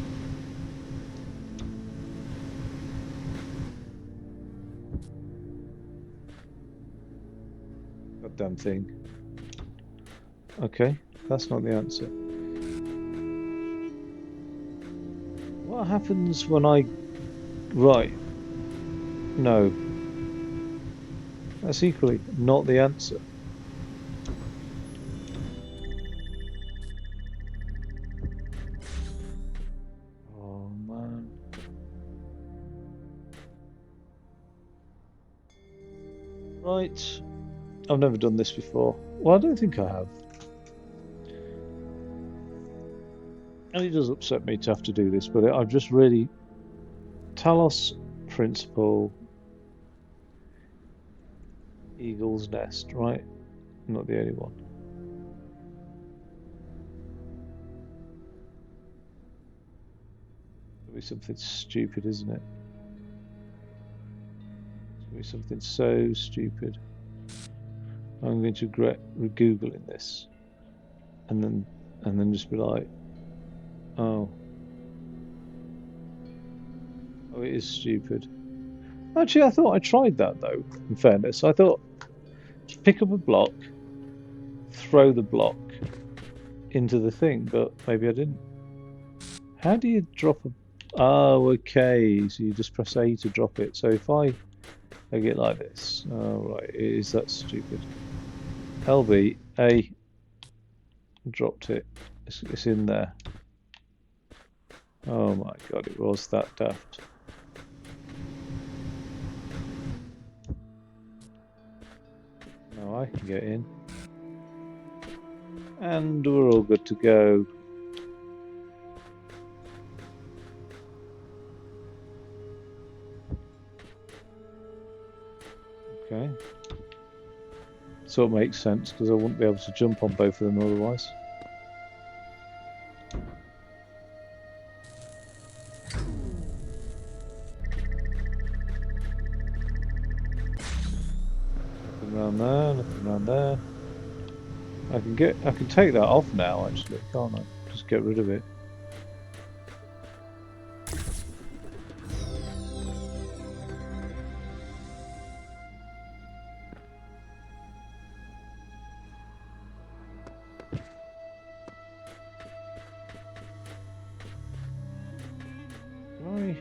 A: Goddamn thing. Okay, that's not the answer. What happens when I... Right. No. That's equally not the answer. Oh, man. Right. I've never done this before. Well, I don't think I have. And it does upset me to have to do this, but I've just really... Talos principle... Eagle's nest, right? I'm not the only one. It'll be something stupid, isn't it? It'll be something so stupid. I'm going to regret googling this, and then just be like, oh, it is stupid. Actually, I thought I tried that though. In fairness, I thought pick up a block, throw the block into the thing, but maybe I didn't. How do you drop a... Oh, okay. So you just press A to drop it. So if I get like this, oh right, it is that stupid. LB A dropped it. It's in there. Oh my God, it was that daft. Now I can get in. And we're all good to go. Okay. So it makes sense because I wouldn't be able to jump on both of them otherwise. Nothing around there, nothing around there. I can take that off now actually, can't I? Just get rid of it. Right.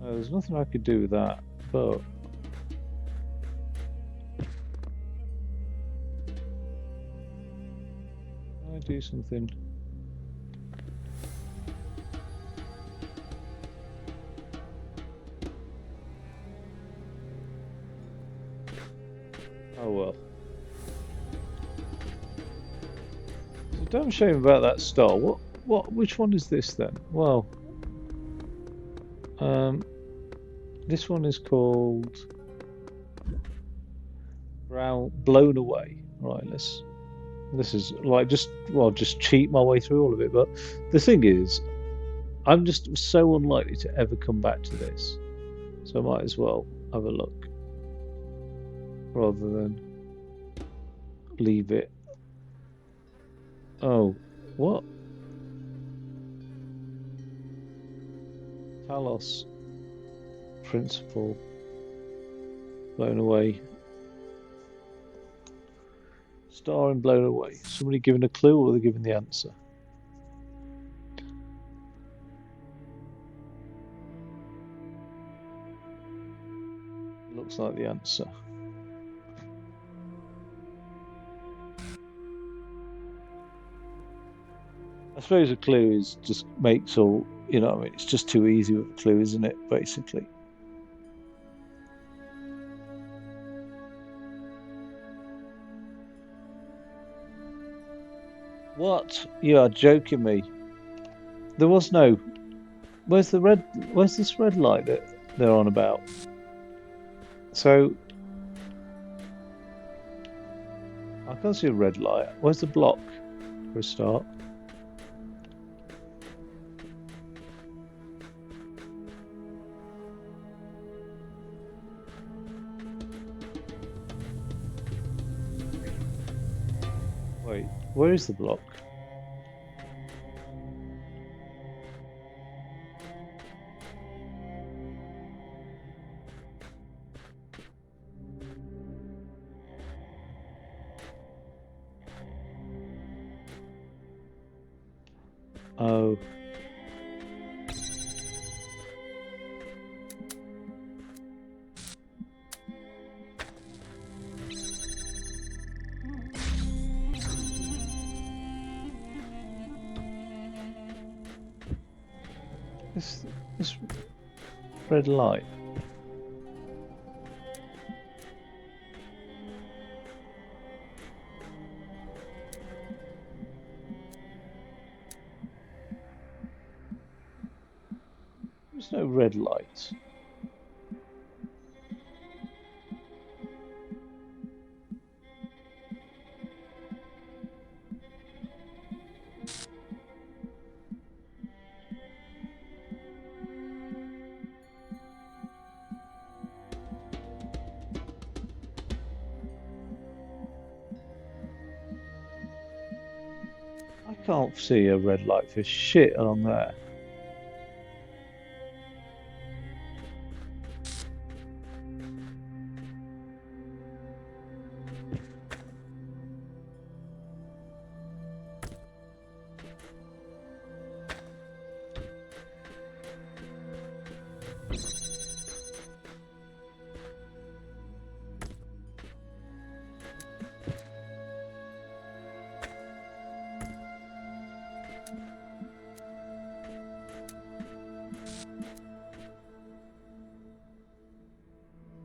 A: There's nothing I could do with that, but can I do something? Damn shame about that star. Which one is this then? Well, um, this one is called Blown Away. Right, this is like just cheat my way through all of it. But the thing is, I'm just so unlikely to ever come back to this, so I might as well have a look rather than leave it. Oh, what? Talos principle blown away. Star and blown away. Somebody giving a clue or they're giving the answer? Looks like the answer. I suppose a clue is just makes all, you know, I mean, it's just too easy with a clue, isn't it, basically? What? You are joking me. There was no. Where's this red light that they're on about? So I can't see a red light. Where's the block for a start? Wait, where is the block? Oh, this red light. There's no red light. I can't see a red light for shit on there.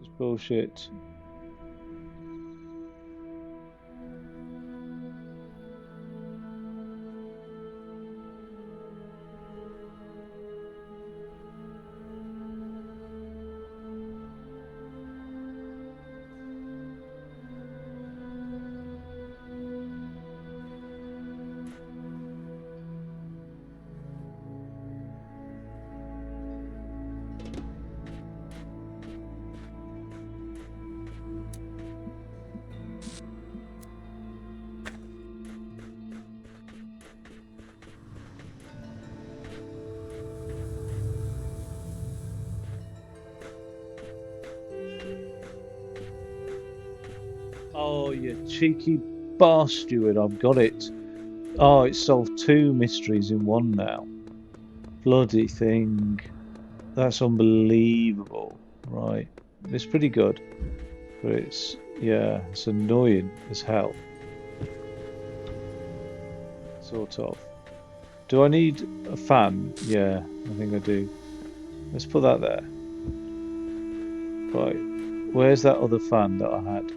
A: It's bullshit. Oh, you cheeky bastard, I've got it. Oh, it solved two mysteries in one now. Bloody thing. That's unbelievable. Right. It's pretty good. But yeah, it's annoying as hell. Sort of. Do I need a fan? Yeah, I think I do. Let's put that there. Right. Where's that other fan that I had?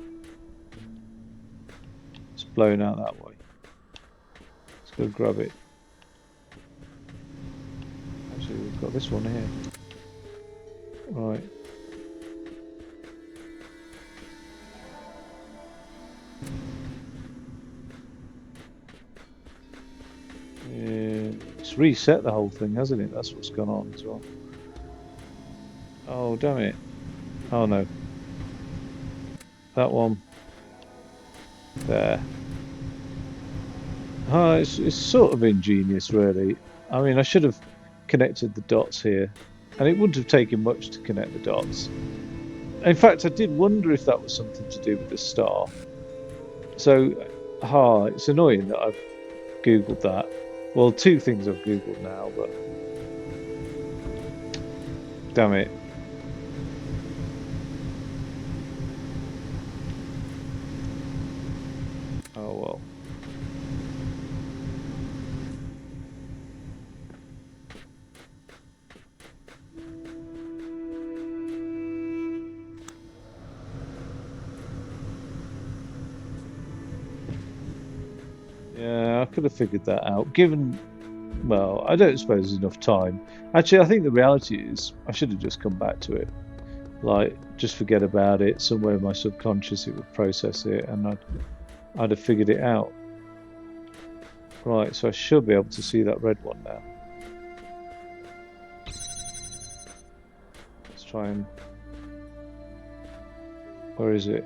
A: It's blown out that way. Go grab it. Actually, we've got this one here. Right. It's reset the whole thing, hasn't it? That's what's gone on as well. Oh, damn it. Oh, no. That one. There. It's sort of ingenious, really. I mean, I should have connected the dots here, and it wouldn't have taken much to connect the dots. In fact, I did wonder if that was something to do with the star. So, it's annoying that I've Googled that. Well, two things I've Googled now, but damn it. Oh well. Yeah, I could have figured that out. Given, well, I don't suppose there's enough time. Actually, I think the reality is I should have just come back to it. Like, just forget about it. Somewhere in my subconscious, it would process it, and I'd have figured it out. Right, so I should be able to see that red one now. Let's try and. Where is it?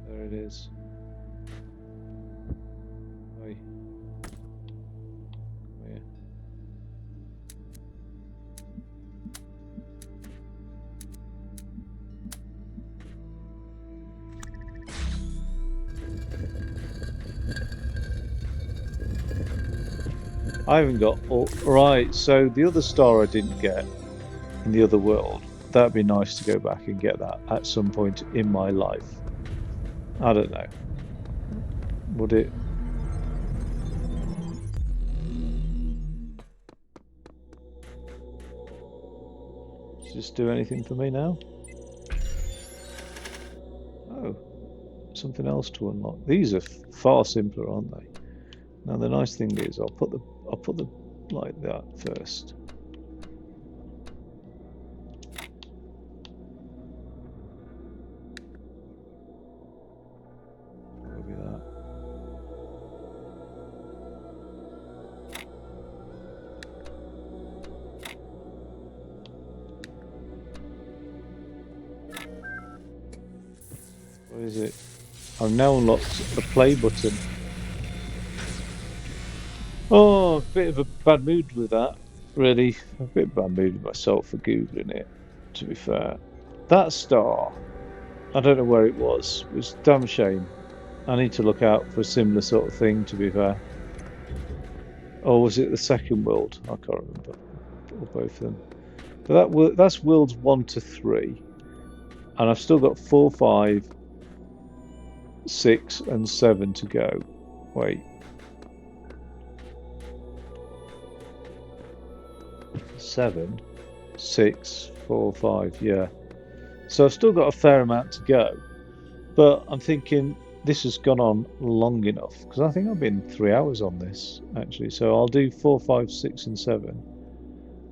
A: There it is. Oi. Come here. I haven't got all right. So the other star I didn't get in the other world. That'd be nice to go back and get that at some point in my life. I don't know. Would it? Does this do anything for me now? Oh, something else to unlock. These are far simpler, aren't they? Now the nice thing is, I'll put the like that first. Maybe that. What is it? I've now unlocked the play button. Oh, a bit of a bad mood with that. Really, a bit bad mood with myself for googling it. To be fair, that star, I don't know where it was. It was a damn shame. I need to look out for a similar sort of thing. To be fair, or was it the second world? I can't remember. Or both of them. But that's worlds 1 to 3, and I've still got 4, 5, 6, and 7 to go. Wait. 7, 6, 4, 5, yeah. So I've still got a fair amount to go, but I'm thinking this has gone on long enough because I think I've been 3 hours on this actually. So I'll do 4, 5, 6, and 7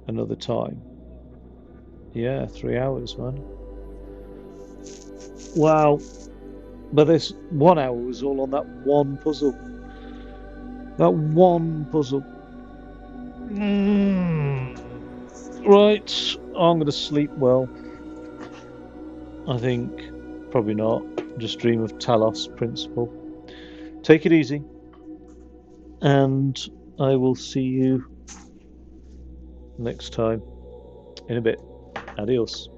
A: another time. Yeah, 3 hours, man. Wow. But this 1 hour was all on that one puzzle. That one puzzle. Right, I'm going to sleep well. I think probably not. Just dream of Talos principle. Take it easy, and I will see you next time in a bit. Adios.